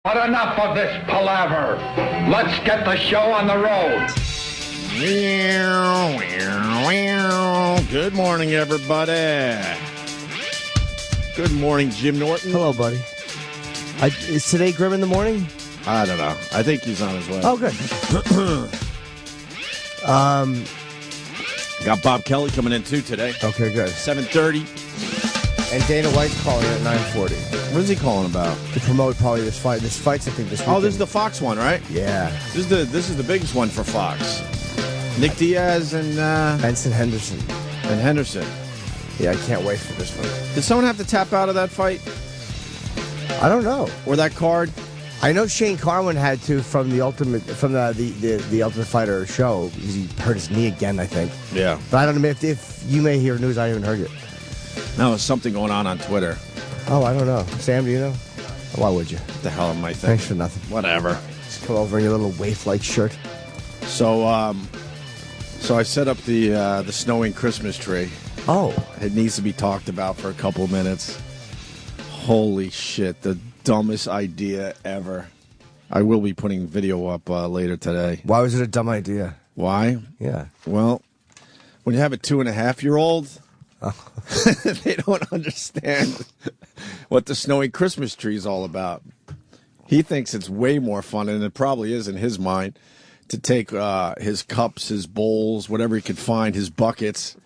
But enough of this palaver. Let's get the show on the road. Good morning, everybody. Good morning, Jim Norton. Hello, buddy. Is today Grim in the morning? I don't know. I think he's on his way. Oh, good. Got Bob Kelly coming in, too, today. Okay, good. 7:30. And Dana White's calling at 9:40. What is he calling about? To promote probably this fight. This fight's, I think, this weekend. Oh, this is the Fox one, right? Yeah. This is the biggest one for Fox. Nick Diaz and Benson Henderson. Henderson. Yeah, I can't wait for this one. Did someone have to tap out of that fight? I don't know. Or that card? I know Shane Carwin had to from the Ultimate Fighter show because he hurt his knee again, I think. Yeah. But I don't know if you may hear news. I haven't heard it. Now there's something going on Twitter. Oh, I don't know. Sam, do you know? Why would you? What the hell am I thinking? Thanks for nothing. Whatever. Just come over in your little waif-like shirt. So I set up the snowing Christmas tree. Oh. It needs to be talked about for a couple of minutes. Holy shit, the dumbest idea ever. I will be putting video up later today. Why was it a dumb idea? Why? Yeah. Well, when you have a 2.5-year-old, they don't understand what the snowing Christmas tree is all about. He thinks it's way more fun, and it probably is in his mind, to take his cups, his bowls, whatever he could find, his buckets,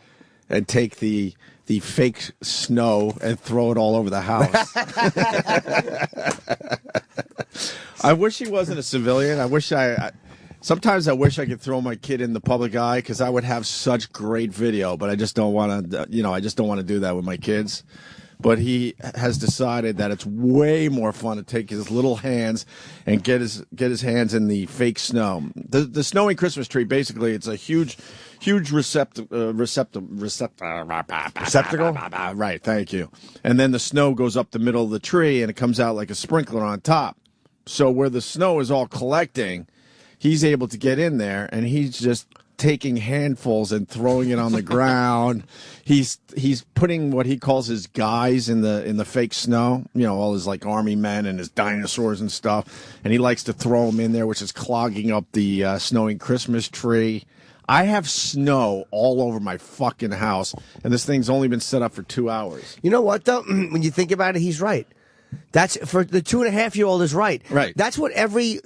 and take the fake snow and throw it all over the house. I wish he wasn't a civilian. Sometimes I wish I could throw my kid in the public eye because I would have such great video, but I just don't want to, I just don't want to do that with my kids. But he has decided that it's way more fun to take his little hands and get his hands in the fake snow. The snowing Christmas tree, basically, it's a huge receptacle. Right, thank you. And then the snow goes up the middle of the tree, and it comes out like a sprinkler on top. So where the snow is all collecting, he's able to get in there, and he's just taking handfuls and throwing it on the ground. He's putting what he calls his guys in the fake snow, all his like army men and his dinosaurs and stuff, and he likes to throw them in there, which is clogging up the snowing Christmas tree. I have snow all over my fucking house, and this thing's only been set up for 2 hours. You know what, though? When you think about it, he's right. That's for the 2.5-year-old is right. Right. That's what every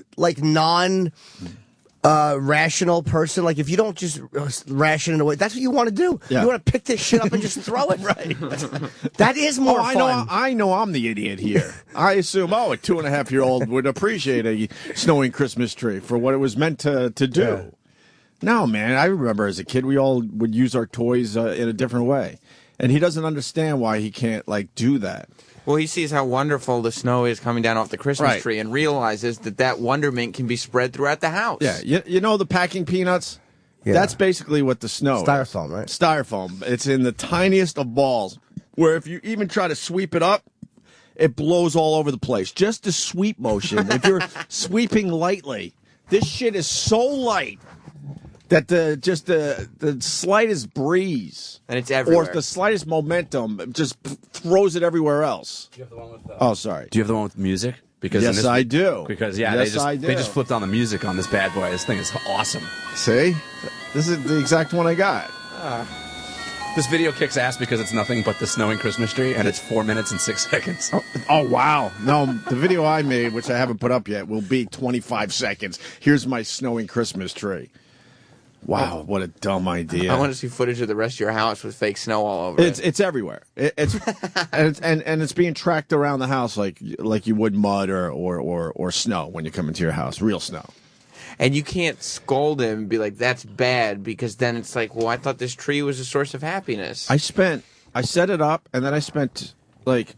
rational person, like if you don't just ration it away, that's what you want to do. Yeah. You want to pick this shit up and just throw it. Right. That is more fun. I know I'm the idiot here. I assume, a 2.5-year-old would appreciate a snowing Christmas tree for what it was meant to do. Yeah. No, man, I remember as a kid, we all would use our toys in a different way. And he doesn't understand why he can't, do that. Well, he sees how wonderful the snow is coming down off the Christmas tree and realizes that wonderment can be spread throughout the house. Yeah, you know the packing peanuts? Yeah. That's basically what the snow Styrofoam, is. Right? Styrofoam. It's in the tiniest of balls, where if you even try to sweep it up, it blows all over the place. Just the sweep motion, if you're sweeping lightly, this shit is so light that the slightest breeze and it's everywhere, or the slightest momentum just throws it everywhere else. Do you have the one with oh, sorry. Do you have the one with music? Because yes, I do. Because yes, they just flipped on the music on this bad boy. This thing is awesome. See, this is the exact one I got. This video kicks ass because it's nothing but the snowing Christmas tree, and it's 4 minutes and 6 seconds. Oh wow! No, the video I made, which I haven't put up yet, will be 25 seconds. Here's my snowing Christmas tree. Wow, what a dumb idea! I want to see footage of the rest of your house with fake snow all over it. It's everywhere. It's and it's being tracked around the house like you would mud or snow when you come into your house, real snow. And you can't scold him and be like, "That's bad," because then it's like, "Well, I thought this tree was a source of happiness." I set it up, and then I spent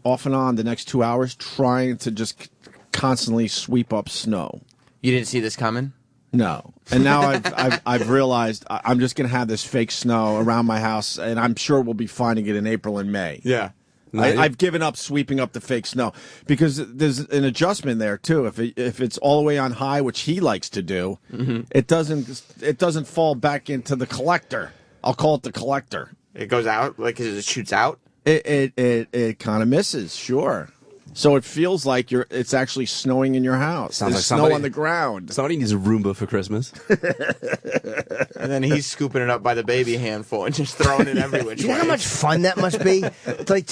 off and on the next 2 hours trying to just constantly sweep up snow. You didn't see this coming? No. And now I've realized I'm just going to have this fake snow around my house, and I'm sure we'll be finding it in April and May. Yeah. I've given up sweeping up the fake snow because there's an adjustment there too. If it's all the way on high, which he likes to do, it doesn't fall back into the collector. I'll call it the collector. It goes out, like it shoots out. It kind of misses, sure. So it feels like it's actually snowing in your house. Sounds There's like snow somebody- on the ground. Somebody needs a Roomba for Christmas. And then he's scooping it up by the baby handful and just throwing it every which Do you know way. how much fun that must be? Like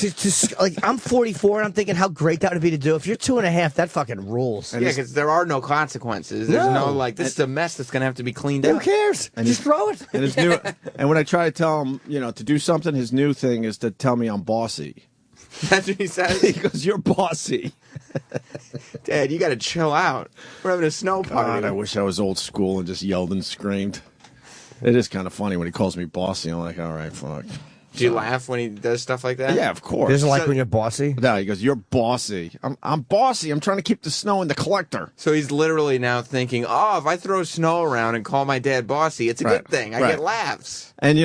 like I'm 44 and I'm thinking how great that would be to do. If you're 2.5, that fucking rules. Yeah, because there are no consequences. There's no like, this is a mess that's going to have to be cleaned Who up. cares? Just throw it. And his new, and when I try to tell him, to do something, his new thing is to tell me I'm bossy. That's what he says. He goes, "You're bossy." Dad, you got to chill out. We're having a snow party. God, I wish I was old school and just yelled and screamed. It is kind of funny when he calls me bossy. I'm like, all right, fuck. Do you laugh when he does stuff like that? Yeah, of He course. doesn't like when you're bossy. No, he goes, "You're bossy." I'm bossy. I'm trying to keep the snow in the collector. So he's literally now thinking, if I throw snow around and call my dad bossy, it's a Right, good thing. I right. get laughs. And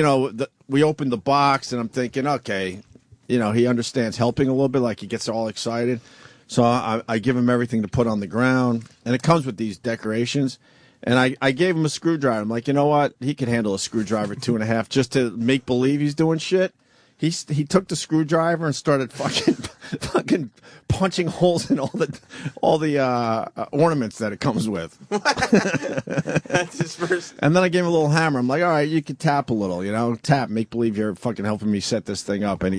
we opened the box, and I'm thinking, okay, he understands helping a little bit, like he gets all excited. So I give him everything to put on the ground, and it comes with these decorations. And I gave him a screwdriver. I'm like, you know what? He could handle a screwdriver 2.5 just to make believe he's doing shit. He took the screwdriver and started fucking punching holes in all the ornaments that it comes with. That's his first. And then I gave him a little hammer. I'm like, all right, you can tap a little, tap, make believe you're fucking helping me set this thing up. And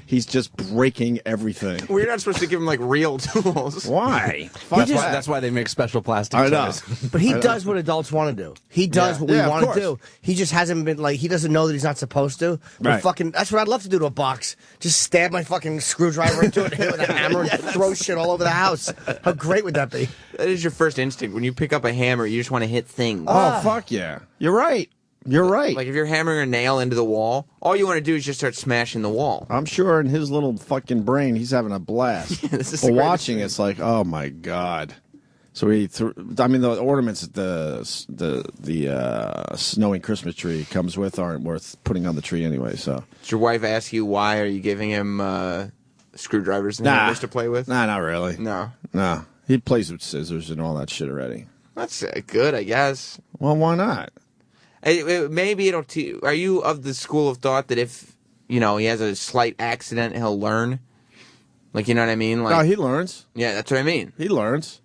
he's just breaking everything. We're not supposed to give him like real tools. Why? That's why they make special plastic I know. toys. But he does what adults want to do. He does what we Yeah, of want to course. do. He just hasn't been like, he doesn't know that he's not supposed to. But Right. fucking, that's what I'd love to do to a box. Just stab my fucking screwdriver into it, hit it with a hammer, and throw shit all over the house. How great would that be? That is your first instinct. When you pick up a hammer, you just want to hit things. Oh, fuck yeah. You're right. You're right. Like if you're hammering a nail into the wall, all you want to do is just start smashing the wall. I'm sure in his little fucking brain, he's having a blast. This is But the greatest watching thing. it's like, oh my god. So he threw. I mean, the ornaments that the snowing Christmas tree comes with aren't worth putting on the tree anyway. So Did your wife ask you why are you giving him screwdrivers and hammers to play with? Nah, not really. No. No. He plays with scissors and all that shit already. That's good, I guess. Well, why not? Maybe it'll. Are you of the school of thought that if he has a slight accident, he'll learn? Like, you know what I mean? Like, No, he learns. yeah, that's what I mean. He learns.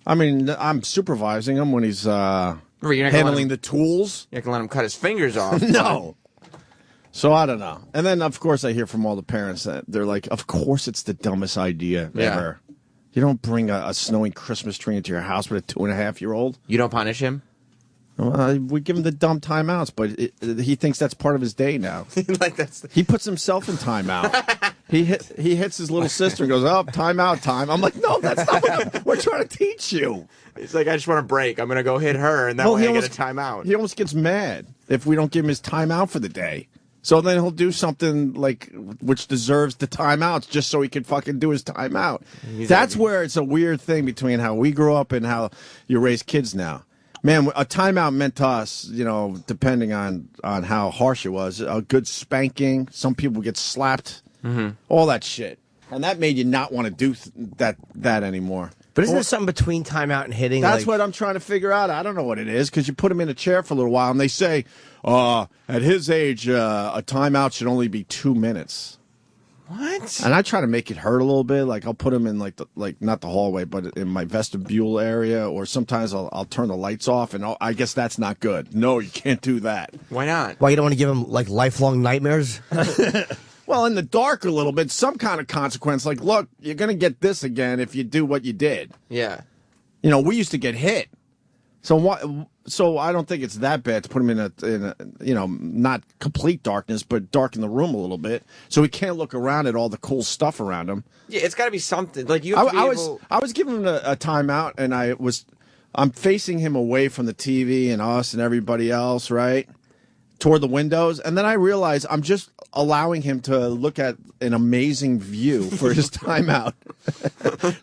I mean, I'm supervising him when he's You're not gonna let handling him- the tools. You're not gonna let him cut his fingers off. No. So I don't know. And then, of course, I hear from all the parents that they're like, of course it's the dumbest idea Yeah. ever. You don't bring a snowing Christmas tree into your house with a 2.5-year-old. You don't punish him. We give him the dumb timeouts, but he thinks that's part of his day now. Like that's. He puts himself in timeout. He hits his little sister and goes, "Oh, timeout time." I'm like, "No, that's not what we're trying to teach you." It's like I just want to break. I'm gonna go hit her, and that way I get a timeout. He almost gets mad if we don't give him his timeout for the day. So then he'll do something like which deserves the timeouts just so he can fucking do his timeout. That's where it's a weird thing between how we grew up and how you raise kids now. Man, a timeout meant to us, depending on how harsh it was, a good spanking. Some people get slapped, all that shit, and that made you not want to do that anymore. But isn't there something between timeout and hitting? That's like, what I'm trying to figure out. I don't know what it is because you put him in a chair for a little while, and they say, at his age, a timeout should only be 2 minutes. What? And I try to make it hurt a little bit. Like I'll put him in like not the hallway, but in my vestibule area, or sometimes I'll turn the lights off, and I guess that's not good. No, you can't do that. Why not? Why you don't want to give him like lifelong nightmares? Well, in the dark a little bit, some kind of consequence. Like, look, you're gonna get this again if you do what you did. Yeah. We used to get hit. So I don't think it's that bad to put him in a not complete darkness, but darken the room a little bit, so he can't look around at all the cool stuff around him. Yeah, it's got to be something. Like you have to be able. I was giving him a timeout, and I'm facing him away from the TV and us and everybody else, right, toward the windows, and then I realized I'm just allowing him to look at an amazing view for his timeout.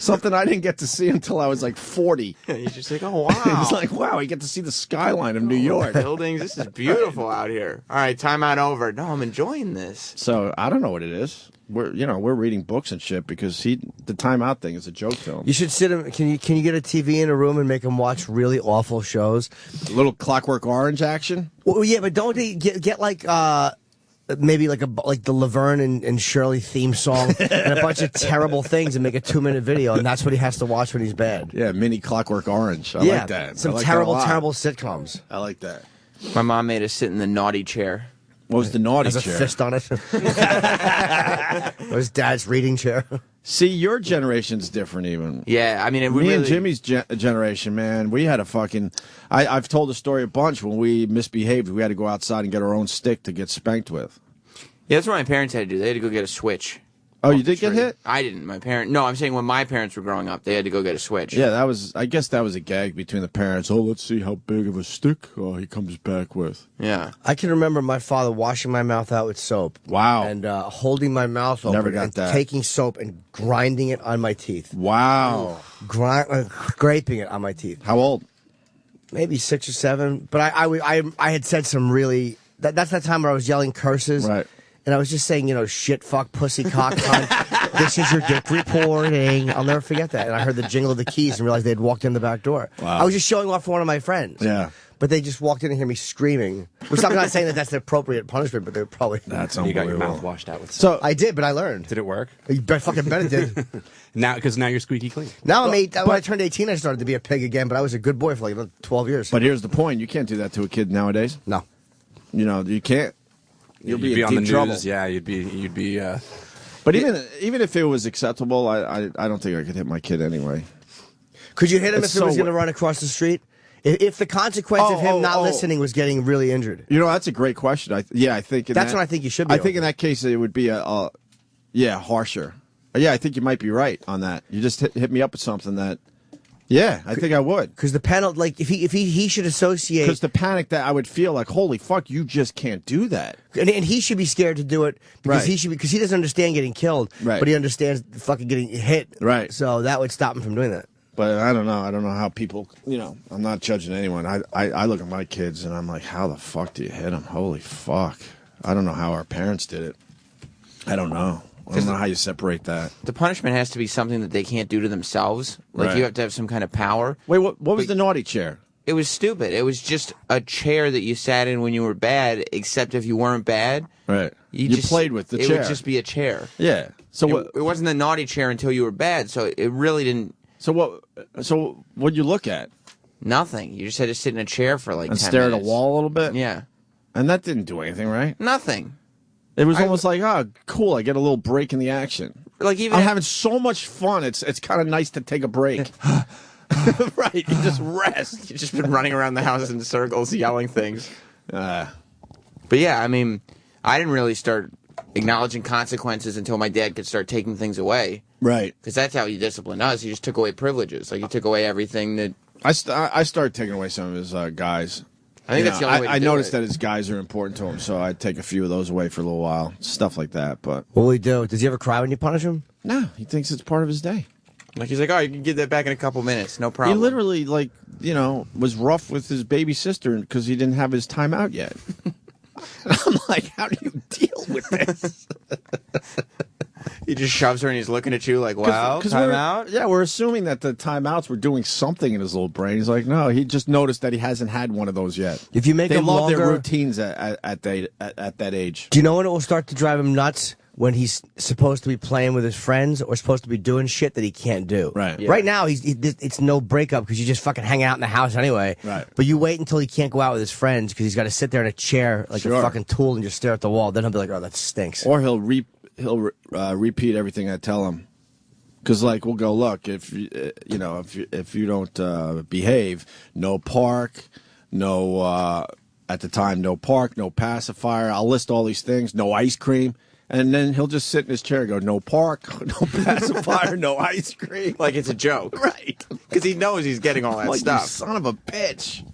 Something I didn't get to see until I was like 40. You're just like, oh wow. It's like, wow, you get to see the skyline of New York. Buildings. This is beautiful out here. All right, timeout over. No, I'm enjoying this. So I don't know what it is. We're reading books and shit because the timeout thing is a joke to him. You should sit him. Can you get a TV in a room and make him watch really awful shows? A little Clockwork Orange action. Well, yeah, but don't they get like maybe like the Laverne and Shirley theme song and a bunch of terrible things and make a 2-minute video, and that's what he has to watch when he's bad. Yeah, mini Clockwork Orange. I like that. Some I like terrible, that a lot. terrible sitcoms. I like that. My mom made us sit in the naughty chair. What was the naughty Has a chair? fist on it. It was Dad's reading chair. See, your generation's different even. Yeah, I mean, we Me really, and Jimmy's generation, man, we had a fucking... I've told the story a bunch. When we misbehaved, we had to go outside and get our own stick to get spanked with. Yeah, that's what my parents had to do. They had to go get a Switch. Oh, you did get hit? I didn't. No, I'm saying when my parents were growing up, they had to go get a Switch. Yeah, that was... I guess that was a gag between the parents. Oh, let's see how big of a stick he comes back with. Yeah. I can remember my father washing my mouth out with soap. Wow. And holding my mouth open Never got and that. taking soap and grinding it on my teeth. Wow. Scraping it on my teeth. How old? Maybe 6 or 7. But I had said some really... That's that time where I was yelling curses. Right. And I was just saying, shit, fuck, pussy, cock, cunt. This is your dick reporting. I'll never forget that. And I heard the jingle of the keys and realized they'd walked in the back door. Wow. I was just showing off for one of my friends. Yeah. But they just walked in and hear me screaming. Which I'm not saying that that's the appropriate punishment, but they're probably... That's You got your unbelievable. mouth washed out with So, I did, but I learned. Did it work? You fucking bet it did. Now, because now you're squeaky clean. Now I'm 8. When I turned 18, I started to be a pig again, but I was a good boy for like 12 years. but here's the point. You can't do that to a kid nowadays. No. You can't. You'll You'd be in on the deep trouble. news. Yeah, you'd be. But even if it was acceptable, I don't think I could hit my kid anyway. Could you hit him It's if it was so- going to run across the street? If the consequence of him not listening was getting really injured. That's a great question. I think That's when I think you should be I think over. in that case it would be harsher. Yeah, I think you might be right on that. You just hit me up with something that. Yeah, I think I would. Because the penalty, like if he should associate, Because the panic that I would feel like, holy fuck, you just can't do that. and he should be scared to do it because Right. because he doesn't understand getting killed, Right. but he understands fucking getting hit, Right. So that would stop him from doing that. But I don't know. I don't know how people. I'm not judging anyone. I look at my kids and I'm like, how the fuck do you hit them? Holy fuck! I don't know how our parents did it. I don't know. I don't know how you separate that. The punishment has to be something that they can't do to themselves. Like, Right. you have to have some kind of power. Wait, what was the naughty chair? It was stupid. It was just a chair that you sat in when you were bad, except if you weren't bad, Right. You just played with the it chair. would just be a chair. Yeah. So It, what? it wasn't the naughty chair until you were bad, so it really didn't. So what? So what'd you look at? Nothing. You just had to sit in a chair for like And 10 stare at a minutes. wall a little bit? Yeah. And that didn't do anything, right? Nothing. It was almost like, oh, cool, I get a little break in the action. Like, even I'm having so much fun. It's kind of nice to take a break. Right. You just rest. you've just been running around the house in circles yelling things. Uh, But yeah, I mean, I didn't really start acknowledging consequences until my dad could start taking things away. right. Because that's how he disciplined us. He just took away privileges. Like, he took away everything that... I started taking away some of his guys. I think that's the only way to I do noticed it. that his guys are important to him, so I'd take a few of those away for a little while. Stuff like that. But What will he do? Does he ever cry when you punish him? no, he thinks it's part of his day. Like, he's like, oh, you can get that back in a couple minutes. No He problem. literally, was rough with his baby sister because he didn't have his time out yet. And I'm like, how do you deal with this? He just shoves her and he's looking at you like, wow, time we're, out? Yeah, we're assuming that the timeouts were doing something in his little brain. He's like, no, he just noticed that he hasn't had one of those yet. If you make They him love their longer- routines at that age. Do you know when it will start to drive him nuts? When he's supposed to be playing with his friends or supposed to be doing shit that he can't do. Right. Yeah. Right now, it's no breakup because you just fucking hang out in the house anyway. Right. But you wait until he can't go out with his friends because he's got to sit there in a chair like a Sure. fucking tool and just stare at the wall. Then he'll be like, oh, that stinks. Or he'll repeat everything I tell him. Because we'll go, look, if you don't behave, no park, no at the time, no park, no pacifier. I'll list all these things. No ice cream. And then he'll just sit in his chair and go, no park, no pacifier, no ice cream. Like it's a joke. Right. Because he knows he's getting all that Like, you stuff. son of a bitch.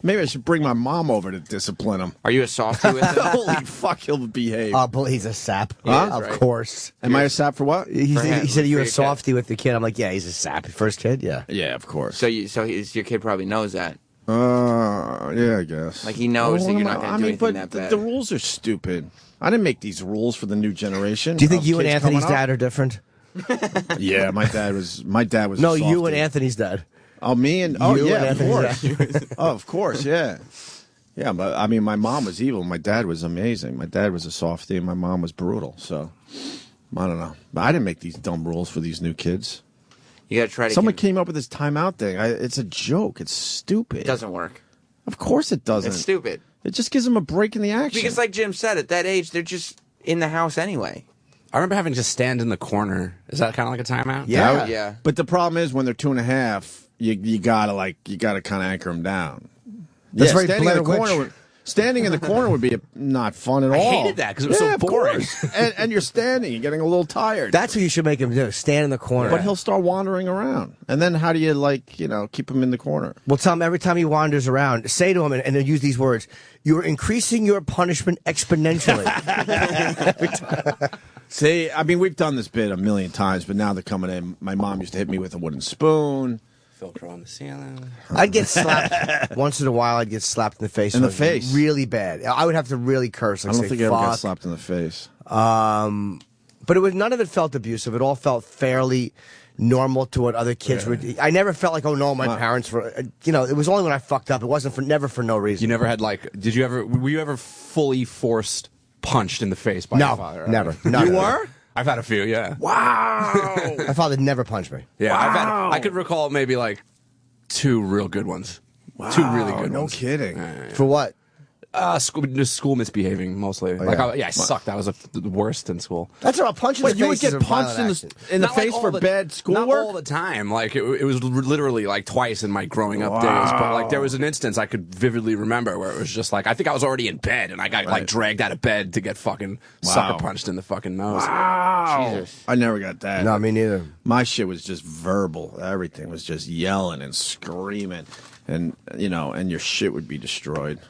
Maybe I should bring my mom over to discipline him. Are you a softie with him? Holy fuck, he'll behave. He's a sap. Huh? Of Right. course. Am I a sap for what? He For him, said, are you for a your softie with the kid? I'm like, yeah, he's a sap. First kid, yeah. Yeah, of course. So your kid probably knows that. Yeah, I guess. Like, he knows that you're not going to do anything that bad. The rules are stupid. I didn't make these rules for the new generation. Do you think of you and kids Anthony's coming up. dad are different? Yeah, my dad was. No, a you and softie. Anthony's dad. Oh, me and You yeah, and of Anthony's course. Oh, of course, yeah. Yeah, but I mean, my mom was evil. My dad was amazing. My dad was a softie, and my mom was brutal. So I don't know. But I didn't make these dumb rules for these new kids. You got to try to. Someone came up with this timeout thing. It's a joke. It's stupid. It doesn't work. Of course it doesn't. It's stupid. It just gives them a break in the action. Because, like Jim said, at that age, they're just in the house anyway. I remember having to stand in the corner. Is that kind of like a timeout? Yeah. Yeah. But the problem is when they're 2.5, you gotta kind of anchor them down. That's very standing in the Blair corner. Witch. Standing in the corner would be not fun at all. hated that 'cause it was so of boring. course. and you're standing, you're getting a little tired. That's what you should make him do. Stand in the corner. But he'll start wandering around. And then how do you, keep him in the corner? Well, tell him every time he wanders around, say to him, and then use these words, you're increasing your punishment exponentially. See, I mean, we've done this bit a million times, but now they're coming in. My mom used to hit me with a wooden spoon. Velcro on the ceiling. I'd get slapped once in a while. I'd get slapped in the face. In the Like, face? really bad. I would have to really curse. Like, I don't say, think I ever got fuck. slapped in the face. But it was none of it felt abusive. It all felt fairly normal to what other kids would. I never felt like, oh no, my parents were. It was only when I fucked up. It wasn't never for no reason. You never had were you ever fully forced punched in the face by your father? Never. No, You no. were? I've had a few, yeah. Wow. My father never punched me. Yeah, Wow. I could recall maybe like 2 real good ones. 2 really good no ones. kidding. For what? School misbehaving mostly. I sucked. I was the worst in school. That's about punching Wait, the you face would get is a punched violent action. in the Not like face all for the- bad schoolwork? Not all the time. Like it was literally like twice in my growing up days. But like there was an instance I could vividly remember where it was just like I think I was already in bed and I got like dragged out of bed to get fucking sucker punched in the fucking nose. Wow. Jesus. I never got that. No, me neither. My shit was just verbal. Everything was just yelling and screaming. And, and your shit would be destroyed.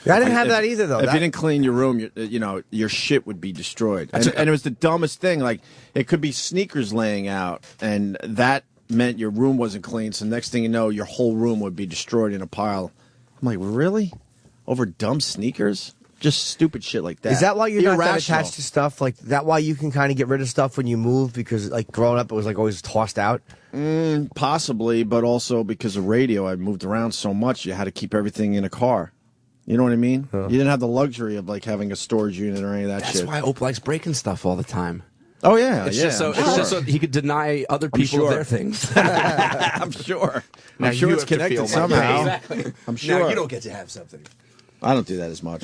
I didn't have that either, though. If you didn't clean your room, your shit would be destroyed. And it was the dumbest thing. Like, it could be sneakers laying out, and that meant your room wasn't clean. So next thing you know, your whole room would be destroyed in a pile. I'm like, really? Over dumb sneakers? Just stupid shit like that. Is that why you're not that Irrational. attached to stuff? Like, that why you can kind of get rid of stuff when you move? Because, like, growing up, it was, like, always tossed out? Possibly, but also because of radio, I moved around so much, you had to keep everything in a car. You know what I mean? You didn't have the luxury of, like, having a storage unit or any of that That's shit. why Ope likes breaking stuff all the time. Oh, yeah. It's yeah, just so I'm it's sure. just so he could deny other people sure. their things. I'm sure. Now I'm sure you it's have to connected feel somehow. Exactly. I'm sure. Now you don't get to have something. I don't do that as much.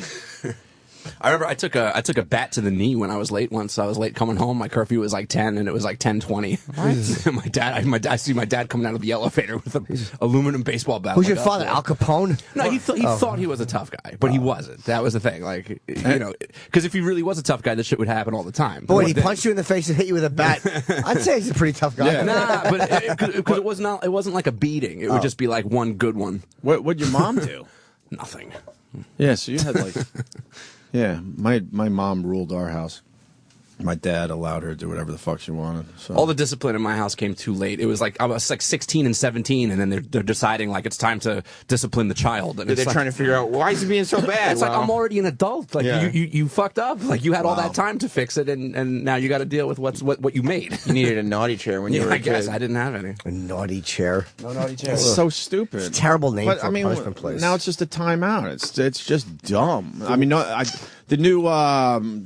I remember I took a bat to the knee when I was late once. I was late coming home. My curfew was like 10, and it was like 10:20. I see my dad coming out of the elevator with an aluminum baseball bat. Who's I'm your like, father, oh, Al Capone? No, he thought he was a tough guy, but he wasn't. That was the thing. Like, because if he really was a tough guy, this shit would happen all the time. But when he punched you in the face and hit you with a bat, I'd say he's a pretty tough guy. Yeah. Nah, but because it wasn't like a beating. It would just be like one good one. What'd your mom do? Nothing. Yeah, so you had like... Yeah, my mom ruled our house. My dad allowed her to do whatever the fuck she wanted. So. All the discipline in my house came too late. It was like I was like 16 and 17, and then they're deciding like it's time to discipline the child. And They're it's like, trying to figure out why is he being so bad. It's like I'm already an adult. Like Yeah. you fucked up. Like you had all that time to fix it, and now you got to deal with what you made. You needed a naughty chair when you Yeah, were a I guess kid. I didn't have any. A naughty chair. No naughty chair. It's so stupid. It's a terrible name But, for a punishment place. Now it's just a timeout. It's just dumb. I mean, the new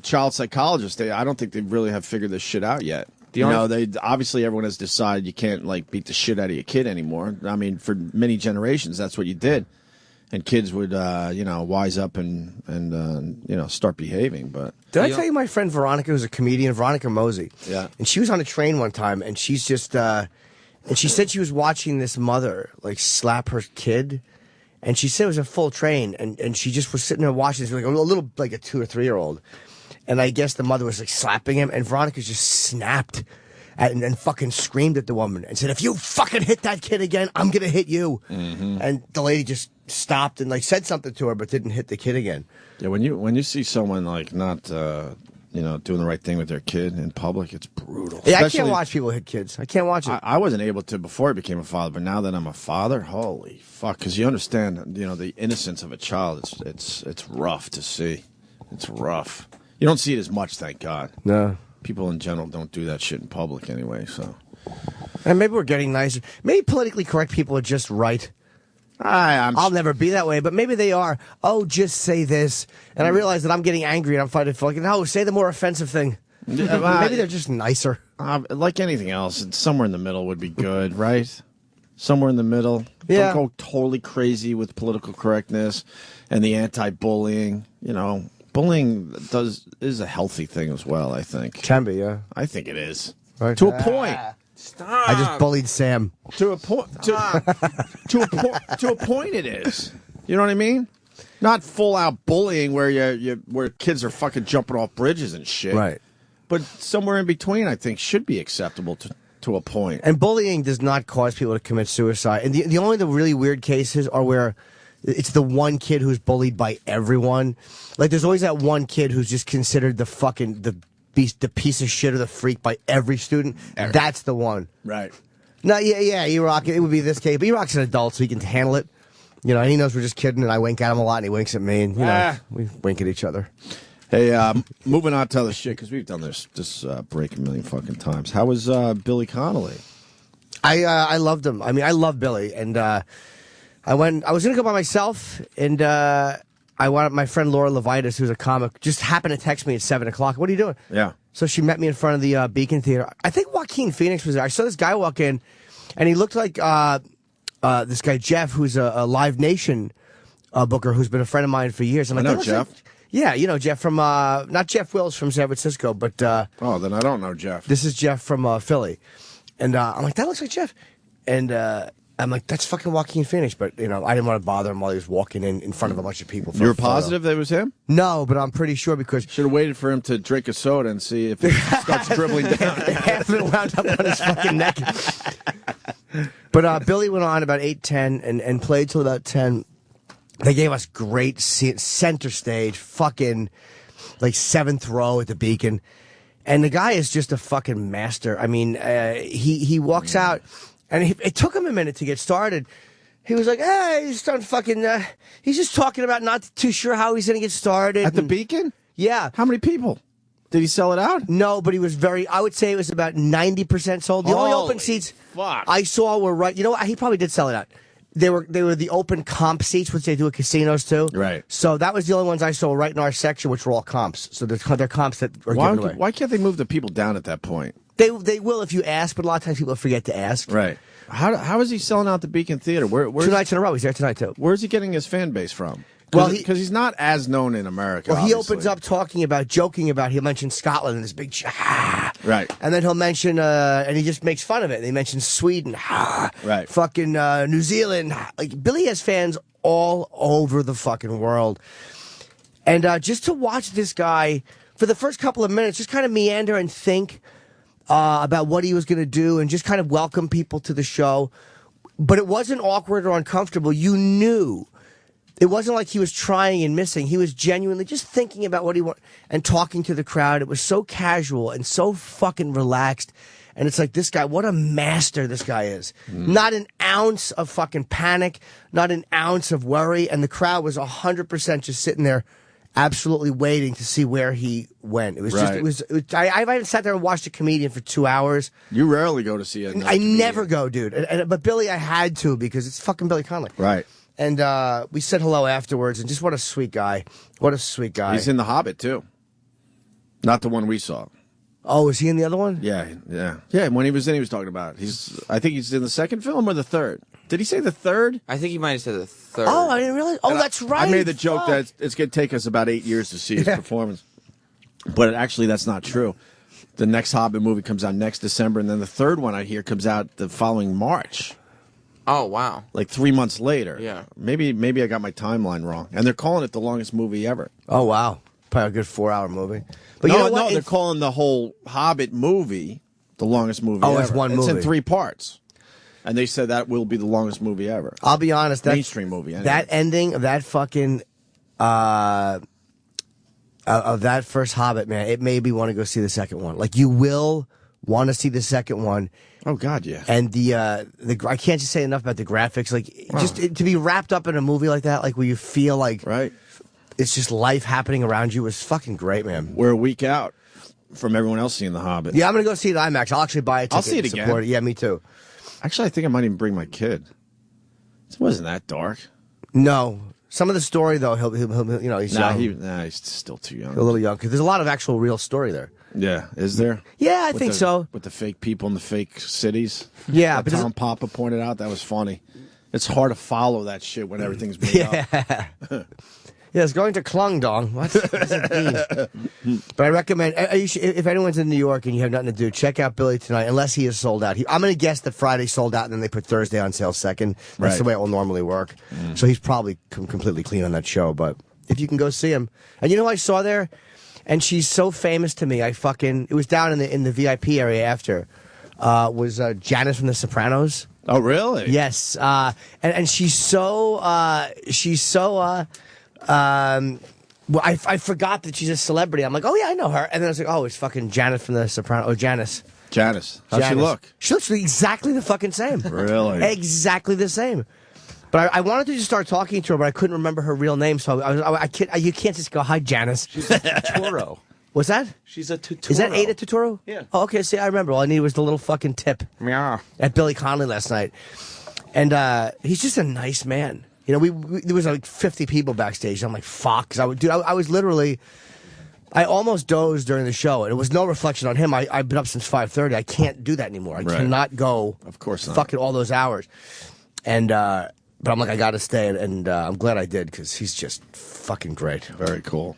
child psychologist. I don't think they really have figured this shit out yet. They obviously everyone has decided you can't like beat the shit out of your kid anymore. I mean, for many generations, that's what you did, and kids would wise up and start behaving. But Did I tell you my friend Veronica, who's a comedian, Veronica Mosey? Yeah. And she was on a train one time, and she's just, and she said she was watching this mother, like, slap her kid. And she said it was a full train, and she just was sitting there watching this, like a little, like a 2 or 3 year old. And I guess the mother was like slapping him, and Veronica just snapped and fucking screamed at the woman and said, "If you fucking hit that kid again, I'm gonna hit you." Mm-hmm. And the lady just stopped and like said something to her, but didn't hit the kid again. yeah, when you see someone like not doing the right thing with their kid in public, it's brutal. Yeah, I can't Especially- watch people hit kids. I can't watch it. I wasn't able to before I became a father, but now that I'm a father, holy fuck! Because you understand, the innocence of a child. It's rough to see. It's rough. You don't see it as much, thank God. No. People in general don't do that shit in public anyway. So And maybe we're getting nicer. Maybe politically correct people are just right. I'll never be that way, but maybe they are. Oh, just say this. And I realize that I'm getting angry and I'm fighting for like, no, say the more offensive thing. Maybe they're just nicer. Like anything else, it's somewhere in the middle would be good, right? Somewhere in the middle. Yeah. Don't go totally crazy with political correctness and the anti-bullying. You know, bullying is a healthy thing as well, I think. Can be, yeah. I think it is. Right. To a point. Stop. I just bullied Sam. To a point. To a point, it is. You know what I mean? Not full out bullying where where kids are fucking jumping off bridges and shit. Right. But somewhere in between, I think, should be acceptable to a point. And bullying does not cause people to commit suicide. And the really weird cases are where it's the one kid who's bullied by everyone. Like there's always that one kid who's just considered the piece of shit or the freak by every student. That's the one. Right. No, yeah, E-Rock, it would be this case. But E-Rock's an adult, so he can handle it. You know, and he knows we're just kidding, and I wink at him a lot, and he winks at me, and, you know, we wink at each other. Hey, moving on to other shit, because we've done this break a million fucking times. How was Billy Connolly? I loved him. I mean, I love Billy, and I was going to go by myself, and I wanted my friend Laura Levitas, who's a comic, just happened to text me at 7 o'clock. What are you doing? Yeah. So she met me in front of the Beacon Theater. I think Joaquin Phoenix was there. I saw this guy walk in, and he looked like this guy Jeff, who's a Live Nation booker, who's been a friend of mine for years. I'm I like, know Jeff. Yeah, you know Jeff from not Jeff Wills from San Francisco, but Oh, then I don't know Jeff. this is Jeff from Philly. And I'm like, that looks like Jeff. And I'm like, that's fucking Joaquin Phoenix. But, you know, I didn't want to bother him while he was walking in front of a bunch of people. For You were a photo. positive that it was him? No, but I'm pretty sure because Should have waited for him to drink a soda and see if it starts dribbling down. half of it wound up on his fucking neck. But Billy went on about 8:10 and played till about 10. They gave us great center stage, fucking like 7th row at the Beacon. And the guy is just a fucking master. I mean, he walks out, and it took him a minute to get started. He was like, hey, he's starting fucking, he's just talking about not too sure how he's going to get started. At the And- Beacon? Yeah. How many people? Did he sell it out? No, but he was I would say it was about 90% sold. The only open Holy seats fuck. I saw were right. You know what? He probably did sell it out. They were the open comp seats, which they do at casinos too. Right. So that was the only ones I saw right in our section, which were all comps. So they're comps that are given away. Why can't they move the people down at that point? They will if you ask, but a lot of times people forget to ask. Right. How is he selling out the Beacon Theater? Where's 2 nights in a row. He's there tonight too. Where's he getting his fan base from? Well, because he's not as known in America. Well, he obviously. opens up joking about. He'll mention Scotland and this big Right. and then he'll mention and he just makes fun of it. And he mentions Sweden, Right. fucking New Zealand. Like Billy has fans all over the fucking world, and just to watch this guy for the first couple of minutes, just kind of meander and think about what he was going to do, and just kind of welcome people to the show. But it wasn't awkward or uncomfortable. You knew. It wasn't like he was trying and missing. He was genuinely just thinking about what he wanted and talking to the crowd. It was so casual and so fucking relaxed. And it's like, this guy, what a master this guy is. Not an ounce of fucking panic, not an ounce of worry. And the crowd was 100% just sitting there, absolutely waiting to see where he went. It was Right. I haven't sat there and watched a comedian for 2 hours. You rarely go to see it. I never go, dude. But Billy, I had to because it's fucking Billy Connolly. Right. And we said hello afterwards, and just what a sweet guy. What a sweet guy. He's in The Hobbit too. Not the one we saw. Oh, is he in the other one? Yeah. When he was in, he was talking about it. I think he's in the second film or the third. Did he say the third? I think you might have said the third. Oh, I didn't realize. Oh, that's right. I made the joke Fuck. that it's going to take us about 8 years to see his performance, but actually that's not true. The next Hobbit movie comes out next December, and then the third one I hear comes out the following March. Oh, wow. Like 3 months later. Yeah. Maybe I got my timeline wrong. And they're calling it the longest movie ever. Oh, wow. Probably a good 4-hour movie. But you know what? they're calling the whole Hobbit movie the longest movie ever. It's one It's in movie. 3 parts. And they said that will be the longest movie ever. I'll be honest. Mainstream movie, anyway. That ending of that fucking of that first Hobbit, man, it made me want to go see the second one. Like, you will want to see the second one. Oh, God, yeah. And the I can't just say enough about the graphics. Like, to be wrapped up in a movie like that, like where you feel like Right. it's just life happening around you, was fucking great, man. We're a week out from everyone else seeing The Hobbit. Yeah, I'm gonna go see it IMAX. I'll actually buy a ticket. I'll see it and again. support it. Yeah, me too. Actually, I think I might even bring my kid. It wasn't that dark. No. Some of the story, though, he'll you know, he's young. He's still too young. A little young. Because there's a lot of actual real story there. Yeah, is there? Yeah, I think so. With the fake people in the fake cities. Yeah, but but Tom Papa pointed out that was funny. It's hard to follow that shit when everything's made up. Yes, going to Klungdong. What does it mean? But I recommend, if anyone's in New York and you have nothing to do, check out Billy tonight, unless he is sold out. I'm going to guess that Friday sold out, and then they put Thursday on sale second. That's the way it will normally work. So he's probably completely clean on that show. But if you can go see him. And you know who I saw there? And she's so famous to me. it was down in the VIP area after, was Janice from The Sopranos. Oh, really? Yes. And she's so, well, I forgot that she's a celebrity. I'm like, oh yeah, I know her. And then I was like, oh, it's fucking Janet from The Sopranos. Oh, Janice. How's she look? She looks exactly the fucking same. Really? Exactly the same. But I wanted to just start talking to her, but I couldn't remember her real name. So you can't just go, hi, Janice. She's a Totoro. What's that? She's a Totoro. Is that Ada Totoro? Yeah. Oh, okay. See, I remember. All I needed was the little fucking tip. Yeah. At Billy Connolly last night. And he's just a nice man. You know, we there was like 50 people backstage. I'm like, fuck. 'Cause I was literally, I almost dozed during the show. And it was no reflection on him. I've been up since 5:30. I can't do that anymore. I cannot go. Of course not. Fucking all those hours. And, but I'm like, I got to stay. And I'm glad I did, because he's just fucking great. Very cool.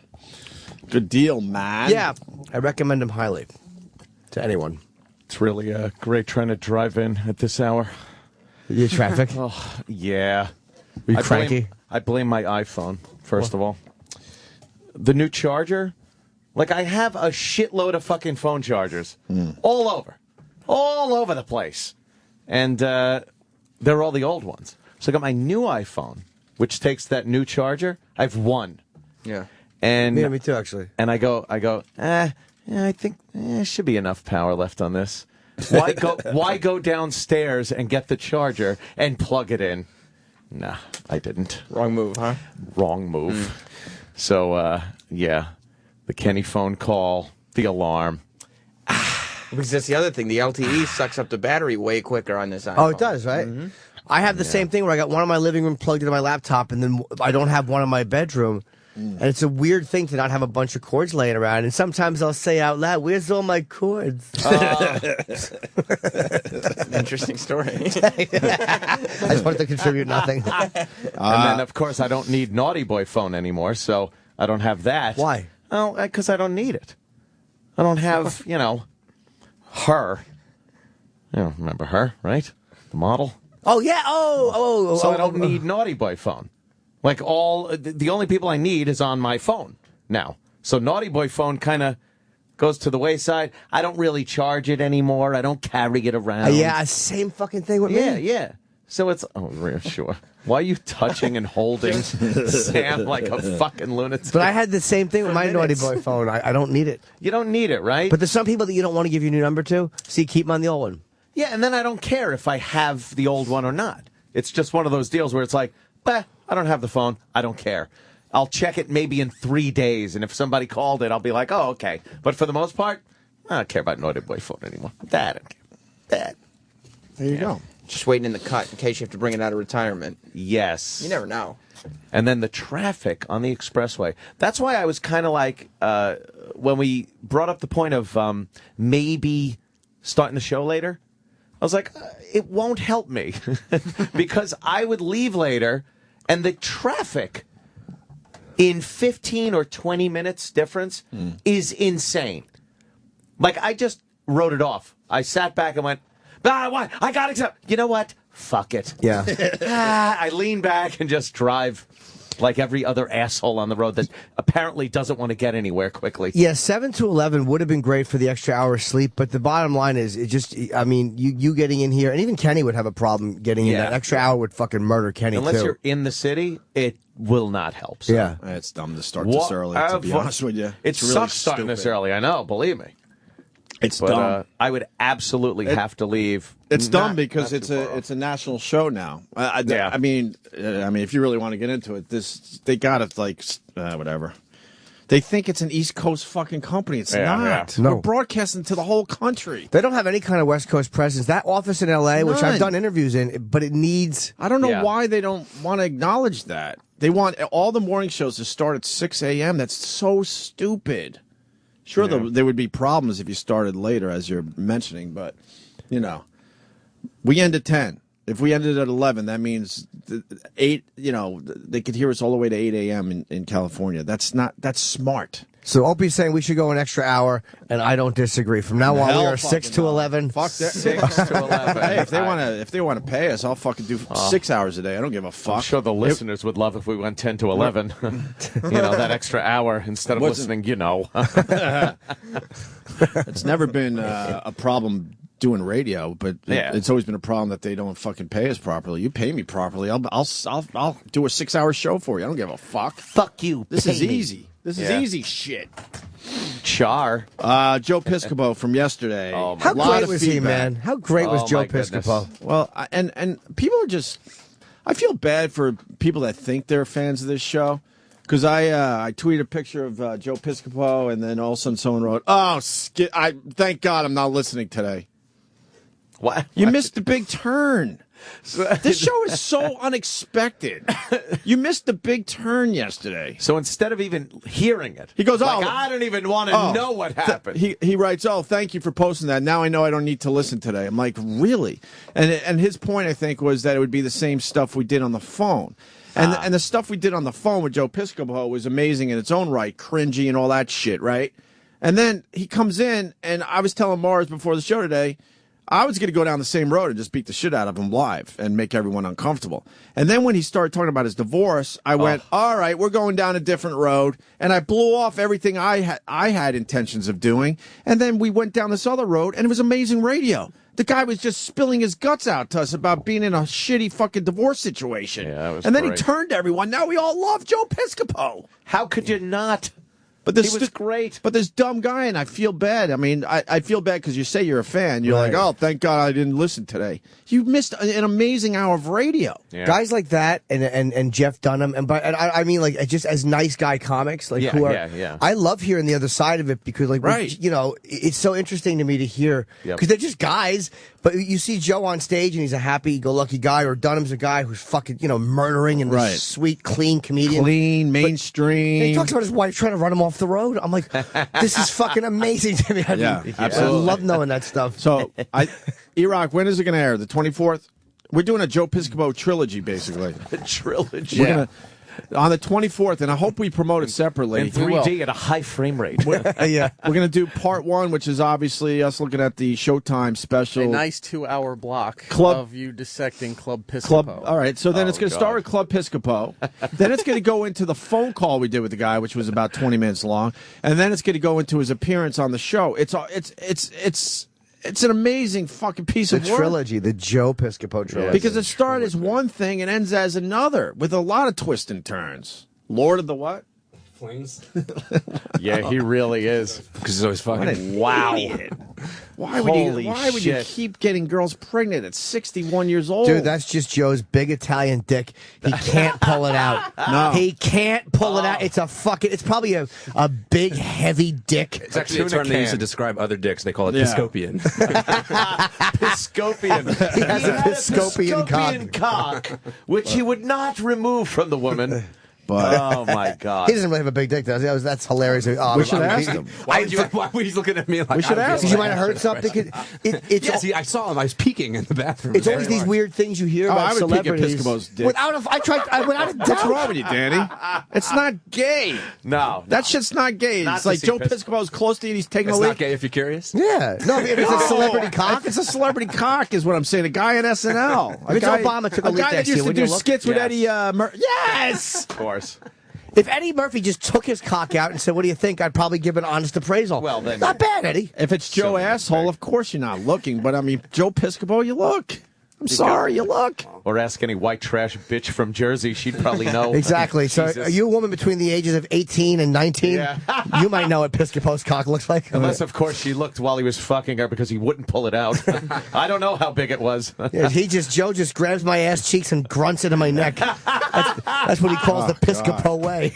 Good deal, man. Yeah. I recommend him highly to anyone. It's really great trying to drive in at this hour. You traffic? Oh, yeah. Are you cranky? I blame my iPhone, first of all. The new charger, like I have a shitload of fucking phone chargers all over the place. And they're all the old ones. So I got my new iPhone, which takes that new charger. I have one. Yeah. And Yeah, me too, actually. And I go, I think should be enough power left on this. Why go downstairs and get the charger and plug it in? Nah, I didn't. Wrong move, huh? Wrong move. So, yeah, the Kenny phone call, the alarm. Because that's the other thing. The LTE sucks up the battery way quicker on this iPhone. Oh, it does, right? I have the same thing where I got one in my living room plugged into my laptop, and then I don't have one in my bedroom. And it's a weird thing to not have a bunch of cords laying around. And sometimes I'll say out loud, where's all my cords? Interesting story. I just wanted to contribute nothing. And then, of course, I don't need Naughty Boy phone anymore, so I don't have that. Why? Oh, because I don't need it. I don't have, her. You don't remember her, right? The model. Oh, yeah. So I don't need Naughty Boy phone. Like the only people I need is on my phone now. So Naughty Boy phone kind of goes to the wayside. I don't really charge it anymore. I don't carry it around. Yeah, same fucking thing with me. Yeah. So it's, sure. Why are you touching and holding Sam like a fucking lunatic? But I had the same thing with my Naughty Boy phone. I don't need it. You don't need it, right? But there's some people that you don't want to give your new number to, so you keep them on the old one. Yeah, and then I don't care if I have the old one or not. It's just one of those deals where it's like, I don't have the phone. I don't care. I'll check it maybe in 3 days, and if somebody called it, I'll be like, oh, okay. But for the most part, I don't care about Naughty Boy phone anymore. That, I don't care. That. There you go. Just waiting in the cut in case you have to bring it out of retirement. Yes. You never know. And then the traffic on the expressway. That's why I was kind of like, when we brought up the point of maybe starting the show later, I was like, it won't help me because I would leave later and the traffic in 15 or 20 minutes difference is insane. Like, I just wrote it off. I sat back and went, why? I got to accept. You know what? Fuck it. Yeah. I lean back and just drive like every other asshole on the road that apparently doesn't want to get anywhere quickly. Yeah, 7 to 11 would have been great for the extra hour of sleep, but the bottom line is, you getting in here, and even Kenny would have a problem getting in. That extra hour would fucking murder Kenny, Unless too. you're in the city, it will not help. So. Yeah. It's dumb to start this early, to be honest with you. It really sucks starting this stupid. early, I know, believe me. It's But dumb. I would absolutely have to leave. It's dumb Not- because not too far off. it's a national show now. Yeah. I mean, if you really want to get into it, they got it like whatever. They think it's an East Coast fucking company. It's Yeah, not. yeah. No. We're broadcasting to the whole country. They don't have any kind of West Coast presence. That office in L.A., which None. I've done interviews in, but it needs... I don't know Yeah. why they don't want to acknowledge that. They want all the morning shows to start at 6 a.m. That's so stupid. Sure, there would be problems if you started later, as you're mentioning, but, you know, we end at 10. If we ended at 11, that means 8, you know, they could hear us all the way to 8 a.m. in California. That's smart. So Opie's saying we should go an extra hour, and I don't disagree. From now on, we Hell are 6 to fucking no. 11. Fuck that. 6 to 11. Hey, if they want to pay us, I'll fucking do 6 hours a day. I don't give a fuck. I'm sure the listeners would love if we went 10 to 11. You know, that extra hour instead of listening, you know. It's never been a problem doing radio, but Yeah. it's always been a problem that they don't fucking pay us properly. You pay me properly, I'll do a 6-hour show for you. I don't give a fuck. Fuck you. This is pay me. easy. This is Yeah. easy shit. Char. Joe Piscopo from yesterday. Oh, my How Lot great of was he, feedback. man? How great was Oh, Joe my goodness. Piscopo? Well, and people are just. I feel bad for people that think they're fans of this show. Because I tweeted a picture of Joe Piscopo, and then all of a sudden someone wrote, thank God I'm not listening today. What? You missed the big turn. This show is so unexpected. You missed the big turn yesterday. So instead of even hearing it, He goes, like, "Oh, I don't even want to know what happened." He writes, "Oh, thank you for posting that. Now I know I don't need to listen today." I'm like, "Really?" And his point, I think, was that it would be the same stuff we did on the phone. And the stuff we did on the phone with Joe Piscopo was amazing in its own right, cringy and all that shit, right? And then he comes in, and I was telling Mars before the show today, I was going to go down the same road and just beat the shit out of him live and make everyone uncomfortable. And then when he started talking about his divorce, I went, all right, we're going down a different road. And I blew off everything I had intentions of doing. And then we went down this other road, and it was amazing radio. The guy was just spilling his guts out to us about being in a shitty fucking divorce situation. Yeah, that was and then great. he turned to everyone. Now we all love Joe Piscopo. How could you not? But He was great. But this dumb guy, and I feel bad. I mean, I feel bad because you say you're a fan. You're Right. like, oh, thank God I didn't listen today. You missed an amazing hour of radio. Yeah. Guys like that and Jeff Dunham and I mean like just as nice guy comics like Yeah, who are yeah. I love hearing the other side of it because like Right. you know it's so interesting to me to hear because Yep. they're just guys but you see Joe on stage and he's a happy-go-lucky guy or Dunham's a guy who's fucking murdering and Right. this sweet clean comedian. Clean, mainstream. And he talks about his wife trying to run him off the road. I'm like, this is fucking amazing to me. Yeah, I absolutely. love knowing that stuff. So, E-Rock, when is it going to air? The 24th? We're doing a Joe Piscopo trilogy, basically. The trilogy. We're gonna, on the 24th, and I hope we promote it separately. In 3D at a high frame rate. Yeah. We're going to do part 1, which is obviously us looking at the Showtime special. A nice 2-hour block Club- of you dissecting Club Piscopo. Club. All right, so then it's going to start with Club Piscopo. Then it's going to go into the phone call we did with the guy, which was about 20 minutes long, and then it's going to go into his appearance on the show. It's an amazing fucking piece The of work. trilogy, the Joe Piscopo trilogy. Because it started as one thing and ends as another with a lot of twists and turns. Lord of the what? Flames. Yeah, he really is. Because he's always fucking. Wow. Why would Holy you shit. keep getting girls pregnant at 61 years old? Dude, that's just Joe's big Italian dick. He can't pull it out. No. He can't pull it out. It's probably a big, heavy dick. It's actually a tuna term they use to can. describe other dicks. They call it Yeah. Piscopian. Piscopian. He has a Piscopian cock, which he would not remove from the woman. But Oh my God. He doesn't really have a big dick, does he? That's hilarious. we should ask him. Why were you looking at me like We should ask Because you might have heard something. It's Yeah, see, I saw him. I was peeking in the bathroom. it's always these weird things you hear Oh, about I would peek at celebrities. Piscopo's dick. Without a doubt. What's wrong with you, Danny? It's not gay. No. That shit's not gay. Not It's to like see Joe Piscopo. Piscopo's close to you. He's taking It's a leak. not gay if you're curious. Yeah. No, if it's a celebrity cock. If it's a celebrity cock, is what I'm saying. A guy in SNL. If it's Obama took a leak guy that next to you, used to wouldn't do you look? skits with Yes. Eddie. Yes. Of course. If Eddie Murphy just took his cock out and said, "What do you think?" I'd probably give an honest appraisal. Well, then- not bad, Eddie. If it's Joe So asshole, of course you're not looking. But I mean, Joe Piscopo, you look. I'm sorry, you look. Or ask any white trash bitch from Jersey. She'd probably know. Exactly. So, Jesus. are you a woman between the ages of 18 and 19? Yeah. You might know what Piscopo's cock looks like. Unless, of course, she looked while he was fucking her because he wouldn't pull it out. I don't know how big it was. Yeah, Joe just grabs my ass cheeks and grunts into my neck. That's what he calls the Piscopo way.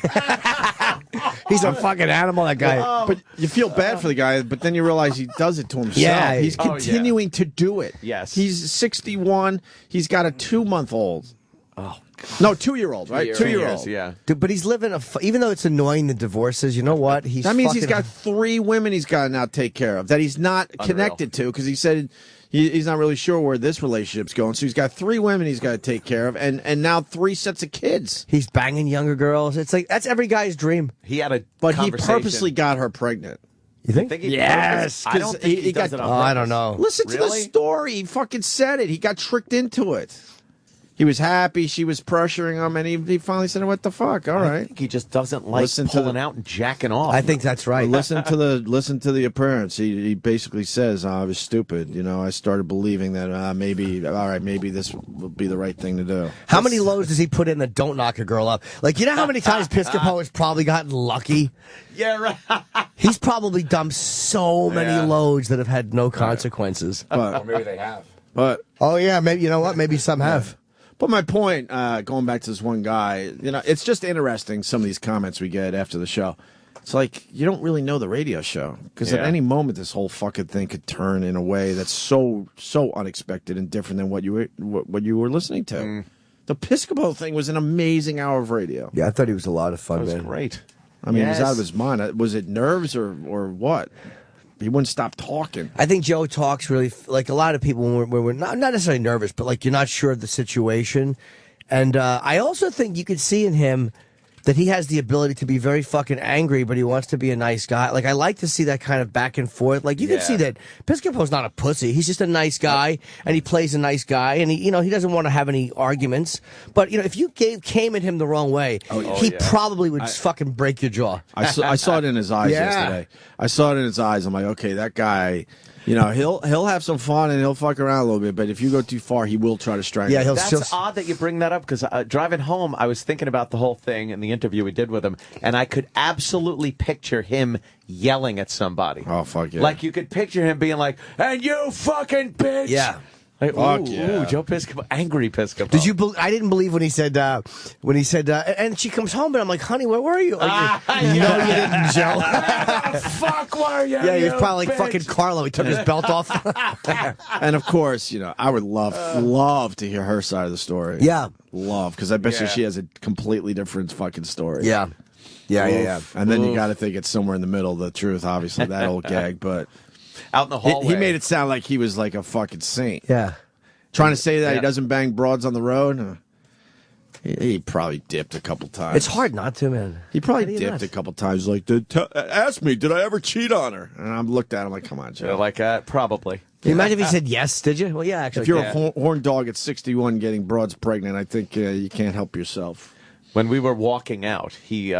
He's a fucking animal, that guy. But you feel bad for the guy, but then you realize he does it to himself. Yeah. He's Oh, yeah. continuing to do it. Yes. He's 61. He's got a 2-month-old. Oh, no, 2-year-old, right? 2-year-old. Yeah. Dude, but he's living even though it's annoying, the divorces, you know what? That means he's fucking- got 3 women he's got to now take care of that he's not connected to because he said he's not really sure where this relationship's going. So he's got 3 women he's got to take care of and now 3 sets of kids. He's banging younger girls. It's like, that's every guy's dream. He had a But he conversation. purposely got her pregnant. You think? I think he Yes, I don't 'cause think he he does got- it on Oh, I purpose. don't know. Listen to the Really? story. He fucking said it. He got tricked into it. He was happy. She was pressuring him, and he finally said, "What the fuck? All I right." think he just doesn't like Listen to pulling the- out and jacking off. I think that's right. listen to the appearance. He basically says, "I was stupid. You know, I started believing that maybe this will be the right thing to do." How many loads does he put in that don't knock a girl up? Like, you know how many times Piscopo has probably gotten lucky? Yeah, right. He's probably dumped so many Yeah. loads that have had no consequences. Or maybe they have. But Oh, yeah, maybe, you know what? Maybe some have. But my point, going back to this one guy, you know, it's just interesting some of these comments we get after the show. It's like you don't really know the radio show because at Yeah. any moment this whole fucking thing could turn in a way that's so unexpected and different than what you were listening to. The Piscopo thing was an amazing hour of radio. Yeah, I thought he was a lot of fun, That was man. great. I mean, he was Yes. out of his mind. Was it nerves or what? He wouldn't stop talking. I think Joe talks really like a lot of people when we're not necessarily nervous, but like you're not sure of the situation. And I also think you could see in him that he has the ability to be very fucking angry, but he wants to be a nice guy. Like, I like to see that kind of back and forth. Like, you can see that Piscopo's not a pussy. He's just a nice guy, and he plays a nice guy, and he doesn't want to have any arguments. But, if you came at him the wrong way, he probably would fucking break your jaw. I saw it in his eyes Yeah. yesterday. I saw it in his eyes. I'm like, okay, that guy, he'll have some fun and he'll fuck around a little bit, but if you go too far, he will try to strangle. Yeah, you. he'll That's odd that you bring that up because driving home, I was thinking about the whole thing and the interview we did with him, and I could absolutely picture him yelling at somebody. Oh, fuck yeah. Like you could picture him being like, "And you fucking bitch!" Yeah. Like, Fuck ooh, yeah. ooh, Joe Piscopo, angry Piscopo. Did you? I didn't believe when he said, and she comes home, and I'm like, honey, where were you? Like, no, you didn't, Joe. Fuck were you? Yeah, he was you probably like bitch? fucking Carlo. He took his belt off. And of course, I would love to hear her side of the story. Yeah. Love, because I bet you Yeah. she has a completely different fucking story. Yeah. And then you got to think it's somewhere in the middle, the truth, obviously, that old gag. But Out in the he hallway. made it sound like he was like a fucking saint. Yeah. Trying to say that he Yeah. doesn't bang broads on the road. He probably dipped a couple times. It's hard not to, man. He How probably do you dipped not? a couple times. Like, ask me, did I ever cheat on her? And I looked at him like, come on, Joe. They're like, probably. Can you imagine if he said yes? Did you? Well, yeah, actually. If you're Yeah. a horn dog at 61 getting broads pregnant, I think you can't help yourself. When we were walking out, he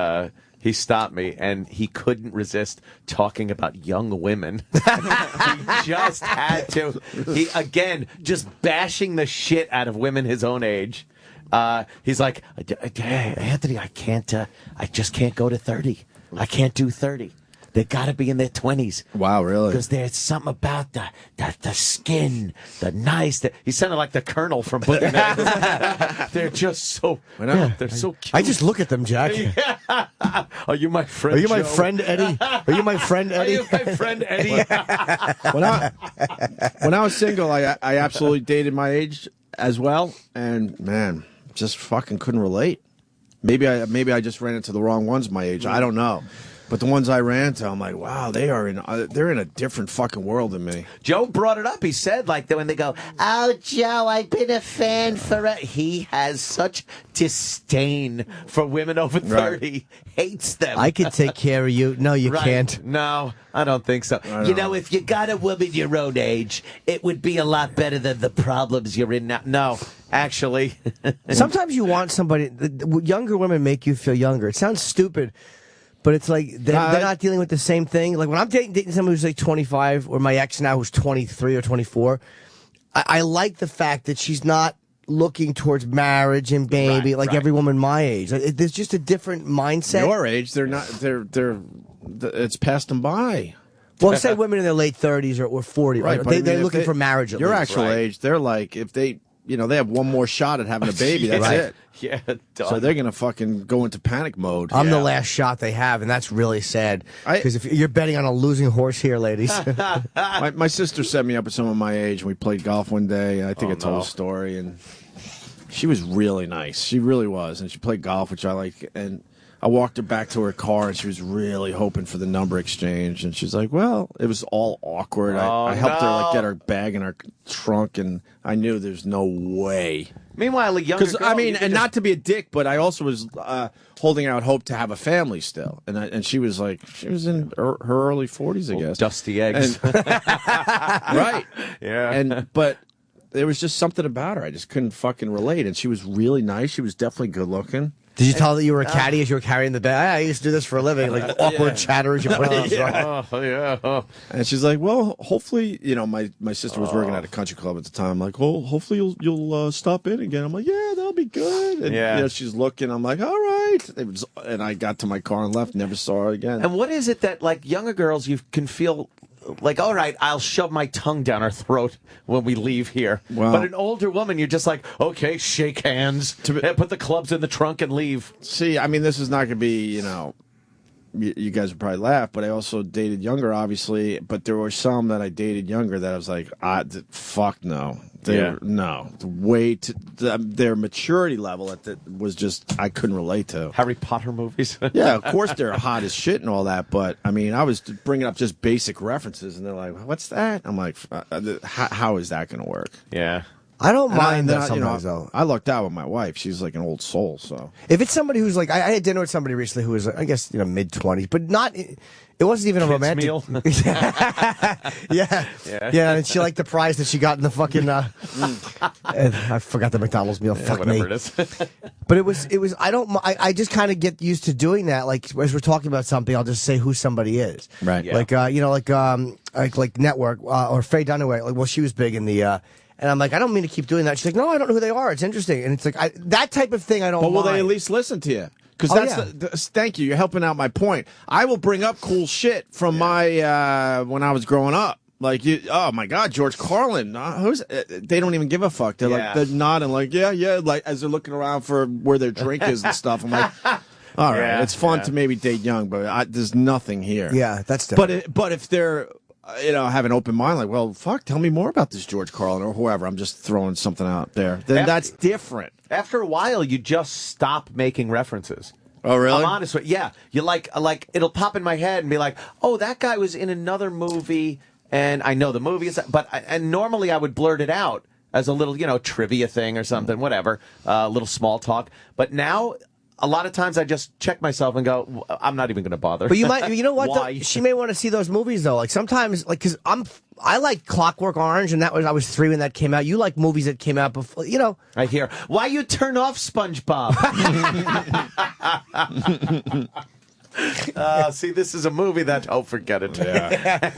stopped me and he couldn't resist talking about young women. He just had to. He again just bashing the shit out of women his own age. He's like, Anthony, I just can't go to 30. I can't do 30. They got to be in their 20s. Wow, really? Because there's something about the skin, the nice. He sounded like the Colonel from Boogie Nights. They're just so. They're so cute. I just look at them, Jack. Are you my friend? Are you my Joe? friend, Eddie? Are you my friend, Are Eddie? you my friend Eddie? When I was single, I absolutely dated my age as well, and man, just fucking couldn't relate. Maybe I just ran into the wrong ones my age. I don't know. But the ones I ran into, I'm like, wow, they're in a different fucking world than me. Joe brought it up. He said, like, when they go, "Oh, Joe, I've been a fan forever." He has such disdain for women over 30. Hates them. I can take care of you. No, you Right. can't. No, I don't think so. You know, if you got a woman your own age, it would be a lot better than the problems you're in now. No, actually. Sometimes you want somebody. Younger women make you feel younger. It sounds stupid, but it's like they're not dealing with the same thing. Like when I'm dating someone who's like 25, or my ex now who's 23 or 24, I like the fact that she's not looking towards marriage and baby like every woman my age. There's just a different mindset. Your age, they're not. It's passed them by. Well, say women in their late 30s or 40, right? but I mean, They're if looking for marriage. At Your least. actual age, they're like if they they have one more shot at having a baby. That's Right. it. Yeah, So done. they're gonna fucking go into panic mode. I'm the last shot they have, and that's really sad. Because if you're betting on a losing horse here, ladies. My sister set me up with someone my age, and we played golf one day. And I think I told no. a story, and she was really nice. She really was, and she played golf, which I like. And I walked her back to her car, and she was really hoping for the number exchange. And she's like, "Well, it was all awkward." I helped her get her bag in her trunk, and I knew there's no way. Meanwhile, a younger Because girl, I mean, you could and just- not to be a dick, but I also was holding out hope to have a family still, and she was like, she was in her early 40s, I guess. dusty eggs. And- right? Yeah. But there was just something about her I just couldn't fucking relate, and she was really nice. She was definitely good looking. Did you tell her that you were a caddy as you were carrying the bag? I used to do this for a living, like awkward chatter as you put it on. Oh, yeah. Oh. And she's like, well, hopefully, my sister was working at a country club at the time. I'm like, well, hopefully you'll stop in again. I'm like, yeah, that'll be good. And, Yeah. she's looking. I'm like, all right. And I got to my car and left. Never saw her again. And what is it that, like, younger girls, you can feel like, all right, I'll shove my tongue down her throat when we leave here. Well- but an older woman, you're just like, okay, shake hands, and put the clubs in the trunk and leave. See, I mean, this is not going to be, you guys would probably laugh, but I also dated younger, obviously. But there were some that I dated younger that I was like, fuck no. No. Their maturity level was just, I couldn't relate to. Harry Potter movies. Yeah, of course they're hot as shit and all that, but I mean, I was bringing up just basic references, and they're like, "What's that?" I'm like, "How is that going to work?" Yeah. I don't And mind then that sometimes, though. I lucked out with my wife. She's like an old soul, so If it's somebody who's like, I had dinner with somebody recently who was, I guess, mid-20s, but not, it wasn't even a Kids romantic meal. yeah. And she liked the prize that she got in the fucking, I forgot the McDonald's meal. Fuck me. Whatever it is. But it was, I just kind of get used to doing that. Like, as we're talking about something, I'll just say who somebody is. Right. Yeah. Like, like Network, or Faye Dunaway. Like, well, she was big in the, and I'm like, I don't mean to keep doing that. She's like, no, I don't know who they are. It's interesting. And it's like, that type of thing I don't But will mind. they at least listen to you? Because Oh, that's thank you. You're helping out my point. I will bring up cool shit from my when I was growing up. Like, oh my God, George Carlin. They don't even give a fuck. They're like, they're nodding, like, yeah, like as they're looking around for where their drink is and stuff. I'm like, all right, Yeah, it's fun yeah. to maybe date young, but there's nothing here. Yeah, that's different. But if they're have an open mind, like, well, fuck, tell me more about this George Carlin or whoever. I'm just throwing something out there. Then that's different. After a while, you just stop making references. Oh, really? I'm honest with you. Yeah. You like it'll pop in my head and be like, oh, that guy was in another movie, and I know the movie is, and normally I would blurt it out as a little, trivia thing or something, whatever, a little small talk. But now, a lot of times I just check myself and go, I'm not even going to bother. But you know what? Why? Though? She may want to see those movies though. Like sometimes, like because I like Clockwork Orange, and I was 3 when that came out. You like movies that came out before, I hear, why you turn off SpongeBob? See, this is a movie that, forget it. Yeah,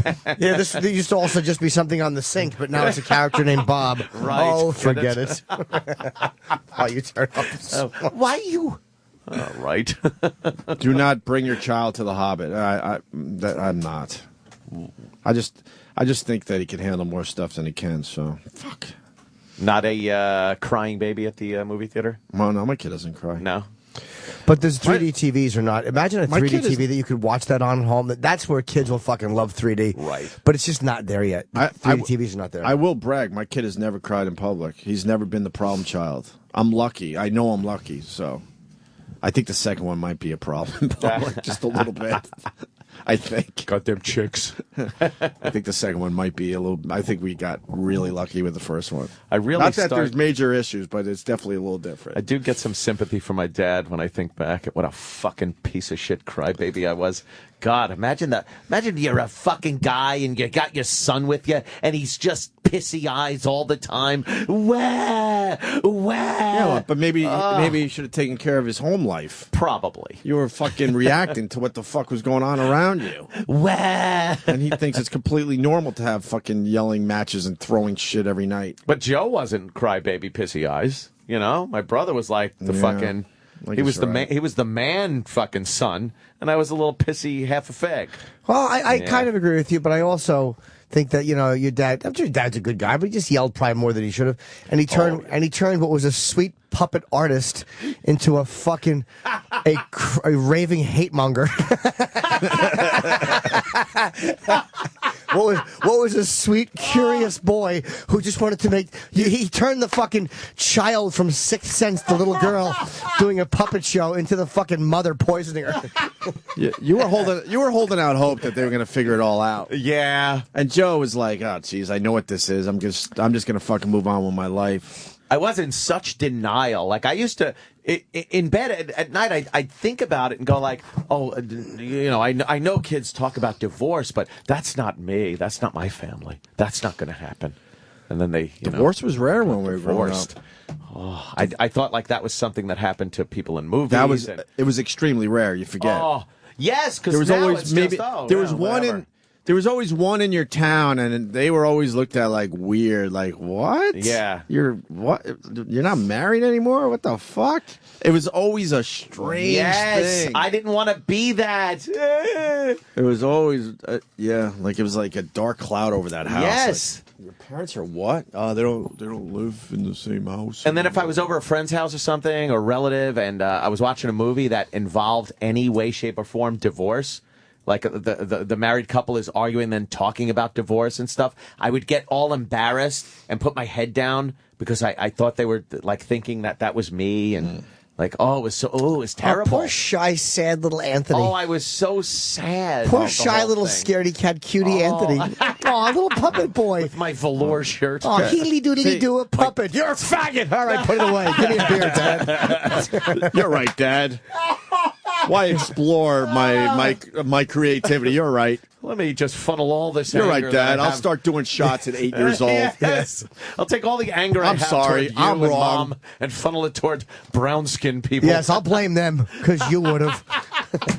this used to also just be something on the sink, but now it's a character named Bob. Right. Oh, Forget forget it. Oh, you turn off. Why you? All right. Do not bring your child to the Hobbit. I'm not. I just think that he can handle more stuff than he can. So fuck. Not a crying baby at the movie theater? Well, no, my kid doesn't cry. No. But there's 3D TVs or not. Imagine a My 3D kid is- TV that you could watch that on home. That's where kids will fucking love 3D. Right. But it's just not there yet. 3D TVs are not there. I will brag. My kid has never cried in public. He's never been the problem child. I'm lucky. I know I'm lucky. So I think the second one might be a problem in public, just a little bit. I think. Goddamn chicks. I think the second one might be a little. I think we got really lucky with the first one. I really Not that there's major issues, but it's definitely a little different. I do get some sympathy for my dad when I think back at what a fucking piece of shit crybaby I was. God, imagine that. Imagine you're a fucking guy and you got your son with you, and he's just pissy eyes all the time. Wah, wah. Yeah, but maybe he should have taken care of his home life. Probably. You were fucking reacting to what the fuck was going on around you. Wah. And he thinks it's completely normal to have fucking yelling matches and throwing shit every night. But Joe wasn't crybaby pissy eyes. You know, my brother was like the Yeah, fucking. I He was guess the you're man. right. He was the man fucking son, and I was a little pissy half a fag. Well, I kind of agree with you, but I also think that your dad. I'm sure your dad's a good guy, but he just yelled probably more than he should have, and he turned what was a sweet puppet artist into a fucking a raving hate monger. What was a sweet, curious boy who just wanted to make? He turned the fucking child from Sixth Sense, the little girl doing a puppet show, into the fucking mother poisoning her. You were holding out hope that they were going to figure it all out. Yeah. And Joe was like, "Oh, geez, I know what this is. I'm just going to fucking move on with my life." I was in such denial. Like I used to, in bed at night, I'd think about it and go like, oh, I know kids talk about divorce, but that's not me. That's not my family. That's not going to happen. And then Divorce was rare when we were growing up. divorced. Oh, I thought like that was something that happened to people in movies. It was extremely rare. You forget. Oh, yes, because There was now always it's maybe just, there was one there was always one in your town, and they were always looked at like weird. Like, what? Yeah. You're what? You're not married anymore? What the fuck? It was always a strange yes, thing. I didn't want to be that. It was always like it was like a dark cloud over that house. Yes. Like, your parents are what? They don't live in the same house. And then if I was over a friend's house or something, or relative, and I was watching a movie that involved any way, shape, or form divorce, like the married couple is arguing, then talking about divorce and stuff, I would get all embarrassed and put my head down because I thought they were like thinking that was me, and like, it was terrible. Poor shy, sad little Anthony. Oh, I was so sad. Poor about the shy whole little thing. scaredy cat cutie Anthony. Oh, little puppet boy. With my velour shirt. Oh, heely doodly do a puppet. You're a faggot. All right, put it away. Give me a beer, Dad. You're right, Dad. Why explore my creativity? You're right. Let me just funnel all this You're anger right, that Dad. I I'll have. start doing shots at 8 years old. Yes. I'll take all the anger I I'm have sorry. toward you I'm and wrong. Mom and funnel it towards brown-skinned people. Yes, I'll blame them because you would have.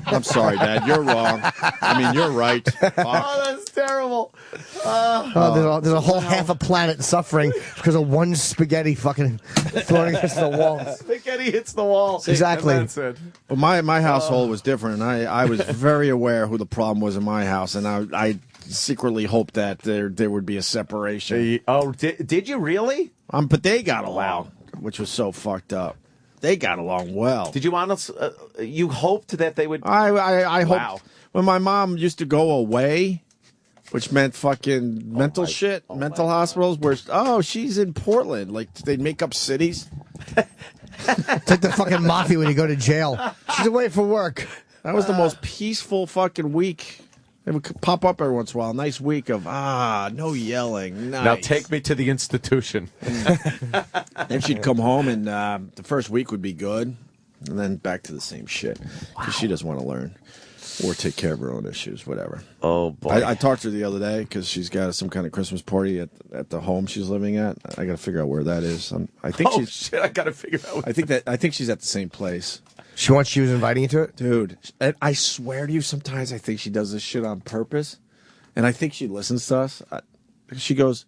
I'm sorry, Dad. You're wrong. I mean, you're right. Fuck. Oh, that's terrible. There's a whole half a planet suffering because of one spaghetti fucking throwing against the wall. Spaghetti hits the wall. Exactly. And that's it. But my household was different, and I was very aware who the problem was in my house, and I secretly hoped that there would be a separation. Oh, did you really? But they got along, which was so fucked up. They got along well. Did you honestly? You hoped that they would. I hoped Wow. when my mom used to go away, which meant fucking mental shit, mental hospitals. Where she's in Portland, like they'd make up cities. It's like the fucking mafia when you go to jail. She's away for work. That was the most peaceful fucking week. It would pop up every once in a while. Nice week of no yelling. Nice. Now take me to the institution. Then she'd come home, and the first week would be good, and then back to the same shit because she doesn't want to learn or take care of her own issues, whatever. Oh boy! I talked to her the other day because she's got some kind of Christmas party at the home she's living at. I got to figure out where that is. I think shit! I gotta figure out. I think she's at the same place. She was inviting you to it? Dude, I swear to you, sometimes I think she does this shit on purpose, and I think she listens to us. She goes,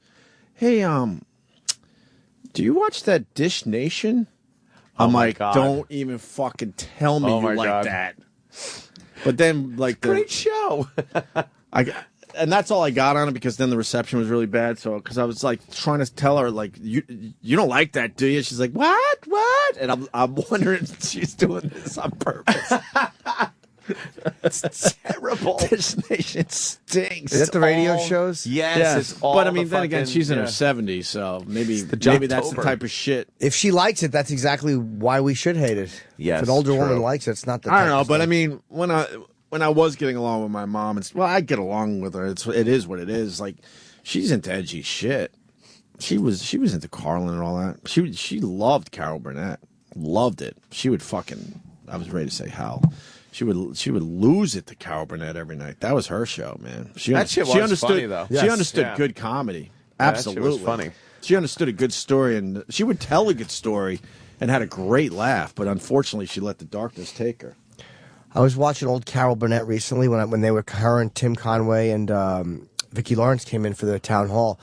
"Hey, do you watch that Dish Nation?" I'm my like, God. "Don't even fucking tell me Oh you my like God. that." But then, like, Great show. and that's all I got on it because then the reception was really bad. So, because I was like trying to tell her, like, you don't like that, do you? She's like, what? And I'm wondering if she's doing this on purpose. It's terrible. This nation stinks. Is that the radio all- shows? Yes, it's all. But I mean, the then again, fucking- she's in her yeah. 70s, so maybe the that's the Jobtober. type of shit. If she likes it, that's exactly why we should hate it. Yes, if an older true. woman likes it, it's not the I don't type know, of but stuff. I mean, when I was getting along with my mom, I get along with her. It is what it is. Like, she's into edgy shit. She was into Carlin and all that. She loved Carol Burnett. Loved it. She would fucking. I was ready to say how. She would lose it to Carol Burnett every night. That was her show, man. That shit was understood, funny, though. She Yes. understood Yeah. good comedy. Yeah, that shit Absolutely, was funny. She understood a good story, and she would tell a good story, and had a great laugh. But unfortunately, she let the darkness take her. I was watching old Carol Burnett recently when they were her and Tim Conway and Vicki Lawrence came in for their town hall,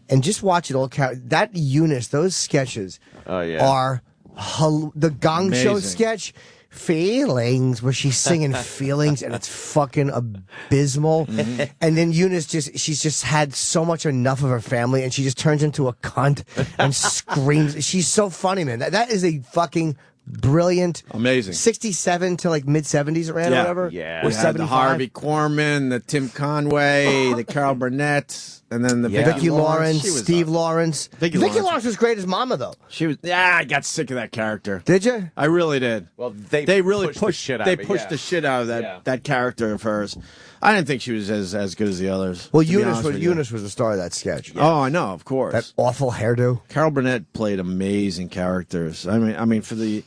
and just watching old Carol. That Eunice, those sketches Oh, yeah. are the Gong Show Amazing. sketch, Feelings, where she's singing Feelings, and it's fucking abysmal. And then Eunice she's just had so much enough of her family, and she just turns into a cunt and screams. She's so funny, man. That is a fucking brilliant, Amazing. 67 to like mid 70s it ran or Yeah. whatever. Yeah. Or We had the 75. Harvey Korman, the Tim Conway, the Carol Burnett, and then the Vicky Lawrence, She was Steve up. Lawrence. Vicky Lawrence. Lawrence was great as Mama, though. She was. Yeah, I got sick of that character. Did you? I really did. Well, they really pushed pushed the shit out They of it, pushed yeah. the shit out of that Yeah. that character of hers. I didn't think she was as good as the others. Well, to be Eunice honest was with you. Eunice was the star of that sketch. Oh, I know, of course. That awful hairdo. Carol Burnett played amazing characters. I mean, for the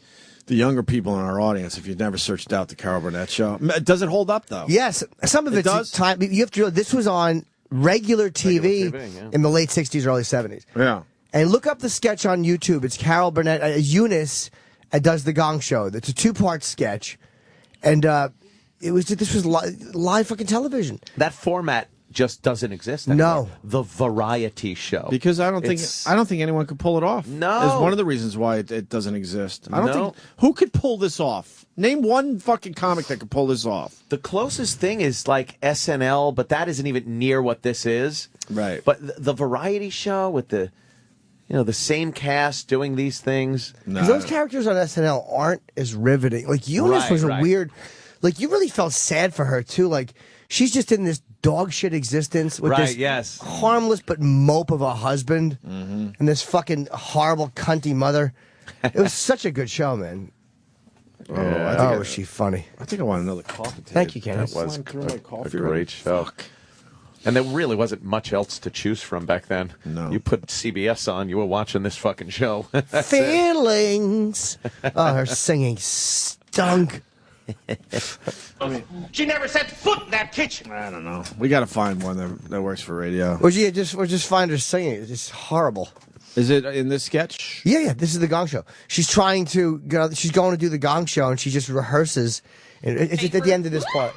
younger people in our audience, if you've never searched out the Carol Burnett show, does it hold up though? Yes, some of It it's does? time. You have to. This was on regular TV, yeah. in the late 60s, early 70s. Yeah. And look up the sketch on YouTube. It's Carol Burnett. Eunice does the Gong Show. It's a 2-part sketch, and this was live fucking television. That format just doesn't exist anymore. No. The variety show. Because I don't think anyone could pull it off. No. Is one of the reasons why it doesn't exist. I don't No. think who could pull this off. Name one fucking comic that could pull this off. The closest thing is like SNL, but that isn't even near what this is. Right. But the variety show with the same cast doing these things. Because those characters on SNL aren't as riveting. Like Eunice was a Right. weird. Like you really felt sad for her too. Like she's just in this dog shit existence with Right, this yes. harmless but mope of a husband and this fucking horrible cunty mother. It was such a good show, man. Was she funny? I think I want another coffee. Thank you, Kenny. That was Slammed through my coffee a already. great show. And there really wasn't much else to choose from back then. No. You put CBS on, you were watching this fucking show. Feelings. Oh, her singing stunk. She never set foot in that kitchen. I don't know. We got to find one that works for radio. Or just find her singing. It's just horrible. Is it in this sketch? Yeah. This is the Gong Show. She's trying to go. She's going to do the Gong Show, and she just rehearses. And it's at the end of this part.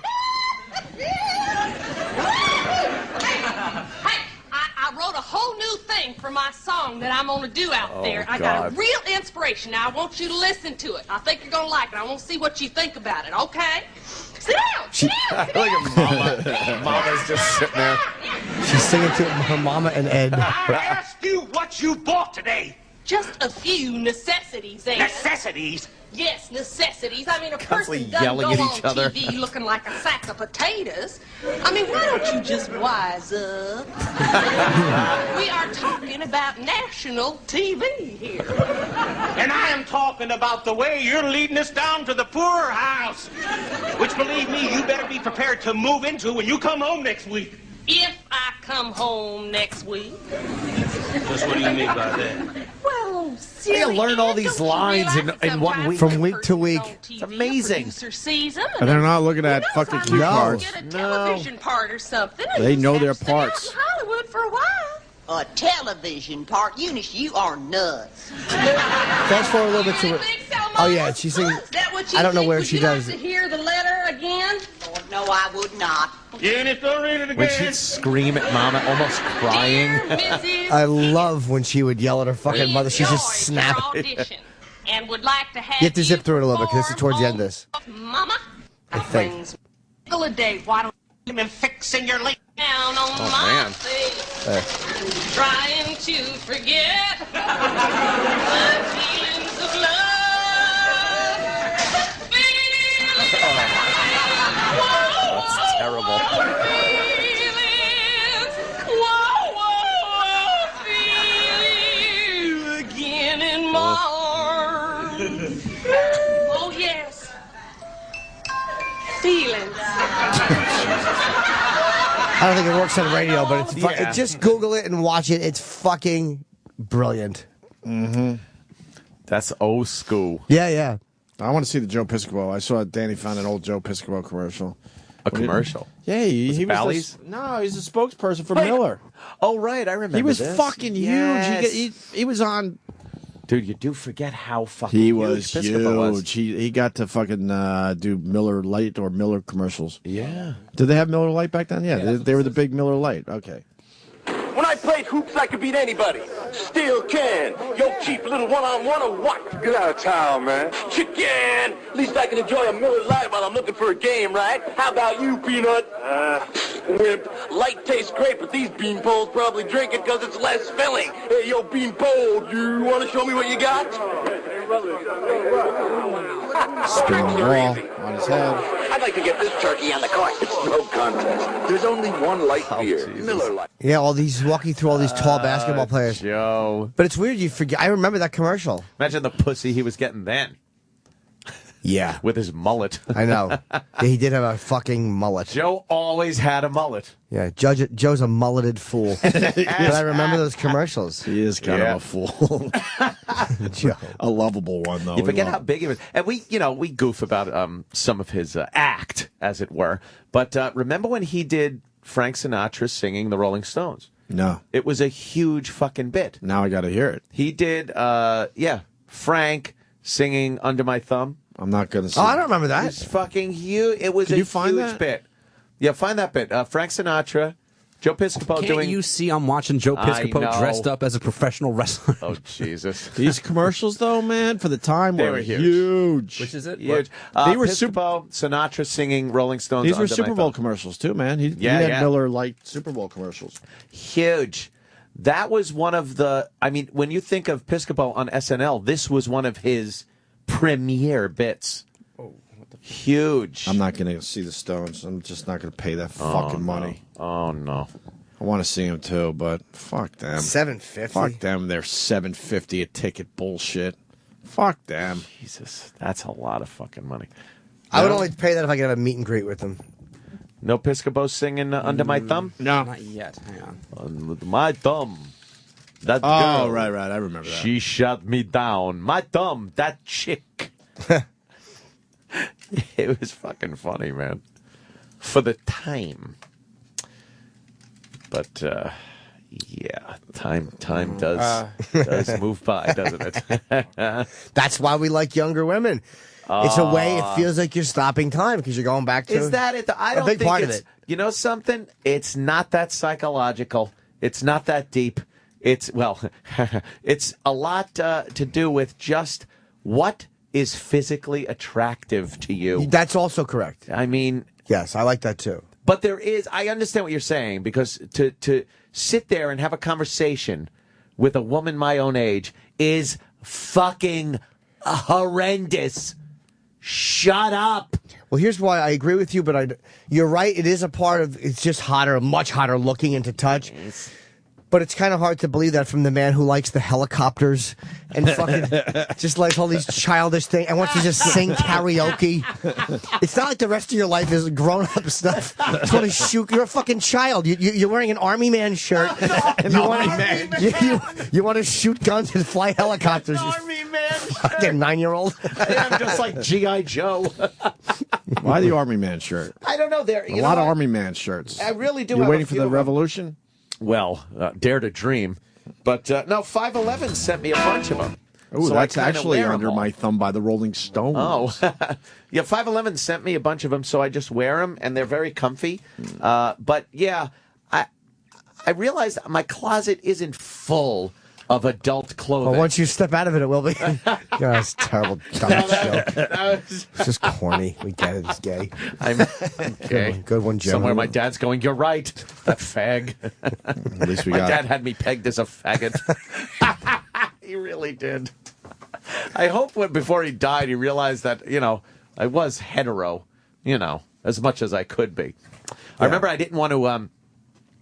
Hey, I wrote a whole new thing for my song that I'm gonna do out there. I got a God. real inspiration. Now I want you to listen to it. I think you're gonna like it. I want to see what you think about it. Okay? Sit down. Sit down. Look at Mama. Mama's just sitting there. She's singing to her mama and Ed. I asked you what you bought today. Just a few necessities, Ed. Necessities. Yes, necessities. I mean, a Constantly person doesn't yelling go at on each other. TV looking like a sack of potatoes. I mean, why don't you just wise up? We are talking about national TV here. And I am talking about the way you're leading us down to the poorhouse. Which, believe me, you better be prepared to move into when you come home next week. If I come home next week. Just what do you mean by that? Well, silly, learn all Ed, these don't you lines realize in one sometimes week? From a week to person week. on TV, It's amazing. a producer sees them, And they're not looking who at knows, fucking I cue might cards. Get a television part or something. They You know just their have to stay out parts. in Hollywood for a while. A television part. Eunice, you are nuts. Fast forward a little bit to You it. think so, Oh, Mama? yeah, she sings. Is that what you I don't know think? where Would she you does like it. to hear the letter again? Lord, no, I would not. Eunice, don't read it When again. she'd scream at Mama, almost crying. Dear Mrs. I love when she would yell at her fucking We mother. She's just enjoyed your snapping. audition and would like to have You have to zip through it a little bit, 'cause this is towards the end of this. Mama, I think. brings a day. Why don't You've been fixing your late. you down on Oh, my man. face, trying to forget my feelings of love. That's terrible. Again in March. Oh yes, feelings. I don't think it works on radio, but it's Yeah. just Google it and watch it. It's fucking brilliant. That's old school. Yeah. I want to see the Joe Piscopo. I saw Danny found an old Joe Piscopo commercial. A commercial. Yeah, he was Bally's? no, he's a spokesperson for Miller. Oh, right. I remember He was this. fucking Yes. huge. He was on. Dude, you do forget how fucking He huge was Piscopo was. huge. He got to fucking do Miller Lite or Miller commercials. Yeah. Did they have Miller Lite back then? Yeah, they were the big Miller Lite. Okay. When I played hoops, I could beat anybody. Still can. Yo, cheap little one-on-one or what? Get out of town, man. Chicken! At least I can enjoy a Miller Lite while I'm looking for a game, right? How about you, Peanut? Wimp. Light tastes great, but these beanpoles probably drink it because it's less filling. Hey, yo, beanpole, you want to show me what you got? Spinning the ball on his head. I'd like to get this turkey on the court. It's no contest. There's only one light beer, Miller Lite. Yeah, walking through all these tall basketball players. Joe. But it's weird, you forget. I remember that commercial. Imagine the pussy he was getting then. Yeah. With his mullet. I know. Yeah, he did have a fucking mullet. Joe always had a mullet. Yeah, Joe's a mulleted fool. But I remember those commercials. He is kind of a fool. Joe. A lovable one, though. You forget how big he was. And we goof about some of his act, as it were. But remember when he did Frank Sinatra singing the Rolling Stones? No. It was a huge fucking bit. Now I got to hear it. He did, Frank singing Under My Thumb. I'm not going to see Oh, I don't remember that. It's fucking huge. It was Can a you find huge that? bit. Yeah, find that bit. Frank Sinatra, Joe Piscopo Can't doing... you see I'm watching Joe I Piscopo know. dressed up as a professional wrestler? Oh, Jesus. These commercials, though, man, for the time They were were huge. huge. Which is it? Huge. They were Piscopo, Sinatra singing Rolling Stones. These were Under My Super Bowl Thumb. commercials, too, man. He Yeah, had yeah. Miller Lite Super Bowl commercials. Huge. That was one of the... I mean, when you think of Piscopo on SNL, this was one of his premier bits. Huge. I'm not going to see the Stones. I'm just not going to pay that fucking money. Oh, no. I want to see them, too, but fuck them. $7.50. Fuck them. They're $7.50 a ticket bullshit. Fuck them. Jesus, that's a lot of fucking money. I would only pay that if I could have a meet and greet with them. No Piscopo singing Under My Thumb? No. Not yet. Hang on. Under my thumb. That Oh, girl, right. I remember that. She shut me down. My thumb, that chick. It was fucking funny, man. For the time. But, yeah, time does move by, doesn't it? That's why we like younger women. It's a way, it feels like you're stopping time because you're going back to Is that it? I a don't big think part of it's, it. You know something? It's not that psychological. It's not that deep. It's, well, it's a lot to do with just what is physically attractive to you. That's also correct. I mean, Yes, I like that too. but there is, I understand what you're saying, because to sit there and have a conversation with a woman my own age is fucking horrendous. Shut up. Well, here's why I agree with you, but you're right. It is a part of, it's just hotter, much hotter looking and to touch. But it's kind of hard to believe that from the man who likes the helicopters and fucking just likes all these childish things and wants to just sing karaoke. It's not like the rest of your life is grown-up stuff. You just want to shoot. You're a fucking child. You're wearing an Army Man shirt. You want to shoot guns and fly helicopters. Army man. Fucking 9-year-old. I'm just like G.I. Joe. Why the Army Man shirt? I don't know. There, A lot of Army Man shirts. I really do. You have waiting a for few the of them. revolution? Well, dare to dream. But no, 511 sent me a bunch of them. Oh, So that's I kinda actually wear 'em under all. my thumb by the Rolling Stones. Oh, yeah, 511 sent me a bunch of them, so I just wear them, and they're very comfy. But yeah, I realized my closet isn't full of adult clothing. Well, once you step out of it, it will be. God, that's a terrible, dumb joke. It's just corny. We get it. It's gay. I'm okay. Good one, Joe. Somewhere my dad's going, you're right, that fag. At least we My got dad had me pegged as a faggot. He really did. I hope before he died, he realized that, I was hetero, as much as I could be. I remember I didn't want to,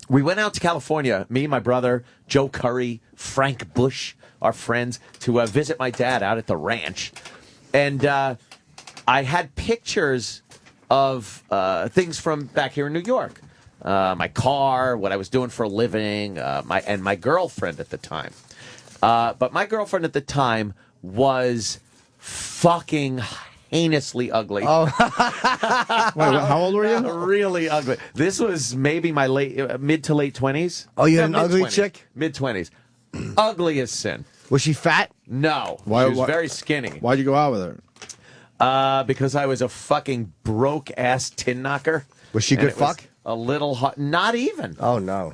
we went out to California, me, my brother, Joe Curry, Frank Bush, our friends, to visit my dad out at the ranch. And I had pictures of things from back here in New York. My car, what I was doing for a living, my girlfriend at the time. But my girlfriend at the time was fucking heinously ugly. Oh. Wait, how old were you? Really ugly. This was maybe my mid to late 20s. Oh, you had an ugly mid-20s. chick? Mid-20s. Ugly as sin. Was she fat? No. Why- she was why- very skinny. Why'd you go out with her? Because I was a fucking broke-ass tin knocker. Was she And good it was fuck? A little hot. Not even. Oh, no.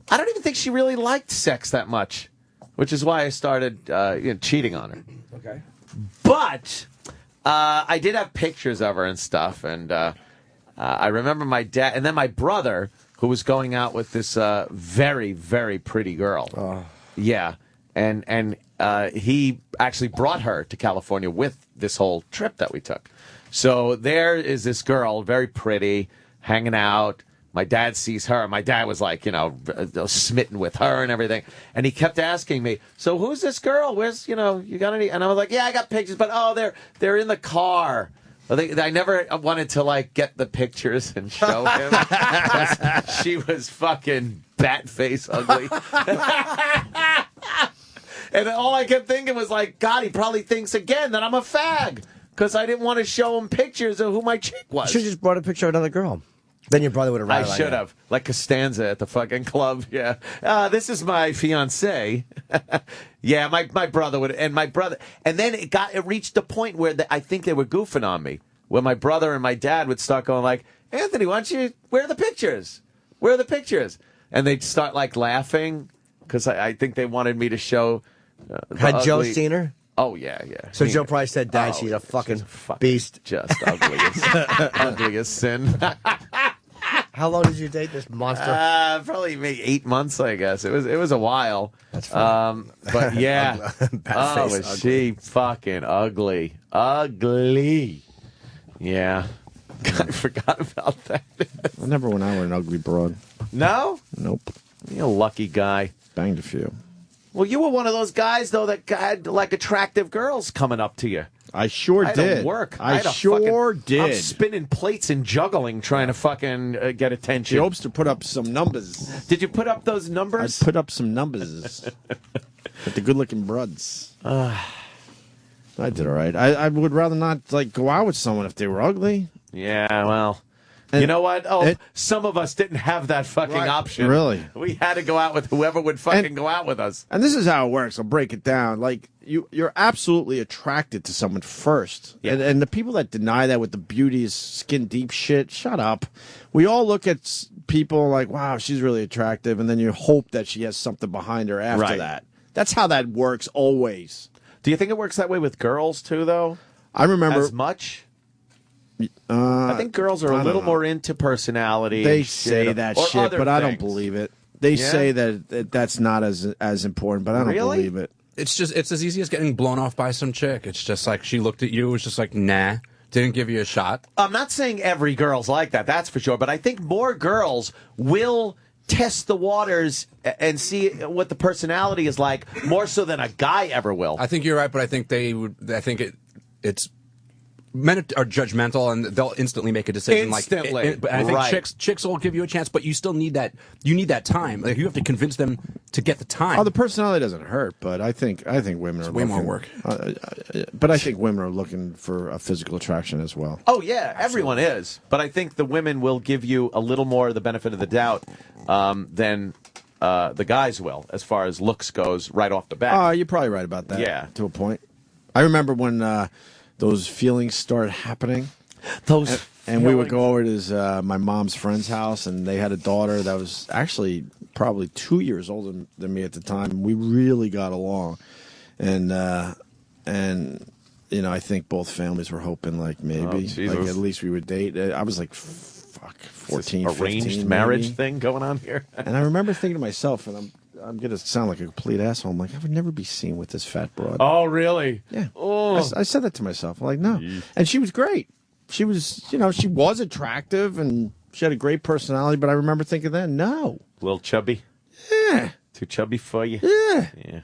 I don't even think she really liked sex that much, which is why I started cheating on her. Okay. But I did have pictures of her and stuff, and I remember my dad, and then my brother, who was going out with this very, very pretty girl. Oh. Yeah, and he actually brought her to California with this whole trip that we took. So there is this girl, very pretty, hanging out. My dad sees her. My dad was like, smitten with her and everything. And he kept asking me, so who's this girl? Where's, you got any? And I was like, yeah, I got pictures, but they're in the car. I never wanted to, get the pictures and show him. She was fucking bat-face ugly. And all I kept thinking was, God, he probably thinks again that I'm a fag. Because I didn't want to show him pictures of who my chick was. You should have just brought a picture of another girl. Then your brother would have. I should have, like Costanza at the fucking club. Yeah, this is my fiance. Yeah, my brother would, and then it reached the point where I think they were goofing on me. Where my brother and my dad would start going like, Anthony, why don't you? Where are the pictures? Where are the pictures? And they'd start laughing because I think they wanted me to show. Had Joe seen her? Oh, yeah. So Joe probably said, Dad, she's a fucking beast. Just ugly as sin. How long did you date this monster? Probably maybe 8 months, I guess. It was a while. That's fine. But yeah. Was she fucking ugly. Ugly. Yeah. I forgot about that. I never went out with an ugly broad. No? Nope. You're a lucky guy. Banged a few. Well, you were one of those guys, though, that had, attractive girls coming up to you. I sure did. Work. I sure did. I'm spinning plates and juggling, trying to fucking get attention. She hopes to put up some numbers. Did you put up those numbers? I put up some numbers. With the good-looking broads. I did all right. I would rather not, go out with someone if they were ugly. Yeah, well... And you know what? Some of us didn't have that fucking option. Really? We had to go out with whoever would fucking go out with us. And this is how it works. I'll break it down. You're absolutely attracted to someone first. Yeah. And the people that deny that with the beauty is skin deep shit, shut up. We all look at people like, wow, she's really attractive. And then you hope that she has something behind her after that. That's how that works always. Do you think it works that way with girls, too, though? I remember. As much? I think girls are a little more into personality. They say that shit, but I don't believe it. They say that that's not as important, but I don't believe it. It's as easy as getting blown off by some chick. It's just like she looked at you, was just like, nah, didn't give you a shot. I'm not saying every girl's like that, that's for sure, but I think more girls will test the waters and see what the personality is like more so than a guy ever will. I think you're right, but I think it's men are judgmental and they'll instantly make a decision. Instantly. But I think chicks will give you a chance, but you still need that. You need that time. You have to convince them to get the time. Oh, the personality doesn't hurt, but I think women are way more work. But I think women are looking for a physical attraction as well. Oh yeah, everyone is. But I think the women will give you a little more of the benefit of the doubt than the guys will, as far as looks goes, right off the bat. Oh, you're probably right about that. Yeah, to a point. I remember when. Those feelings started happening. And we would go over to my mom's friend's house, and they had a daughter that was actually probably 2 years older than me at the time. We really got along, and I think both families were hoping maybe at least we would date. I was 14, 15, arranged marriage thing going on here. And I remember thinking to myself, and I'm going to sound like a complete asshole. I'm like, I would never be seen with this fat broad. Oh, really? Yeah. Oh. I said that to myself. I'm like, no. And she was great. She was, she was attractive and she had a great personality, but I remember thinking then, no. A little chubby? Yeah. Too chubby for you? Yeah. Yeah.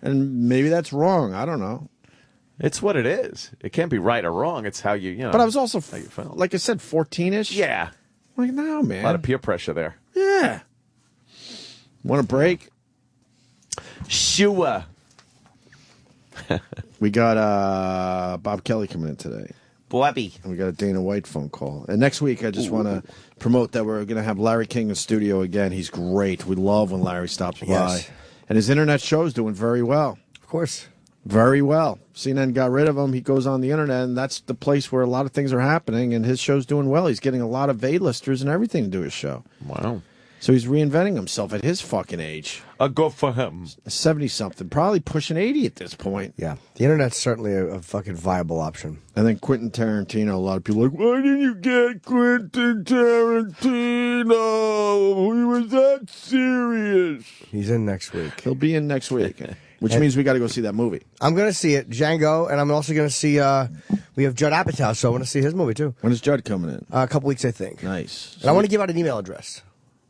And maybe that's wrong. I don't know. It's what it is. It can't be right or wrong. It's how you know. But I was also, how you felt. like I said, 14-ish. Yeah. I'm like, no, man. A lot of peer pressure there. Yeah. Want a break? Sure. We got Bob Kelly coming in today. Bobby. And we got a Dana White phone call. And next week, I just want to promote that we're going to have Larry King in studio again. He's great. We love when Larry stops by. And his internet show is doing very well. Of course. Very well. CNN got rid of him. He goes on the internet, and that's the place where a lot of things are happening, and his show's doing well. He's getting a lot of A-listers and everything to do his show. Wow. So he's reinventing himself at his fucking age. Good for him. 70-something, probably pushing 80 at this point. Yeah, the internet's certainly a fucking viable option. And then Quentin Tarantino, a lot of people are like, why didn't you get Quentin Tarantino? He was that serious. He's in next week. He'll be in next week, which means we got to go see that movie. I'm going to see it, Django, and I'm also going to see, we have Judd Apatow, so I want to see his movie, too. When is Judd coming in? A couple weeks, I think. Nice. And I want to give out an email address.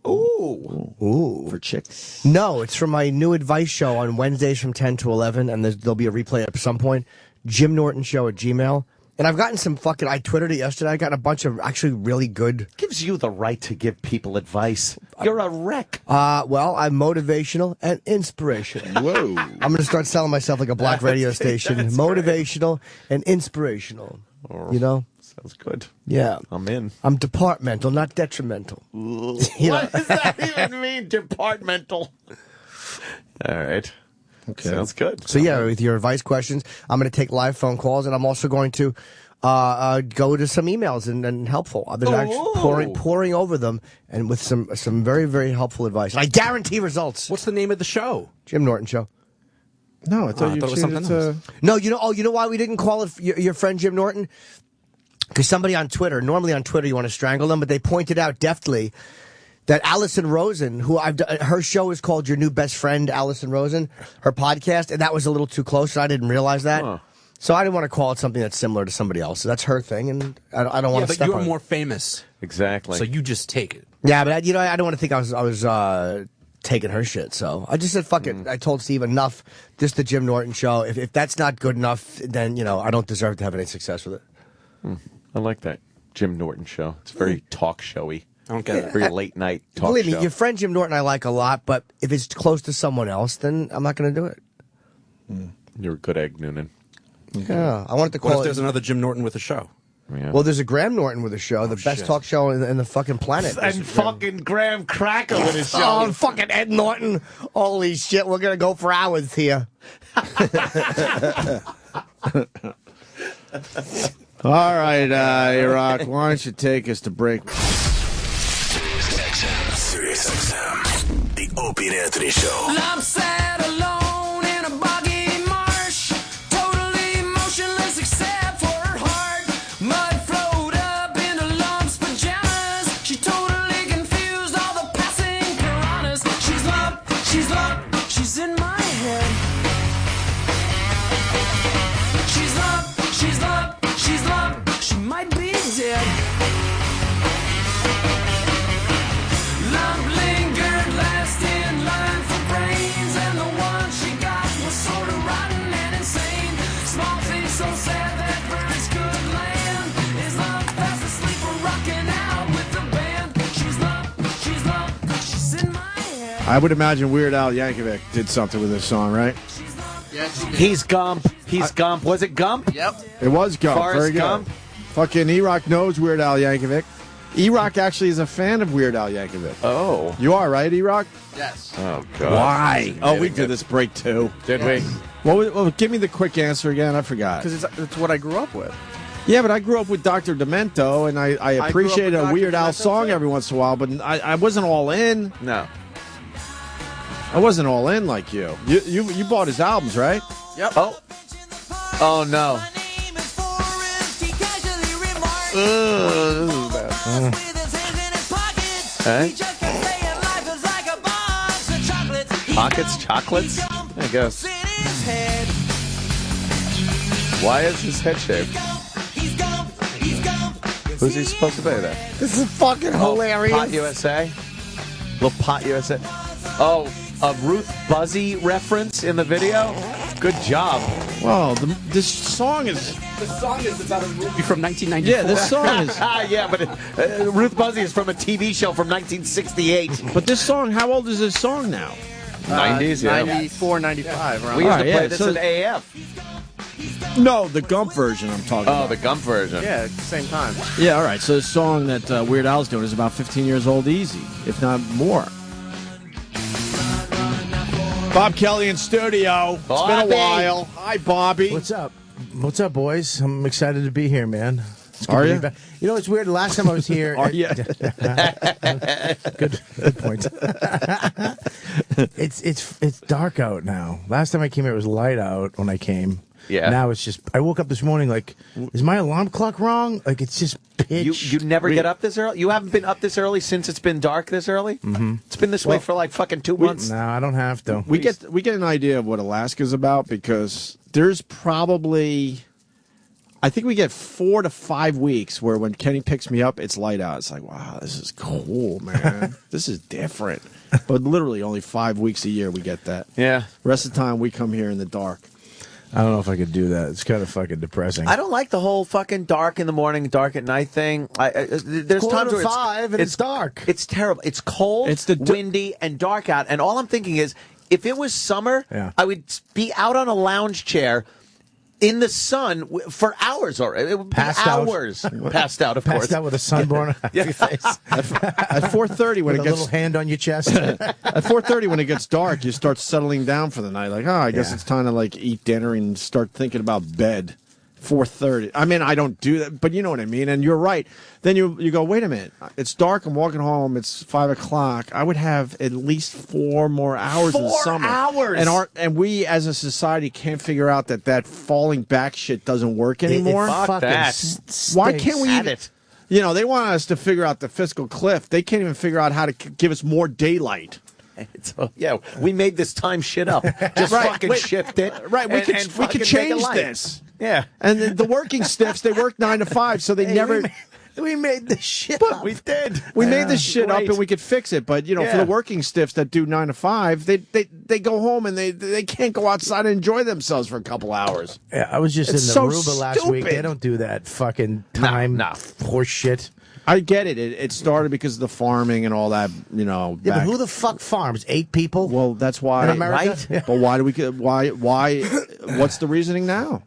Ooh. For chicks? No, it's from my new advice show on Wednesdays from 10 to 11, and there'll be a replay at some point. Jim Norton Show at Gmail. And I've gotten some fucking, I Twittered it yesterday, I got a bunch of actually really good. Gives you the right to give people advice. You're a wreck. Well, I'm motivational and inspirational. Whoa. I'm going to start selling myself like a black radio station. Motivational and inspirational. You know? Sounds good. Yeah. I'm in. I'm departmental, not detrimental. What does that even mean, departmental? All right. Okay. Sounds good. So, yeah, with your advice questions, I'm going to take live phone calls, and I'm also going to go to some emails and helpful. I've been actually pouring over them and with some very, very helpful advice. And I guarantee results. What's the name of the show? Jim Norton Show. No, I thought it was something else. No, you know why we didn't call it your friend Jim Norton? Because somebody on Twitter, normally on Twitter you want to strangle them, but they pointed out deftly that Allison Rosen, who her show is called Your New Best Friend, Allison Rosen, her podcast, and that was a little too close, so I didn't realize that. Huh. So I didn't want to call it something that's similar to somebody else. So that's her thing, and I don't want to but step you're on it. more famous. Exactly. So you just take it. Yeah, but I don't want to think I was taking her shit. So I just said, fuck it. I told Steve enough. This is the Jim Norton Show. If that's not good enough, then I don't deserve to have any success with it. I like that Jim Norton Show. It's very talk showy. I don't get it. Very late night talk Believe show. me, your friend Jim Norton I like a lot, but if it's close to someone else, then I'm not going to do it. You're a good egg, Noonan. Yeah, I wanted to What call if there's it. another Jim Norton with a show? Yeah. Well, there's a Graham Norton with a show, the best shit. talk show in the fucking planet. and fucking Graham Cracker with his show. Oh, fucking Ed Norton. Holy shit, we're going to go for hours here. All right, Iraq, why don't you take us to break? Sirius XM, the Opie and Anthony Show. I'm sad alone in a boggy marsh, totally emotionless except for her heart. Mud flowed up into Lump's pajamas. She totally confused all the passing piranhas. She's Lump, she's in my head. She's Lump, she might be dead. Lump lingered last in line for brains, and the one she got was sort of rotten and insane. Small face so sad that birds could land. Is Lump fast asleep or rocking out with the band? She's Lump, she's in my head. I would imagine Weird Al Yankovic did something with this song, right? He's Gump. Gump. Was it Gump? Yep. It was Gump. Forrest Very good. Gump? Fucking E-Rock knows Weird Al Yankovic. E-Rock actually is a fan of Weird Al Yankovic. Oh. You are, right, E-Rock? Yes. Oh, God. Why? Oh, we did this break, too. Did we? Well, give me the quick answer again. I forgot. Because it's what I grew up with. Yeah, but I grew up with Dr. Demento, and I appreciate with a Dr. Weird Al Demento, song too. every once in a while, but I wasn't all in. No. I wasn't all in like you. You bought his albums, right? Yep. Oh. Oh, no. Hey? Pockets, chocolates? I guess. Why is his head shaved? Who's he supposed to be there? This is fucking hilarious. Pot USA? Little Pot USA? Oh, a Ruth Buzzy reference in the video? Good job. Well, this song is... The song is about a movie from 1994. Yeah, this song is... Yeah, but Ruth Buzzy is from a TV show from 1968. But this song, how old is this song now? 90s, yeah. 94, 95. Around We used to Alright, play yeah, this so- in AF. No, the Gump version I'm talking Oh, about. the Gump version. Yeah, at the same time. Yeah, all right. So the song that Weird Al's doing is about 15 years old easy, if not more. Bob Kelly in studio. It's been Bobby. a while. Hi, Bobby. What's up? What's up, boys? I'm excited to be here, man. It's good Are to be you? back. You know, it's weird. The last time I was here, Are you? good point. It's dark out now. Last time I came here, it was light out when I came. Yeah. Now it's just. I woke up this morning like, is my alarm clock wrong? Like it's just pitch. You never get up this early? You haven't been up this early since it's been dark this early? Mm-hmm. It's been this way for like fucking 2 months. No, I don't have to. We get an idea of what Alaska's about because there's probably, I think we get 4 to 5 weeks where when Kenny picks me up, it's light out. It's like, wow, this is cool, man. This is different. But literally only 5 weeks a year we get that. Yeah. Rest of the time we come here in the dark. I don't know if I could do that. It's kind of fucking depressing. I don't like the whole fucking dark in the morning, dark at night thing. There's Quarter times to where 5 and it's dark. It's terrible. It's cold, windy, and dark out. And all I'm thinking is, if it was summer, I would be out on a lounge chair in the sun for hours already. It would be Passed out. hours. Passed out, of course. Passed out with a sunburn on your face. At 4:30 when With it a gets little hand on your chest. at 4:30 when it gets dark, you start settling down for the night. Like, I guess it's time to like eat dinner and start thinking about bed. 4:30. I mean, I don't do that, but you know what I mean. And you're right. Then you go, wait a minute. It's dark. I'm walking home. It's 5 o'clock. I would have at least 4 more hours in the 4 summer. hours. And we as a society can't figure out that falling back shit doesn't work anymore. Fuck that. Why can't we? At Even, it. you know, they want us to figure out the fiscal cliff. They can't even figure out how to give us more daylight. Yeah, we made this time shit up. Just fucking shift it. Right, we and could fucking make it change light. this. Yeah. And the working stiffs, they work 9 to 5, so they never. We made this shit up. We did. We made this shit up Great. and we could fix it, but you know, for the working stiffs that do 9 to 5, they go home and they can't go outside and enjoy themselves for a couple hours. Yeah, I was just It's in so Aruba last week. stupid. They don't do that fucking time horse shit. I get it. It started because of the farming and all that, you know. Yeah, but back- who the fuck farms? 8 people? Well, that's why. In America? Right? Yeah. But why do we? Why? What's the reasoning now?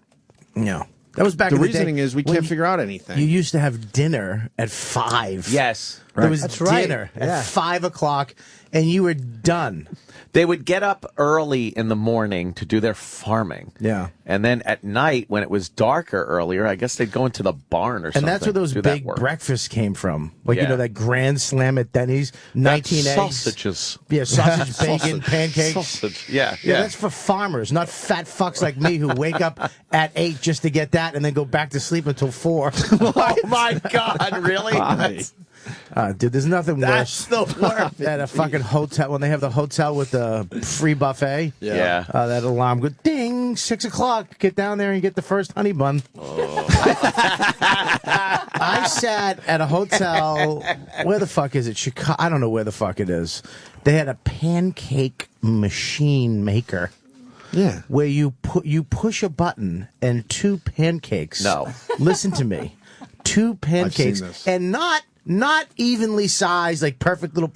No. That was back The in the reasoning day is we when can't figure out anything. You used to have dinner at 5. Yes. There was That's right. dinner Yeah. at 5 o'clock, and you were done. They would get up early in the morning to do their farming. Yeah. And then at night, when it was darker earlier, I guess they'd go into the barn or something. And that's where those do that big work. breakfasts came from. Like, Yeah. you know, that Grand Slam at Denny's, 19 eggs. Sausages. Yeah, sausage, bacon, Sausage. pancakes. Sausage. Yeah, Yeah, yeah. that's for farmers, not fat fucks like me who wake up at 8 just to get that and then go back to sleep until 4. Oh, my God, really? Why? Dude, there's nothing That's worse the worst. at a fucking hotel when they have the hotel with the free buffet. Yeah. That alarm goes ding, 6 o'clock. Get down there and get the first honey bun. I sat at a hotel. Where the fuck is it? Chicago. I don't know where the fuck it is. They had a pancake machine maker. Yeah. Where you push a button and 2 pancakes. No. Listen to me. 2 pancakes this. and not evenly sized, like perfect little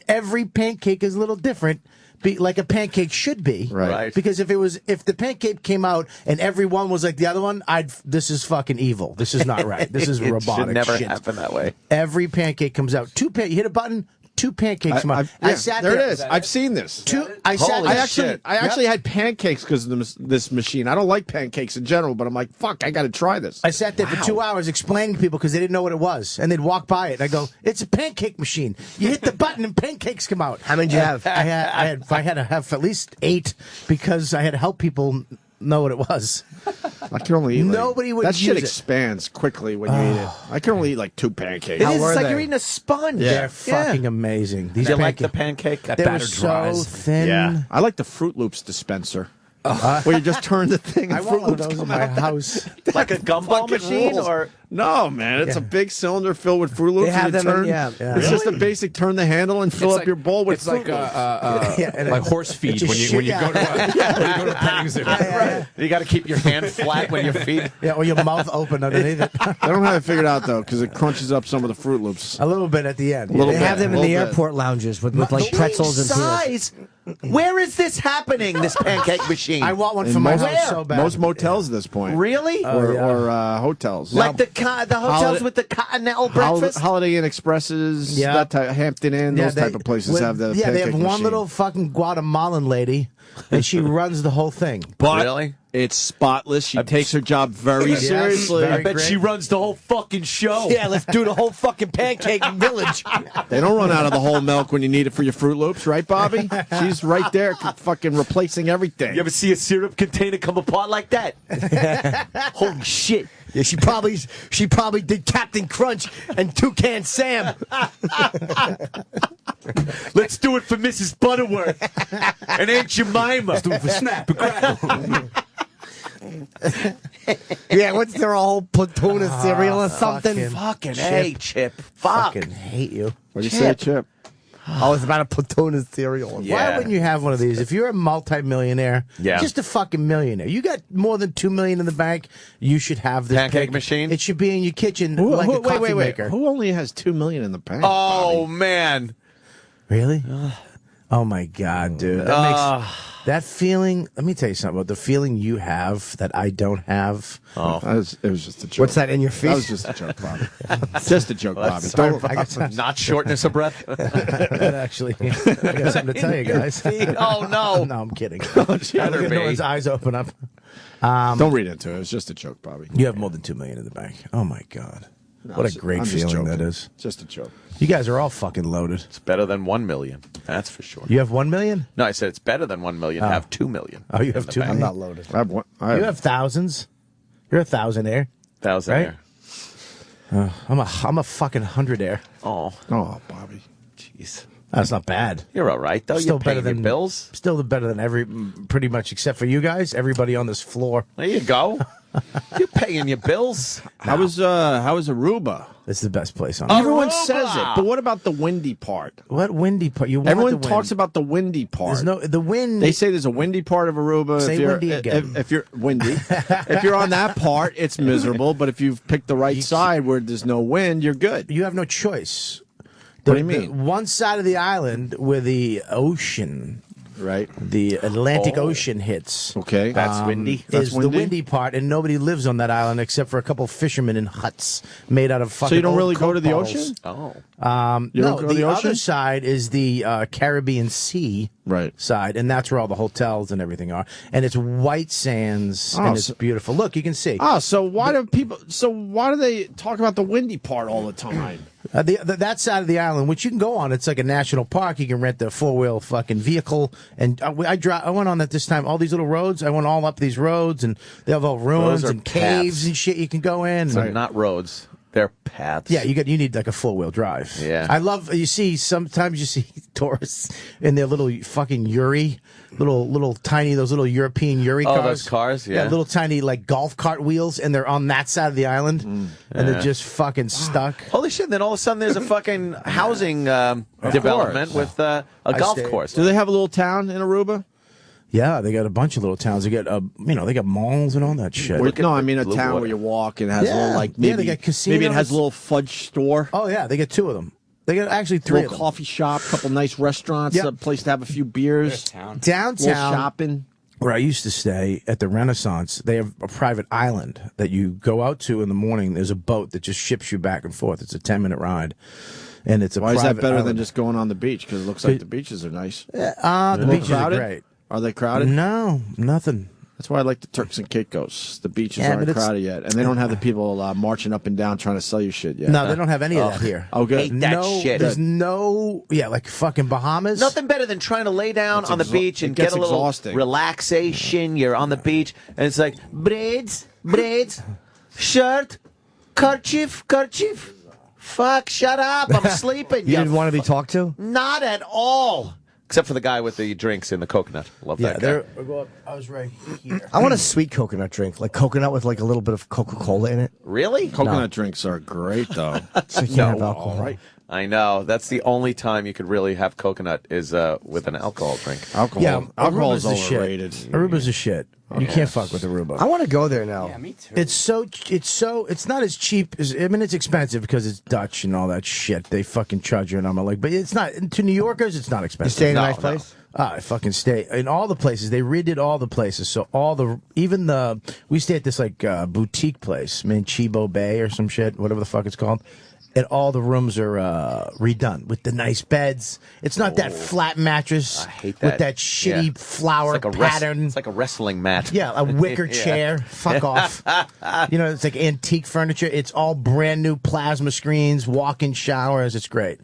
every pancake is a little different, like a pancake should be. Right. Because if the pancake came out and every one was like the other one, this is fucking evil. This is not right. This is It robotic should never shit. happen that way. Every pancake comes out. You hit a button, 2 pancakes come out. Yeah, I sat there there. it is. I've seen this. I sat. Holy shit. I actually had pancakes because of this machine. I don't like pancakes in general, but I'm like, fuck, I got to try this. I sat there for 2 hours explaining to people because they didn't know what it was, and they'd walk by it. And I go, "It's a pancake machine. You hit the button and pancakes come out." How many did you have? I had to have at least 8 because I had to help people know what it was. I can only eat. Nobody would That shit use it. expands quickly when you eat it. I can only eat like 2 pancakes. It is. were It's like they? you're eating a sponge. They're fucking amazing. These Do you like the pancakes- pancake? They were batter so dries. thin. Yeah, I like the Fruit Loops dispenser. Where you just turn the thing and I Fruit want one of Loops those in come my out. house. Like a gumball Fucking machine? rules. Or No, man, it's a big cylinder filled with Fruit Loops. They have and you them in- turn, yeah. It's just a basic turn the handle and fill It's up like- your bowl with it's Fruit like Loops. and like horse feed just when you shit go to out. when you go to a petting zoo. you got to keep your hand flat when you feed. Yeah, or your mouth open underneath it. I don't have it figured out though because it crunches up some of the Fruit Loops. A little bit at the end. Little They bit, have them in the little bit. airport lounges with like pretzels and peanuts. size. Where is this happening? This pancake machine? I want one In for my most- house so bad. Most motels at this point. Really? Or, yeah. or hotels. Like the the hotels Holiday- with the continental breakfast. Holiday Inn Expresses, Yeah. that type, Hampton Inn, those type of places have the Yeah, they have pancake one machine. little fucking Guatemalan lady, and she runs the whole thing. But Really? it's spotless. She takes her job very Yes, seriously. very I bet great. she runs the whole fucking show. Yeah, let's do the whole fucking pancake village. They don't run out of the whole milk when you need it for your Fruit Loops, right, Bobby? She's right there, fucking replacing everything. You ever see a syrup container come apart like that? Holy shit. Yeah, she probably did Captain Crunch and Toucan Sam. Let's do it for Mrs. Butterworth and Aunt Jemima. Let's do it for Snap and Crackle. Yeah, what's their whole platoon of cereal or something? Fucking Chip. hey, Chip. Fuck. Fucking hate you. What do you say, Chip? Oh, it's about a platoon of cereal. Yeah. Why wouldn't you have one of these? If you're a multi-millionaire, Yeah. just a fucking millionaire, you got more than $2 million in the bank, you should have this Pancake machine? It should be in your kitchen like a coffee maker. Who only has $2 million in the bank? Oh, man. Really? Oh my God, dude. That makes that feeling. Let me tell you something about the feeling you have that I don't have. Oh. It was just a joke. What's that in your feet? That was just a joke, Bobby. Just a joke, Bobby. Don't, Not shortness of breath. That actually, I got something to tell you guys. Oh, no. No, I'm kidding. Better Look at be. Norman's eyes open up. don't read into it. It was just a joke, Bobby. You have more than $2 million in the bank. Oh my God. What a great I'm just feeling joking. that is. Just a joke. You guys are all fucking loaded. It's better than 1 million. That's for sure. You have 1 million? No, I said it's better than 1 million. Oh. Have 2 million. Oh, you have in the 2 bank. million? I'm not loaded. I have one. I You have thousands. You're a thousandaire. 1,000 Right? there. I'm a fucking hundredaire. Oh, Oh, Bobby. jeez. That's not bad. You're all right, though. Still You're paying better than your bills. Still better than pretty much except for you guys. Everybody on this floor. There you go. You're paying your bills. How was Aruba? It's the best place on Everyone Aruba! says it, but what about the windy part? What windy part? You want Everyone the wind. talks about the windy part. There's no the wind. They say there's a windy part of Aruba. Say if you're, windy again. If you're windy, if you're on that part, it's miserable. But if you've picked the right side where there's no wind, you're good. you have no choice. What do you mean? One side of the island where the ocean, Right. the Atlantic Ocean hits. Okay. That's windy. That's Is the windy? windy part, and nobody lives on that island except for a couple fishermen in huts made out of fucking. So you don't old really go Coke to the bottles. ocean? Oh. You No, don't go to the the ocean? other side is the Caribbean Sea Right. side, and that's where all the hotels and everything are. And it's white sands, Oh, and it's so- beautiful. Look, you can see. Oh, so why do they talk about the windy part all the time? That side of the island, which you can go on, it's like a national park. You can rent the 4-wheel fucking vehicle, and I went on that this time. All these little roads, I went all up these roads, and they have all ruins Those are and caves paths. and shit you can go in. So And- not roads. They're paths. Yeah, you need like a 4-wheel drive. Yeah. I love. You see, sometimes you see tourists in their little fucking Yuri, little tiny those little European Yuri Oh, cars. those cars, yeah. little tiny like golf cart wheels, and they're on that side of the island, and they're yeah. just fucking stuck. Holy shit, then all of a sudden there's a fucking housing development with a golf stayed. course. Do they have a little town in Aruba? Yeah, they got a bunch of little towns. They got they got malls and all that shit. No, I mean a Blue town water. where you walk and has a Yeah. little like Yeah, maybe they got casinos. maybe it has a little fudge store, Oh yeah, they got 2 of them. They got actually a 3 of little them. coffee shop, a couple nice restaurants, Yep. a place to have a few beers, Downtown, little shopping. where I used to stay at the Renaissance, they have a private island that you go out to in the morning. There's a boat that just ships you back and forth. It's a 10-minute ride. And it's a Why is that private better island. than just going on the beach? Because it looks like the beaches are nice. The Well, beaches crowded? are great. Are they crowded? No, nothing. That's why I like the Turks and Caicos. The beaches Yeah, aren't but it's- crowded yet, and they don't have the people marching up and down trying to sell you shit yet. No, they don't have any of that here. Oh, good. Hate that no, shit. There's no, like fucking Bahamas. Nothing better than trying to lay down It's on the beach it and gets get a little exhausting. relaxation. You're on the beach, and it's like braids, shirt, kerchief. Fuck, shut up. I'm sleeping. You didn't want to be talked to? Not at all. Except for the guy with the drinks in the coconut. Love Yeah, that guy. I was right here. I want a sweet coconut drink, like coconut with like a little bit of Coca-Cola in it. Really? Coconut drinks are great, though. So you can't have alcohol. all right. I know. That's the only time you could really have coconut is with an alcohol drink. Alcohol. Yeah, alcohol Aruba's is the shit. overrated. Aruba's a shit. You can't fuck with Aruba. I want to go there now. Yeah, me too. It's not as cheap as, I mean, it's expensive because it's Dutch and all that shit. They fucking charge you an arm and like, but it's not, to New Yorkers, it's not You expensive. stay in a nice place? I fucking stay in all the places. They redid all the places. So we stay at this like boutique place, Chibo Bay or some shit, whatever the fuck it's called. And all the rooms are redone with the nice beds. It's not that flat mattress I hate that. with that shitty flower It's like a pattern. it's like a wrestling mat. Yeah, a wicker Yeah. chair. Fuck off. It's like antique furniture. It's all brand new plasma screens, walk-in showers. It's great.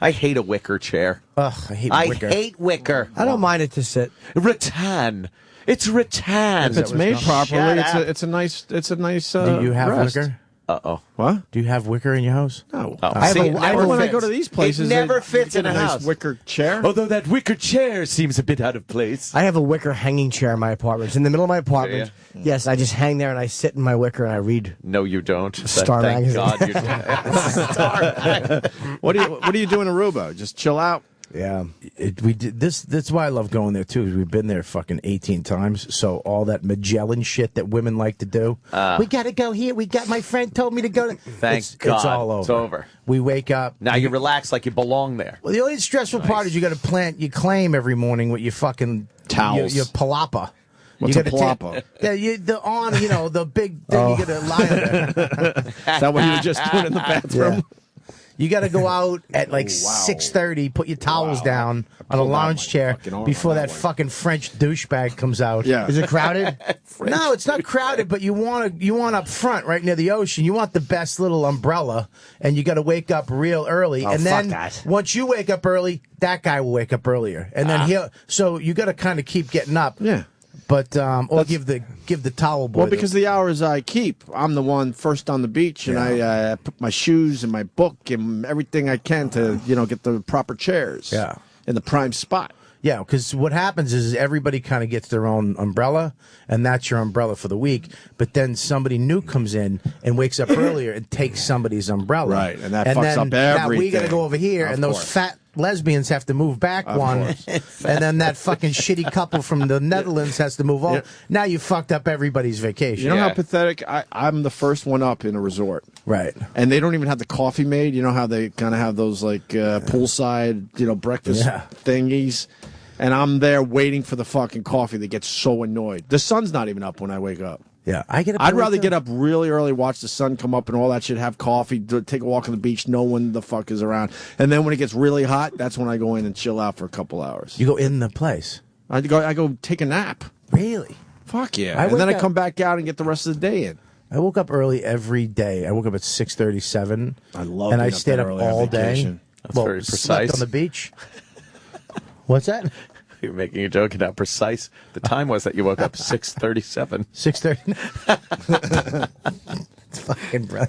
I hate a wicker chair. Ugh, I hate wicker. I hate wicker. I don't mind it to sit. Rattan. It's rattan. If it's made properly, Shut it's a nice. Do you have rest. wicker? Uh-oh. What? Do you have wicker in your house? No. I have a- when I go to these places, it never they fits get in a nice house. wicker chair. Although that wicker chair seems a bit out of place. I have a wicker hanging chair in my apartment. It's in the middle of my apartment. Yes, I just hang there and I sit in my wicker and I read. No, you don't. Star Thank magazine. God you don't. Star magazine. What do you do in Aruba? Just chill out. Yeah. We did this. That's why I love going there too. 'Cause we've been there fucking 18 times. So all that Magellan shit that women like to do. We got to go here. My friend told me to go. Thank God. It's all over. It's over. We wake up. Now you relax like you belong there. Well, the only stressful part is you got to plant your claim every morning with your fucking Towels. Your palapa. What's You a gotta palapa? the big thing you got to lie on there. Is that what you were just doing in the bathroom? You got to go out at like 6:30, put your towels down on a pulled out lounge my chair fucking arm before on that that one. fucking French douchebag comes out. Yeah. Is it crowded? No, it's not crowded, but you want up front, right near the ocean. You want the best little umbrella, and you got to wake up real early. Oh, and fuck then that. once you wake up early, that guy will wake up earlier, and then So you got to kind of keep getting up. Yeah. But or give the towel boy. Well, because the hours I keep, I'm the one first on the beach, and I put my shoes and my book and everything I can to get the proper chairs. Yeah. In the prime spot. Yeah, because what happens is everybody kind of gets their own umbrella, and that's your umbrella for the week. But then somebody new comes in and wakes up earlier and takes somebody's umbrella. Right, and that fucks up Now we got to everything. go over here, Of and those course. fat lesbians have to move back one, and then that fucking shitty couple from the Netherlands has to move over. Yeah. Now you fucked up everybody's vacation. You know how pathetic? I'm the first one up in a resort. Right. And they don't even have the coffee made. You know how they kind of have those like poolside, breakfast thingies? And I'm there waiting for the fucking coffee. They get so annoyed. The sun's not even up when I wake up. Yeah, I'd rather get up really early, watch the sun come up and all that shit, have coffee, take a walk on the beach, no one the fuck is around. And then when it gets really hot, that's when I go in and chill out for a couple hours. You go in the place. I go take a nap. Really? Fuck yeah. I And then I wake come back out and get the rest of the day in. I woke up early every day. I woke up at 6:37. I love and I being up stayed that up early on all day. vacation. That's well, very slept precise. on the beach. What's that? You're making a joke about how precise the time was that you woke up 6:37. 6:30. It's fucking bro.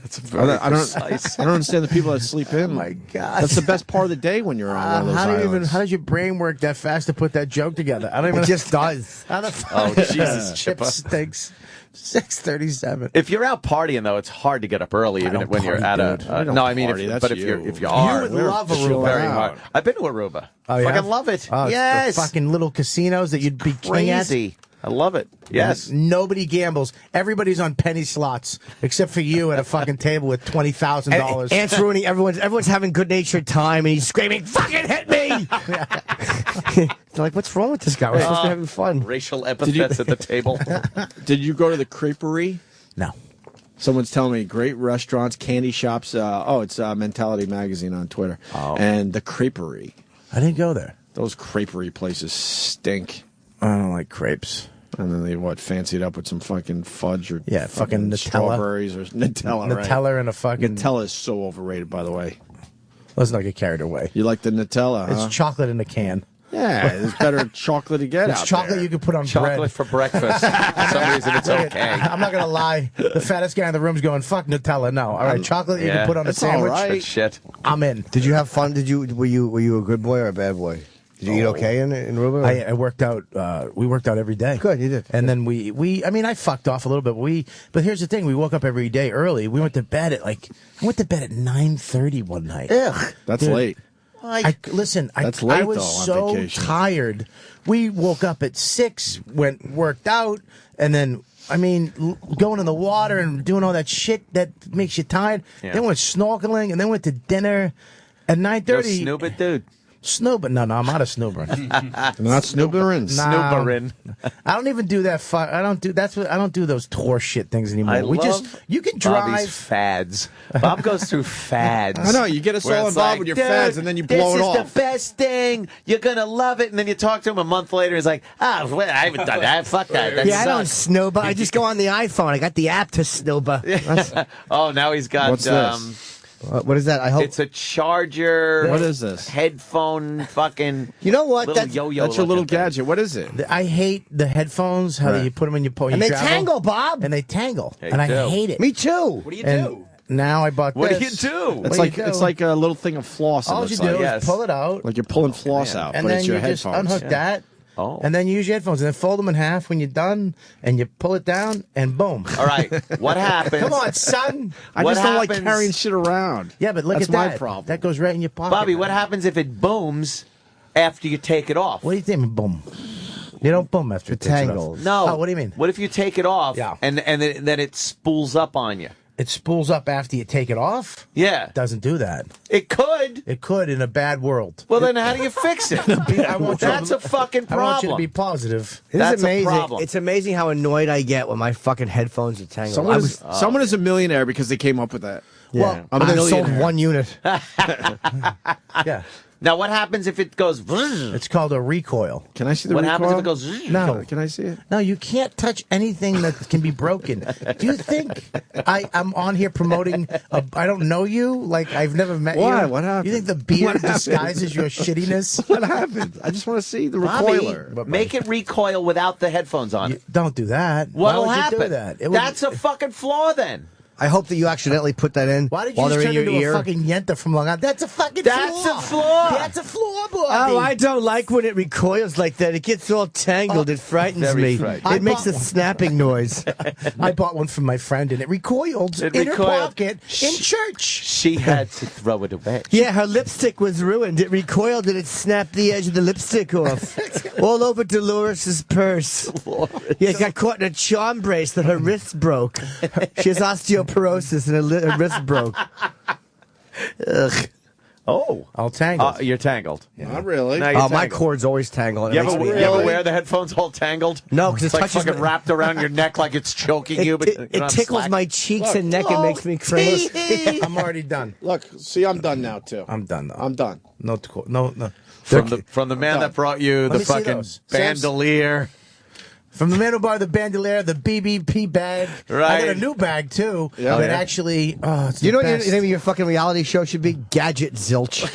I don't understand the people that sleep in. Oh my God. That's the best part of the day when you're on one of those islands. How does your brain work that fast to put that joke together? I don't even. It just does. How the fuck? Oh, Jesus, Chip Chippa. stinks. 6:37. If you're out partying though, it's hard to get up early, even don't when you're party, at dude. a. We don't No, I mean, party, if, that's but if you. you are, would love it's Aruba. very Wow. hard. I've been to Aruba. Oh, yeah? Fucking love it. Oh, it's yes, the fucking little casinos that you'd be king at. crazy. I love it. Yes. Nobody gambles. Everybody's on penny slots except for you at a fucking table with $20,000. Ant's ruining everyone's having good natured time and he's screaming, "Fucking hit me!" They're like, what's wrong with this guy? We're supposed to be having fun. Racial epithets at the table. Did you go to the Creepery? No. Someone's telling me great restaurants, candy shops. It's Mentality Magazine on Twitter. Oh. And the Creepery. I didn't go there. Those Creepery places stink. I don't like crepes. And then they fancy it up with some fucking fudge or fucking Nutella. strawberries or Nutella. Right? Nutella and a fucking. Nutella is so overrated, by the way. Let's not get carried away. You like the Nutella? Huh? It's chocolate in a can. Yeah, there's better chocolate to get It's out chocolate there. you can put on Chocolate bread. for breakfast. For some reason, it's okay. I'm not gonna lie. The fattest guy in the room's going, "Fuck Nutella." No, all right, chocolate you yeah. can put on a It's all sandwich. right. Good shit. I'm in. Did you have fun? Were you a good boy or a bad boy? Did you eat okay in Aruba? I worked out. We worked out every day. Good, you did. And then I mean, I fucked off a little bit. But here's the thing: we woke up every day early. We went to bed at I went to bed at 9:30 one night. Ugh. That's Dude. late. Listen, That's I late, was though, on so vacation. tired. We woke up at 6, worked out, and then going in the water and doing all that shit that makes you tired. Yeah. Then went snorkeling, and then went to dinner at 9:30. Go snoop it, dude. Snooping? No, I'm not a snooper. Not snoopering. Snooperin'. I don't even do that. I don't do those tour shit things anymore. You can drive. Bobby's fads. Bob goes through fads. I know, you get us Where all it's involved like, with your "Dude, fads and then you blow it This off. is the best thing. You're going to love it. And then you talk to him a month later. He's like, I haven't done that. Fuck that. That Yeah, I don't sucks." snooba. I just go on the iPhone. I got the app to snooba. Oh, now he's got. What's this? What is that? I hope It's a charger. What is this? Headphone fucking. You know what? Little That's yo-yo. That's your little looking thing. gadget. What is it? I hate the headphones. How Right. you put them in your pocket and they tangle, Bob. and they tangle, Yeah, and I you do. hate it. Me too. What do you And do? now I bought What do you this. do? It's do like you do? it's like a little thing of floss. it All looks you do like. is Yes. pull it out, Like you're pulling floss out, and but then it's you your just headphones. unhook that. Oh. And then you use your headphones, and then fold them in half when you're done, and you pull it down, and boom. All right. What happens? Come on, son. I What just don't like happens- carrying shit around. Yeah, but look That's at that. my problem. That goes right in your pocket. Bobby, what happens if it booms after you take it off? What do you think? Boom. You don't boom after it takes it off. tangles. No. Oh, what do you mean? What if you take it off Yeah. and then it spools up on you? It spools up after you take it off? Yeah. Doesn't do that. It could. It could in a bad world. Well, then how do you fix it? I want you- That's a fucking I want you to problem. be positive. It is That's a amazing. problem. It's amazing how annoyed I get when my fucking headphones are tangled. Someone is a millionaire because they came up with that. Yeah. I'm I a sold millionaire. one unit. Yeah. Now, what happens if it goes? It's called a recoil. Can I see the What recoil? happens if it goes? No. Can I see it? No, you can't touch anything that can be broken. Do you think I'm on here promoting I don't know you? Like I've never met Why? you? What happened? You think the beard What happened? disguises your shittiness? What happened? I just want to see the Bobby, recoiler. make it recoil without the headphones on. You, don't do that. What'll Why would happen? you do that? It would- That's a fucking flaw then. I hope that you accidentally put that in Why did you while just they're in turn your into ear. a fucking yenta from Long Island? That's a fucking That's flaw. a flaw. That's a flaw, boy. Oh, I don't like when it recoils like that. It gets all tangled. It frightens Very me. frightening. It makes a snapping noise. I bought one from my friend, and it recoiled It in her recoiled. pocket in church. She had to throw it away. Yeah, her lipstick was ruined. It recoiled and it snapped the edge of the lipstick off. All over Dolores's purse. Yeah, it got caught in a charm bracelet. Her wrist broke. She has osteoporosis and her wrist broke. Ugh. Oh, All tangled. you're tangled. Not really. Now you're Oh, my tangled. cord's always tangled. It You makes ever, me- you ever wear the headphones all tangled? No, because it It's like touches fucking my- wrapped around your neck like it's choking you, but It you don't tickles slack. my cheeks and neck and makes me crazy. I'm already done. Look, see, I'm done now too. I'm done, though. I'm done. No. From the man that brought you Let the me see fucking those. bandolier. From the man who bought the bandolier, the BBP bag. I Right. got a new bag, too. Yeah. That Yeah. actually, it's You the know what best. the name of your fucking reality show should be? Gadget Zilch.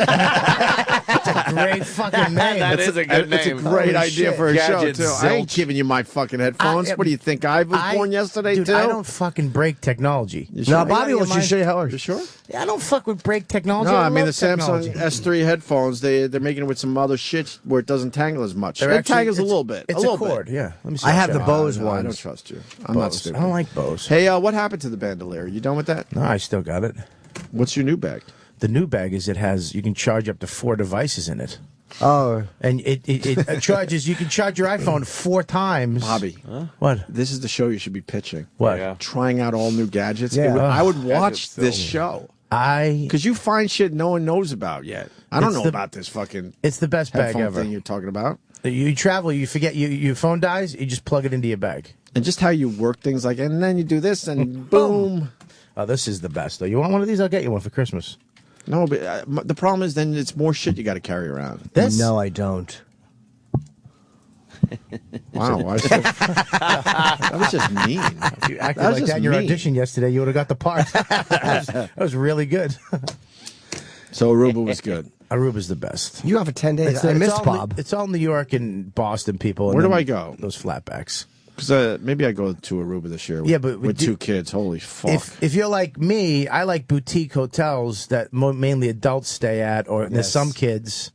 Great fucking name. That is a good It's a name. great Holy idea shit. for a Gadget show too. I ain't zilch. giving you my fucking headphones. What do you think? I was born yesterday dude, too. I don't fucking break technology. No, Bobby wants you to show you how it You works. sure? I don't fuck with break technology. No, I mean the love Samsung technology. S3 headphones. They're making it with some other shit where it doesn't tangle as much. They're It actually- tangles a it's- little bit. It's a little cord, bit. yeah. Let me see. I I'll have show the you. Bose No, I don't ones. trust you. I'm not Bose. stupid. I don't like Bose. Hey, what happened to the bandolier? You done with that? No, I still got it. What's your new bag? The new bag is you can charge up to 4 devices in it. Oh. And it charges, you can charge your iPhone 4 times. Bobby, What? this is the show you should be pitching. What? Yeah. Trying out all new gadgets. Yeah. I would watch Gadgets, this show I. because you find shit no one knows about yet. I don't It's know the- about this fucking It's the best bag headphone ever. thing you're talking about. You travel, you forget, your phone dies, you just plug it into your bag. And just how you work things like, and then you do this and boom. Oh, this is the best, though. You want one of these? I'll get you one for Christmas. No, but the problem is then it's more shit you got to carry around. This? No, I don't. Wow, why is that was just mean. If you acted That was like just that in your mean. audition yesterday, you would have got the part. that was really good. So Aruba was good. Aruba's the best. You have for 10 days. I missed all Bob. It's all New York and Boston people. and Where do then I go? Those flatbacks. Because maybe I go to Aruba this year. With, Yeah, but with 2 kids. Holy fuck! If you're like me, I like boutique hotels that mainly adults stay at, or there's Yes. some kids,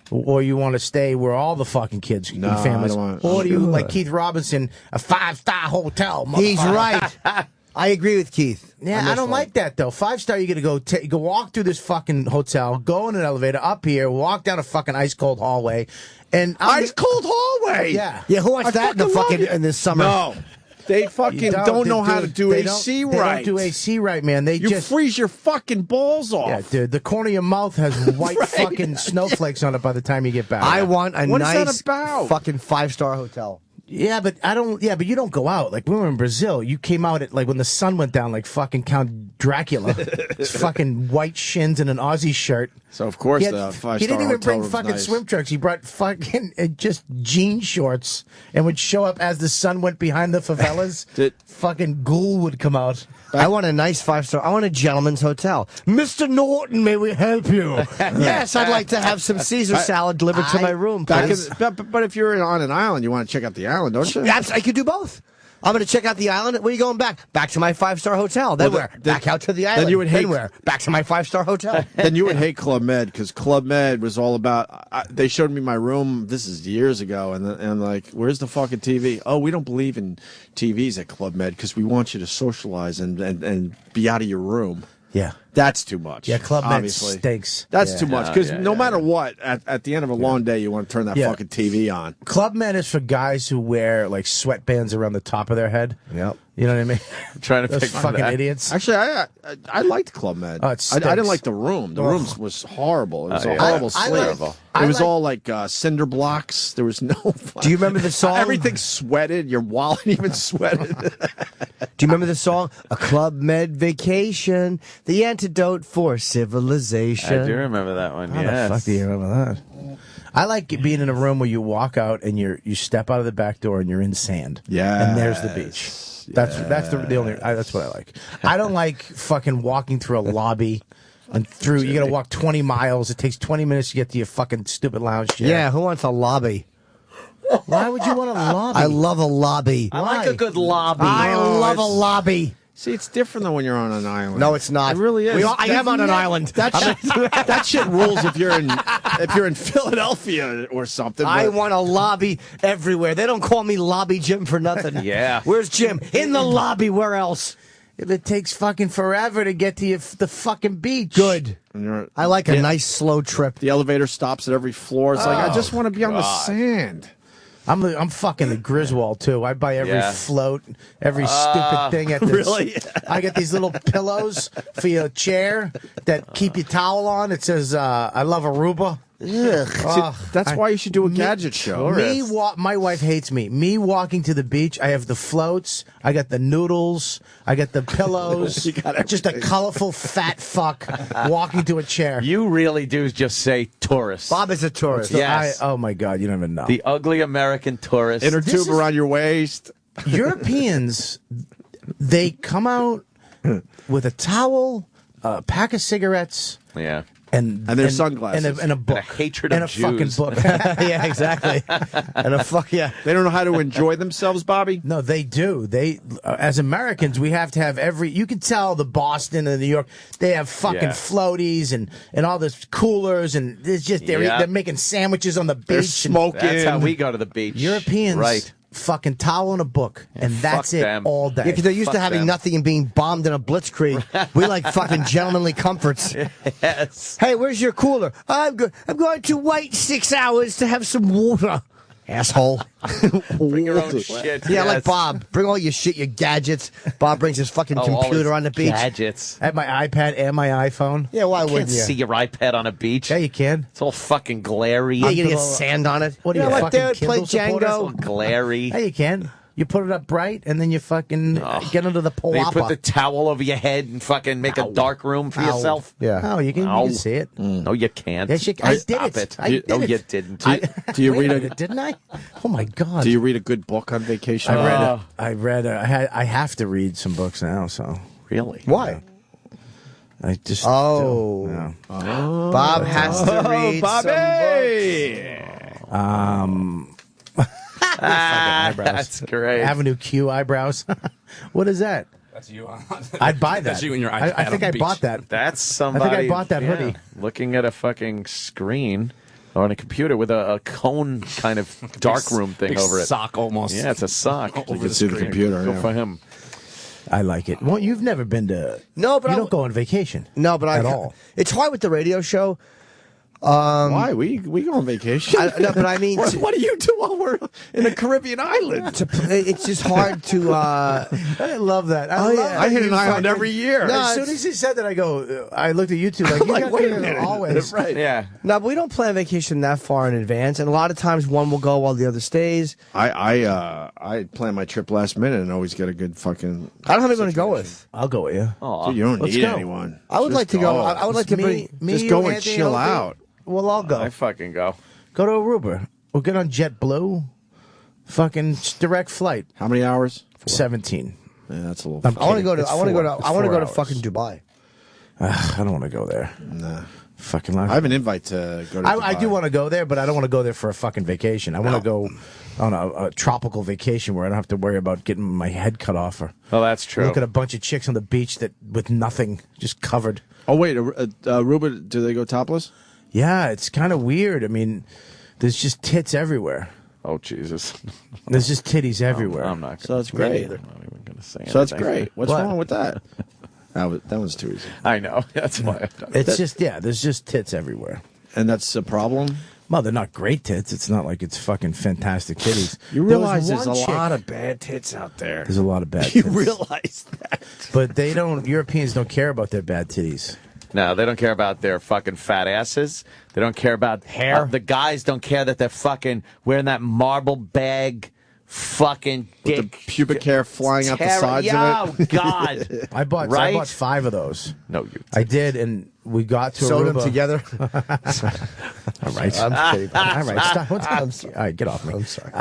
or you want to stay where all the fucking kids No, and families. I don't want- Or do you like Keith Robinson, a 5-star hotel? He's motherfucker. right. I agree with Keith. Yeah, on I this don't one. like that though. 5-star, you got to go walk through this fucking hotel, go in an elevator up here, walk down a fucking ice cold hallway, and Ice cold hallway. Yeah, Yeah, who wants I that in the fucking love fucking it. in the summer? No. They fucking You don't know how to do they AC don't, right. They don't do AC right, man. They You just freeze your fucking balls off. yeah, dude. The corner of your mouth has white fucking snowflakes on it by the time you get back. I want a What is that nice about? fucking 5-star hotel. Yeah, but I don't. Yeah, but you don't go out. Like we were in Brazil, you came out at like when the sun went down, like fucking Count Dracula. His fucking white shins and an Aussie shirt. So of course He had- the 5-star He didn't even hotel bring room's fucking nice. swim trunks. He brought fucking just jean shorts and would show up as the sun went behind the favelas. Fucking ghoul would come out. I want a nice 5-star. I want a gentleman's hotel. Mr. Norton, may we help you? Yes, I'd like to have some Caesar salad delivered to my room, please. But if you're on an island, you want to check out the island, don't you? I could do both. I'm going to check out the island. Where are you going back? Back to my 5-star hotel. Then Well, where? Back out to the island. then you would hate- Then where? Back to my 5-star hotel. Then you would hate Club Med because Club Med was all about. They showed me my room. This is years ago, and like, where's the fucking TV? Oh, we don't believe in TVs at Club Med because we want you to socialize and be out of your room. Yeah. That's too much. Yeah, Club Med obviously. stinks. That's Yeah. too much because no matter what, at the end of a long day, you want to turn that Yeah. fucking TV on. Club Med is for guys who wear like sweatbands around the top of their head. Yep. You know what I mean? I'm trying to Those pick fucking that. idiots. Actually, I liked Club Med. Oh, it I stinks. didn't like the room. The Ugh. room was horrible. It was Oh, a yeah. horrible I sleep. like- It was all like cinder blocks. There was no. Do you remember the song? Everything sweated. Your wallet even sweated. Do you remember the song? A Club Med Vacation, the antidote for civilization. I do remember that one. How Yes. the fuck do you remember that? I like being in a room where you walk out and you step out of the back door and you're in sand. Yeah. And there's the beach. That's the only that's what I like. I don't like fucking walking through a lobby and through you got to walk 20 miles. It takes 20 minutes to get to your fucking stupid lounge chair. Yeah, who wants a lobby? Why would you want a lobby? I love a lobby. I like a good lobby. I love a lobby. See, it's different though when you're on an island. No, it's not. It really is. I am on an island. That shit rules if you're in Philadelphia or something. I but- want a lobby everywhere. They don't call me Lobby Jim for nothing. Yeah. Where's Jim? In the lobby. Where else? It takes fucking forever to get to the fucking beach. Good. and you're- I like a nice slow trip. The elevator stops at every floor. It's like I just want to be on the sand. I'm fucking the Griswold too. I buy every Yeah. float, every stupid thing at this. really? I get these little pillows for your chair that keep your towel on. It says I love Aruba. Ugh. That's why you should do a gadget show. My wife hates me. Me walking to the beach, I have the floats, I got the noodles, I got the pillows. You got just a colorful fat fuck walking to a chair. You really do just say tourist. Bob is a tourist. Yes. Oh my God, you don't even know. The ugly American tourist. Inner This tube is- around your waist. Europeans, they come out with a towel, a pack of cigarettes, Yeah. and their sunglasses. and a book, And a hatred and of a fucking Jews. book. Yeah, exactly. And a fuck yeah. They don't know how to enjoy themselves, Bobby. No, they do. They, as Americans, we have to have every. You can tell the Boston and the New York. They have fucking Yeah. floaties and all this coolers, and it's just Yeah. they're making sandwiches on the beach. They're and smoking. That's how we go to the beach. Europeans, Right. fucking towel and a book, and fuck that's it them. all day. Yeah, because they're used to Fuck having them. nothing and being bombed in a blitzkrieg. We like fucking gentlemanly comforts. Yes. Hey, where's your cooler? I'm going to wait 6 hours to have some water. Asshole. Bring your own shit. Yeah, like Yes. Bob. Bring all your shit, your gadgets. Bob brings his fucking Oh, all computer his on the beach. Gadgets. I have my iPad and my iPhone. Yeah, why Can't wouldn't you? see your iPad on a beach. Yeah, you can. It's all fucking glary. Yeah, you Little- get sand on it. What are Yeah, you, like fucking they play Kindle supporters? It's all Django. glary. Yeah, you can. You put it up bright, and then you fucking get under the Then you put palapa. the towel over your head and fucking make a dark room for yourself. Yeah. Oh, you can Ow. see it. No, you can't. Yes, you, I did Stop it. I You- did no, it. you didn't. Do you Wait read a a minute, didn't I? Oh my God! Do you read a good book on vacation? I read. I have to read some books now. So Really? Why? I just. Oh. yeah. Bob has to read That's great. Avenue Q eyebrows. What is that? That's you. I'd buy that. That's you and your I iPad think on I the bought beach. that. That's somebody. I think I bought that yeah, hoodie. Looking at a fucking screen or on a computer with a cone kind of dark room thing big over it. sock almost. Yeah, it's a sock. Over You can the see the screen. computer. Go yeah. for him. I like it. Well, you've never been to. No, but you I don't go on vacation. No, but at all. It's hard with the radio show. Why? We go on vacation. No, but I mean, what do you do while we're in a Caribbean island? It's just hard to. I love that. I hit an island every year. No, as soon as he said that, I looked at YouTube like, you like, wait a guys minute. always. Right. Yeah. No, but we don't plan vacation that far in advance, and a lot of times one will go while the other stays. I plan my trip last minute and always get a good fucking. I don't have anyone to go with. I'll go with you. Dude, you don't Let's need go. anyone. I would Just like to go. I would like to me, bring. Just you, go and Anthony, chill Opie. out. Well, I'll go. I fucking go. Go to Aruba. We'll get on JetBlue. Fucking direct flight. How many hours? 17. Yeah, that's a little. I want to go to. It's I want to go to. 4 I want to go to hours. fucking Dubai. I don't want to go there. Nah. Fucking. I have an invite to go to. I do Dubai. want to go there, but I don't want to go there for a fucking vacation. I want to go on a tropical vacation where I don't have to worry about getting my head cut off or Oh, that's true. look at a bunch of chicks on the beach that with nothing, just covered. Oh wait, Aruba. Do they go topless? Yeah, it's kind of weird. I mean, there's just tits everywhere. Oh, Jesus. There's just titties everywhere. I'm not. So that's gonna- great. I'm not even going to say So that's anything. great. What's What? wrong with that? That one's too easy. I know. That's why I've done it. It's just there's just tits everywhere. And that's a problem. Well, they're not great tits. It's not like it's fucking fantastic titties. You There was realize there's a one chick- lot of bad tits out there. There's a lot of bad You tits. realize that? But they don't. Europeans don't care about their bad titties. No, they don't care about their fucking fat asses. They don't care about Hair. The guys don't care that they're fucking wearing that marble bag, fucking With dick. the pubic hair flying out the sides yeah, of it. Oh, God. I bought Right? 5 of those. No, you. I did, and we got to Sew Aruba. them together. All right, I'm kidding. all right, stop. I'm sorry. All right, get off me. I'm sorry.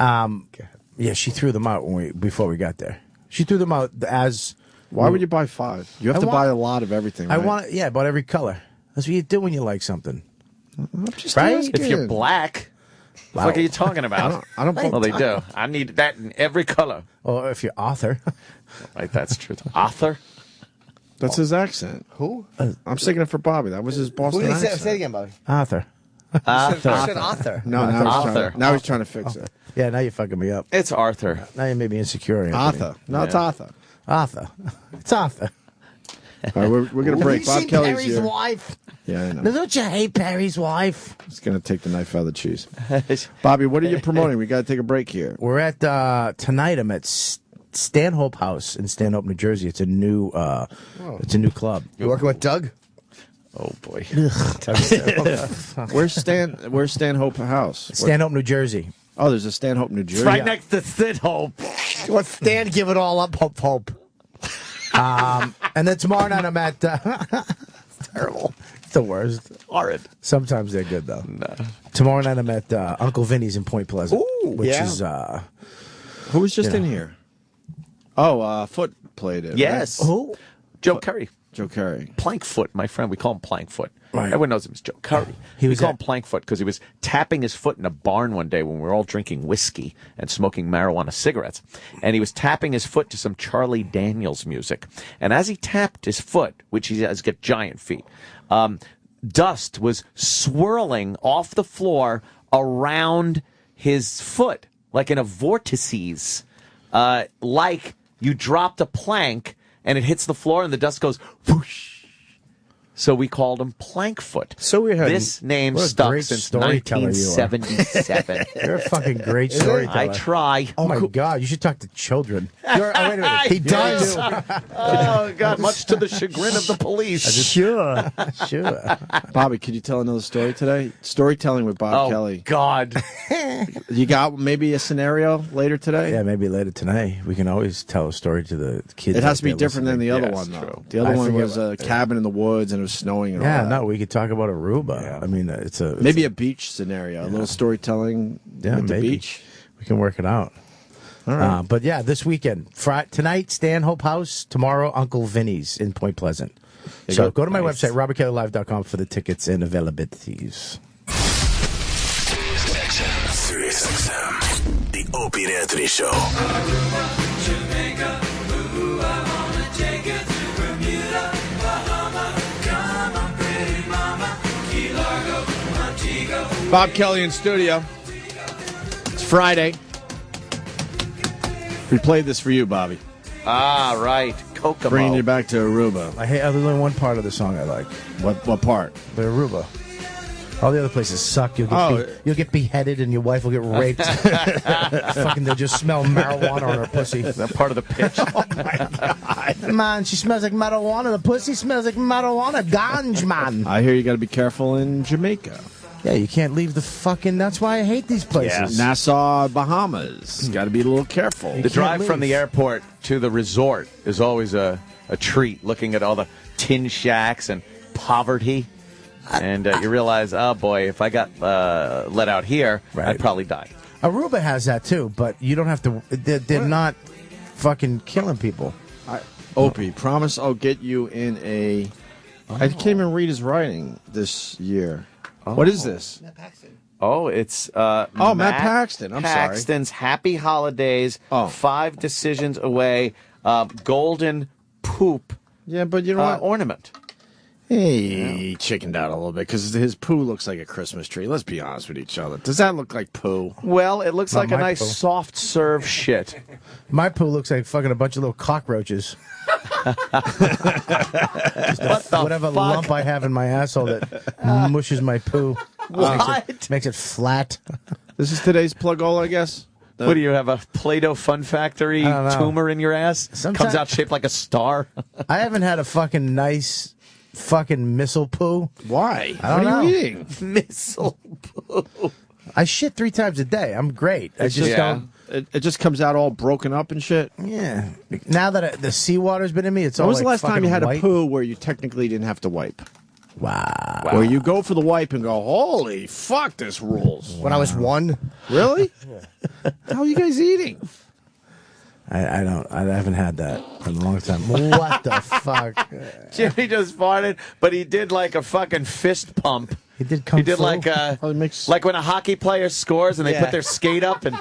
Yeah, she threw them out before we got there. She threw them out as. Why would you buy 5? You have I to want- buy a lot of everything. I right? want. Yeah, I bought every color. That's what you do when you like something. I'm just Right? asking. If you're black, what the fuck are you talking about? I don't. Well, they do. I need that in every color. Or if you're Arthur. Right, that's true. Arthur? That's his accent. Who? I'm singing it for Bobby. That was his Boston Who did he accent. say it again, Bobby? Arthur. I said Arthur. No, now Arthur. he's trying to fix it. Yeah, now you're fucking me up. It's Arthur. Now you made me insecure. Anthony. Arthur. No, it's Yeah. Arthur. Arthur. It's Arthur. All right, we're going to break. Have you Bob seen Kelly's Perry's here. wife? Yeah, I know. Don't you hate Perry's wife? He's going to take the knife out of the cheese. Bobby, what are you promoting? We got to take a break here. We're at tonight. I'm at Stanhope House in Stanhope, New Jersey. It's a new club. You working with Doug? Oh, boy. Where's Stanhope House? Stanhope, New Jersey. Oh, there's a Stanhope, New Jersey. Right next to Stanhope. What Stan give it all up, Hope. And then tomorrow night I'm at. It's terrible. It's the worst. Horrid. Sometimes they're good though. No. Tomorrow night I'm at Uncle Vinny's in Point Pleasant, which yeah. is Who was just You in know. here? Oh, Foot played it. Yes. who? Joe Curry. Joe Curry. Plankfoot, my friend. We call him Plankfoot. Right. Everyone knows him as Joe Curry. He We was call at- him Plankfoot because he was tapping his foot in a barn one day when we were all drinking whiskey and smoking marijuana cigarettes. And he was tapping his foot to some Charlie Daniels music. And as he tapped his foot, which he has got giant feet, dust was swirling off the floor around his foot, like in a vortices, like you dropped a plank and it hits the floor and the dust goes whoosh. So we called him Plankfoot. So weird how This name what a stuck great since storyteller you are. 1977. You're a fucking great storyteller. I try. Oh my God! You should talk to children. Wait a minute. He does. Oh, God, much to the chagrin of the police. Sure. Bobby, could you tell another story today? Storytelling with Bob Oh, Kelly. God. You got maybe a scenario later today? Yeah, maybe later tonight we can always tell a story to the kids. It has out to be there different than listening. the other Yeah, one, it's though. true. The other I one forget was a what- cabin in the woods and it was snowing and all Yeah, that. no, we could talk about Aruba. I mean, it's a Maybe a beach scenario, a little storytelling Yeah, with the maybe. beach. We can work it out. All right. But yeah, this weekend, tonight, Stanhope House. Tomorrow, Uncle Vinny's in Point Pleasant. So go to my website, robertkellylive.com for the tickets and availabilities. Sirius XM. The Opie and Anthony Show. Bob Kelly in studio. It's Friday. We played this for you, Bobby. Ah, right. Kokomo. Bringing you back to Aruba. I hate. There's only one part of the song I like. What part? The Aruba. All the other places suck. You'll get beheaded and your wife will get raped. Fucking, they'll just smell marijuana on her pussy. Is that part of the pitch? Oh my god, man! She smells like marijuana. The pussy smells like marijuana. Ganj, man. I hear you got to be careful in Jamaica. Yeah, you can't leave the fucking. That's why I hate these places. Yeah, Nassau, Bahamas. Got to be a little careful. The drive from the airport to the resort is always a treat, looking at all the tin shacks and poverty. And you realize, oh boy, if I got let out here, I'd probably die. Aruba has that too, but you don't have to. They're not fucking killing people. Opie, promise I'll get you in a. I can't even read his writing this year. What is this? Oh, it's Matt Paxton. I'm sorry. Paxton's Happy Holidays. 5 decisions away. Golden poop. Yeah, but you know what? Ornament. He chickened out a little bit because his poo looks like a Christmas tree. Let's be honest with each other. Does that look like poo? Well, it looks Not like a my nice poo. soft serve shit. My poo looks like fucking a bunch of little cockroaches. Whatever lump I have in my asshole that mushes my poo. Makes it flat. This is today's plug-all, I guess. What do you have, a Play-Doh Fun Factory I don't know. tumor in your ass? Comes out shaped like a star. I haven't had a fucking nice fucking missile poo. Why? I don't what are know. you eating? Missile poo. I shit 3 times a day. I'm great. I It's just just- don't. It just comes out all broken up and shit. Yeah. Now that the seawater's been in me, it's When all was the like last time fucking you had white. a poo where you technically didn't have to wipe? Wow. Where you go for the wipe and go, holy fuck, this rules. When I was 1. Really? How are you guys eating? I haven't had that in a long time. What the fuck? Jimmy just farted, but he did like a fucking fist pump. He did kung He did fu. like like when a hockey player scores and they Yeah. put their skate up and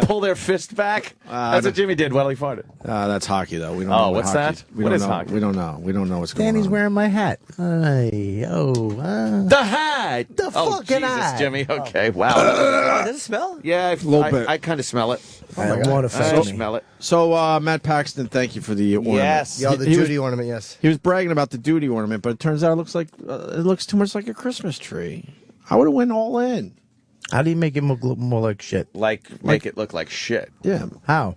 pull their fist back. That's what Jimmy did while he farted. That's hockey, though. We don't Oh, know what's hockey. that? We What don't is know. hockey? We don't know. We don't know what's going Danny's on. wearing my hat. The hat. The oh, fucking Jesus, hat. Jimmy. Okay, wow. Does it smell? Yeah, A little bit. I kind of smell it. I don't want to I affect me. smell it. So, Matt Paxton, thank you for the ornament. Yes. Yo, the He was- duty ornament, yes. He was bragging about the duty ornament, but it turns out it looks too much like a Christmas tree. I would have went all in. How do you make it look more like shit? Make it look like shit. Yeah, How?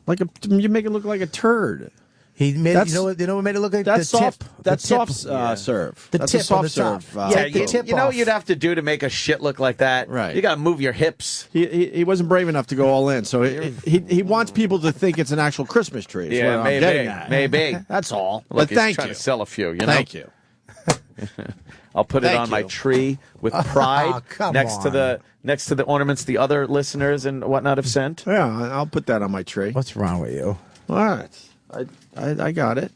you make it look like a turd. He made That's- you know what made it look like That's the soft. tip. That's the tip. soft serve. The That's tip a soft on the top. serve. Yeah, Yeah, the tip you know off. what you'd have to do to make a shit look like that? Right. You got to move your hips. He wasn't brave enough to go all in, so he wants people to think it's an actual Christmas tree. is Yeah, what I'm getting at. maybe. That's all. Look, But he's thank trying you. to sell a few. You know. Thank you. I'll put it Thank on my you. tree with pride Oh, come next to the ornaments the other listeners and whatnot have sent. Yeah, I'll put that on my tree. What's wrong with you? All right, I got it.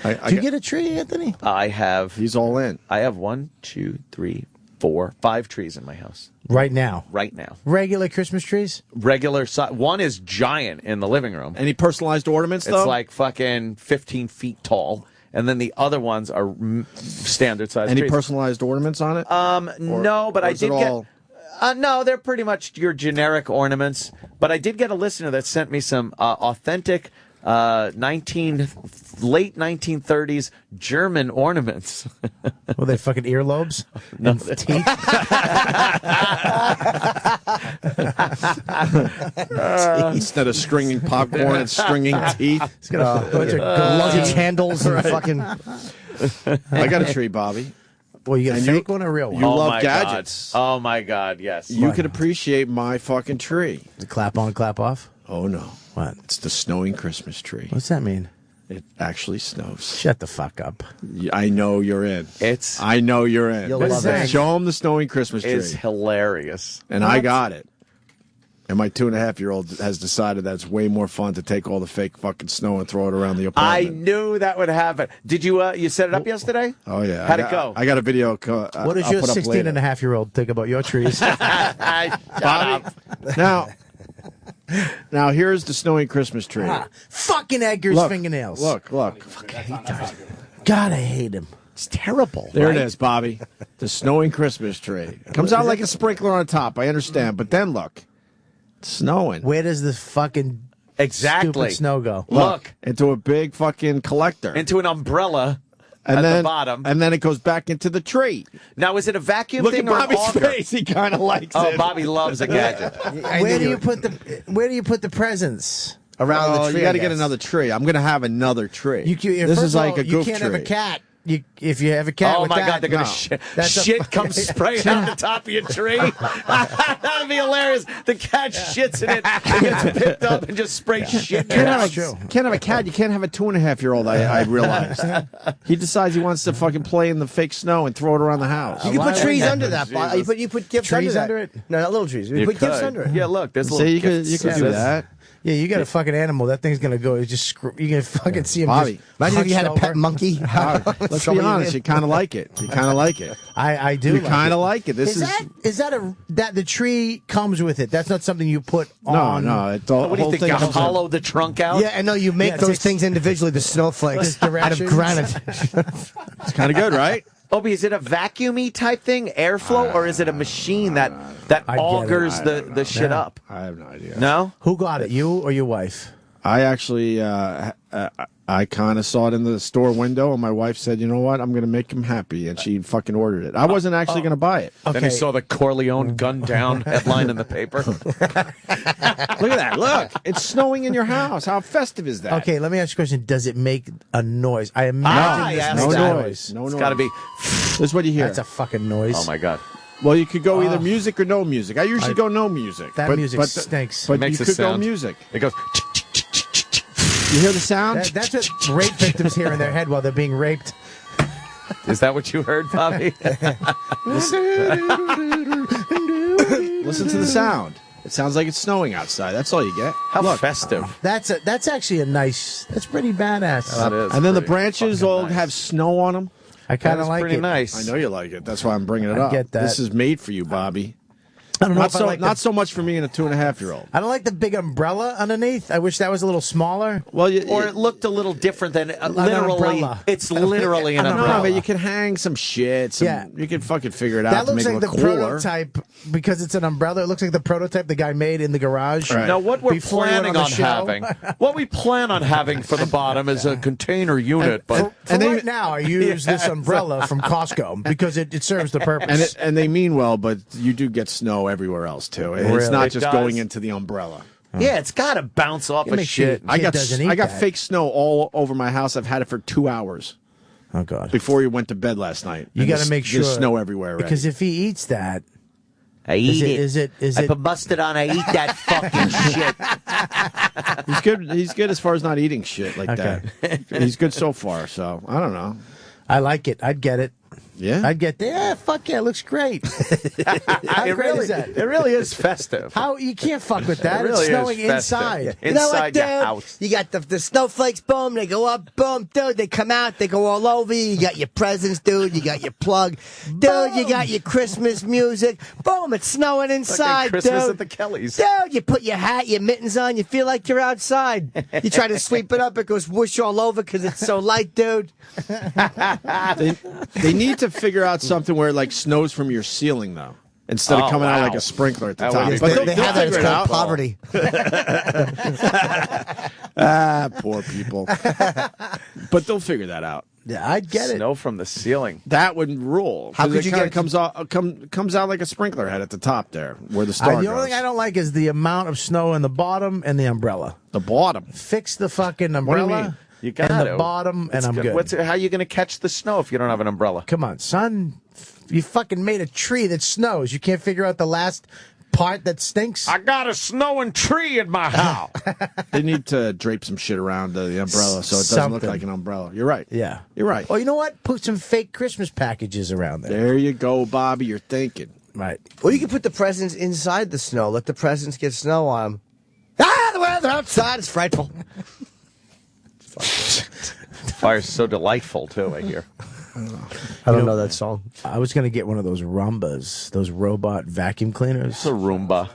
Did you get a tree, Anthony? I have. He's all in. I have 1, 2, 3, 4, 5 trees in my house Right now. right now. Regular Christmas trees? Regular size. One is giant in the living room. Any personalized ornaments though? It's like fucking 15 feet tall. And then the other ones are standard size. Any trees. personalized ornaments on it? No, but or I is it did get. all- No, they're pretty much your generic ornaments. But I did get a listener that sent me some authentic late 1930s German ornaments. Were they fucking earlobes? And teeth? Instead of stringing popcorn, it's stringing teeth. It's got a bunch of Luggage handles and fucking. I got a tree, Bobby. Well, you get a And fake one or a real one? You Oh love my gadgets. God. Oh my God! Yes. You could appreciate my fucking tree. The clap on, clap off? Oh no. What? It's the snowing Christmas tree. What's that mean? It actually snows. Shut the fuck up. I know you're in. It's I know you're in. You'll love it. Show him the snowing Christmas tree. it's hilarious. And I got it. And my 2.5-year-old has decided that it's way more fun to take all the fake fucking snow and throw it around the I apartment. knew that would happen. Did you? You set it up yesterday? Oh yeah. How'd it go? I got a video. What does your 16 and a half year old think about your trees? Bobby. Now here's the snowing Christmas tree. Fucking Edgar's Look, fingernails. Look. God, I hate him. It's terrible. There right? it is, Bobby. The snowing Christmas tree. Comes out like a sprinkler on top. I understand, but then look, it's snowing. Where does this fucking Exactly. stupid snow go? Look. into a big fucking collector. Into an umbrella and at then, the bottom. And then it goes back into the tree. Now, is it a vacuum Look thing at or an Bobby's auger? face. He kind of likes Oh, it. Bobby loves a gadget. Where do you put the presents? Around the tree. You got to I get guess. another tree. I'm going to have another tree. This first is of like all, a goof you can't tree. have a cat. If you have a cat, Oh with my that, God, they're gonna that's a shit fucking- comes spraying out the top of your tree. That'd be hilarious. The cat shits in it, it gets picked up and just sprays shit. Can't out. have a cat. You can't have a 2.5-year-old. I realized. He decides he wants to fucking play in the fake snow and throw it around the house. You can put trees under that. You put gifts Trees under under that. it? No, not little trees. You You put gifts could. under it. Yeah, look, there's See, little you could gifts. do that. Yeah, you got a fucking animal. That thing's gonna go. It's just you're gonna fucking see him. Bobby, just Imagine if you had a hunched pet over. monkey. Let's be honest. You kind of like it. You kind of like it. I do. You kind of like it. This is that the tree comes with it? That's not something you put on. No. It's all, What do you think? You hollow the trunk out? Yeah, and no, you make Yeah, it those takes- things individually, the snowflakes, out of directions. granite. It's kind of good, right? Obie, is it a vacuumy type thing, airflow, or is it a machine that I get it. augers I the don't know. shit up? I have no idea. No? Who got it? You or your wife? I actually, I kind of saw it in the store window, and my wife said, "You know what? I'm going to make him happy," and she fucking ordered it. I wasn't actually going to buy it. Then he saw the Corleone gunned down headline in the paper. Look at that! Look, it's snowing in your house. How festive is that? Okay, let me ask you a question. Does it make a noise? I imagine this no makes a noise. No It's noise. got to be. This is what you hear. That's a fucking noise. Oh my God. Well, you could go either music or no music. I usually go no music. That music stinks. But It makes you a could go sound. music. It goes. You hear the sound? That's what rape victims hear in their head while they're being raped. Is that what you heard, Bobby? Listen to the sound. It sounds like it's snowing outside. That's all you get. How festive. That's actually a nice. That's pretty badass. That is And then the pretty branches fucking all nice. have snow on them. I kind That of is like pretty it. nice. I know you like it. That's why I'm bringing it I up. get that. This is made for you, Bobby. I don't know Not if I so, like not so much for me and a 2.5-year-old. I don't like the big umbrella underneath. I wish that was a little smaller. Well, Or it looked a little different than literally. umbrella. It's literally an An umbrella. No, but you can hang some shit. Yeah. You can fucking figure it out That to looks make like it the look cooler. prototype because it's an umbrella. It looks like the prototype the guy made in the garage. Right. Now, what we're Before he went planning on on the show. having, what we plan on having for the bottom is a container unit, but For right now, I use this umbrella from Costco because it serves the purpose. And they mean well, but you do get snow everywhere else too. It's Really? not It just does? going into the umbrella. yeah, it's got to bounce off You of make sure shit. you- I got doesn't eat that. fake snow all over my house. I've had it for 2 hours Oh God! before he went to bed last night. You And got to there's- make sure there's snow everywhere. Already. because if he eats that, I eat is it. it? I put mustard on. I eat that fucking shit. he's good. He's good as far as not eating shit like Okay. that. He's good so far. So I don't know. I like it. I'd get it. Yeah. I'd get that. Yeah, fuck yeah, it looks great. How it great really, is that? it really is festive. How you can't fuck with that? It really it's snowing is festive. inside. You know what, Inside your dude? house. You got the snowflakes, boom, they go up, boom, dude, they come out, they go all over you. You got your presents, dude, you got your plug. Dude, you got your Christmas music. Boom, it's snowing inside, Christmas dude. at the Kellys. Dude, you put your hat, your mittens on, you feel like you're outside. You try to sweep it up, it goes whoosh all over because it's so light, dude. They need to figure out something where like snows from your ceiling though, instead of Oh, coming out wow. like a sprinkler at the That top. would be But pretty- They have that, it's figure it called out. poverty. Poor people. But they'll figure that out. Yeah, I'd get it. Snow from the ceiling. That would rule. How 'Cause could it you kinda get- comes out like a sprinkler head at the top there, where the star The goes. only thing I don't like is the amount of snow in the bottom and the umbrella. The bottom. Fix the fucking do you umbrella. mean? You got and the bottom, and I'm good. How are you going to catch the snow if you don't have an umbrella? Come on, son. You fucking made a tree that snows. You can't figure out the last part that stinks. I got a snowing tree in my house. They need to drape some shit around the umbrella so it doesn't look Something. like an umbrella. You're right. Yeah. You're right. Oh, you know what? Put some fake Christmas packages around there. There you go, Bobby. You're thinking. Right. Or you can put the presents inside the snow. Let the presents get snow on them. Ah, the weather outside is frightful. Fire's so delightful, too, I hear. I don't know that song. I was going to get one of those Rumbas, those robot vacuum cleaners. It's a Roomba.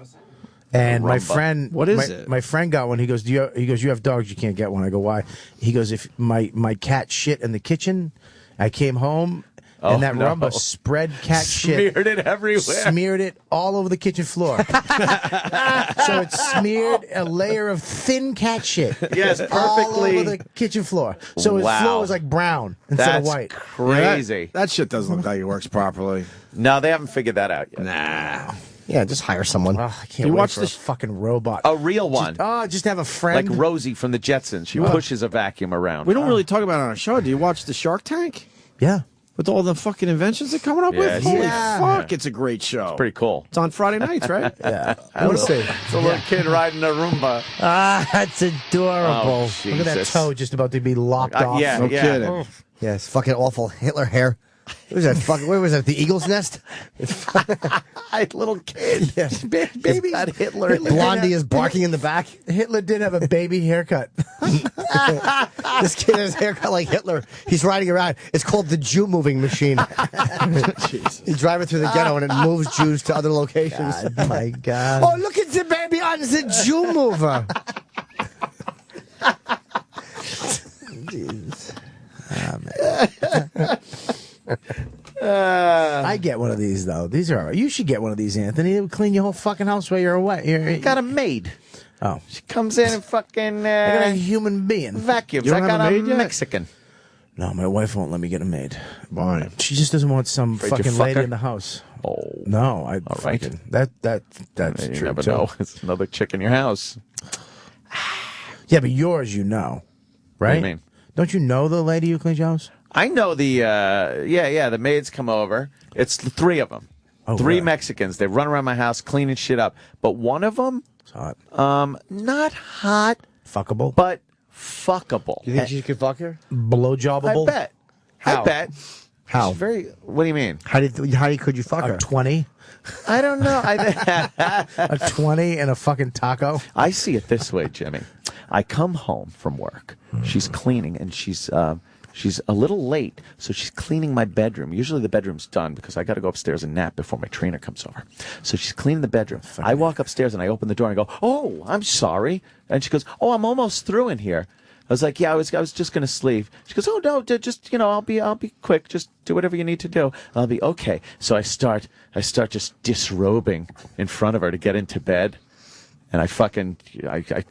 And my Roomba. friend, What is it? My friend got one. He goes, you have dogs. You can't get one. I go, why? He goes, if my cat shit in the kitchen, I came home Oh, and that no. rumba spread cat shit. Smeared it everywhere. Smeared it all over the kitchen floor. So it smeared a layer of thin cat shit. Yes, all perfectly. over the kitchen floor. So his Wow. floor was like brown instead That's of white. crazy. That shit doesn't look like it works properly. No, they haven't figured that out yet. Nah. Yeah, just hire someone. Oh, I can't You wait watch for the a fucking robot. A real one. Just have a friend. Like Rosie from the Jetsons. She pushes a vacuum around. We don't really talk about it on our show. Do you watch the Shark Tank? Yeah. With all the fucking inventions they're coming up with? Yes. Holy Yeah. fuck, it's a great show. Pretty cool. It's on Friday nights, right? Yeah. Let's see. It's a little kid riding a Roomba. Ah, that's adorable. Oh, Look at that Jesus. toe just about to be lopped off. Yeah, No yeah. kidding. Yes, fucking awful Hitler hair. What was that? Fucking, where was that? The Eagle's Nest? Little kid. Yes. Baby. That Hitler. Blondie is barking in the back. Hitler did have a baby haircut. This kid has a haircut like Hitler. He's riding around. It's called the Jew moving machine. He's driving through the ghetto and it moves Jews to other locations. Oh my God. Oh, look at the baby on the Jew mover. Jeez. I get one of these though. These are. You should get one of these, Anthony. It would clean your whole fucking house while you're away. I got a maid. Oh, She comes in and fucking I got a human being. vacuums. You don't I got have a a maid yet? Mexican. No, my wife won't let me get a maid. Why? She just doesn't want some Afraid you fucking fuck lady her? in the house. Oh, No, I All right. fucking that's you true never too. know. It's another chick in your house. Yeah, but yours, you know, right? What do you mean? Don't you know the lady who cleans your house? I know the the maids come over. It's the three of them. Oh, Three really? Mexicans. They run around my house cleaning shit up. But one of them, It's hot. not hot, Fuckable. but fuckable. You think she could fuck her? Blowjobbable. I bet. How? I bet. How? She's very. What do you mean? How could you fuck her? A 20. I don't know. A 20 and a fucking taco. I see it this way, Jimmy. I come home from work. She's cleaning, and she's a little late, so she's cleaning my bedroom. Usually the bedroom's done because I got to go upstairs and nap before my trainer comes over. So she's cleaning the bedroom. I walk upstairs and I open the door and I go, "Oh, I'm sorry." And she goes, "Oh, I'm almost through in here." I was like, "Yeah, I was just gonna sleep." She goes, "Oh no, just I'll be quick. Just do whatever you need to do. I'll be okay." So I start just disrobing in front of her to get into bed. And I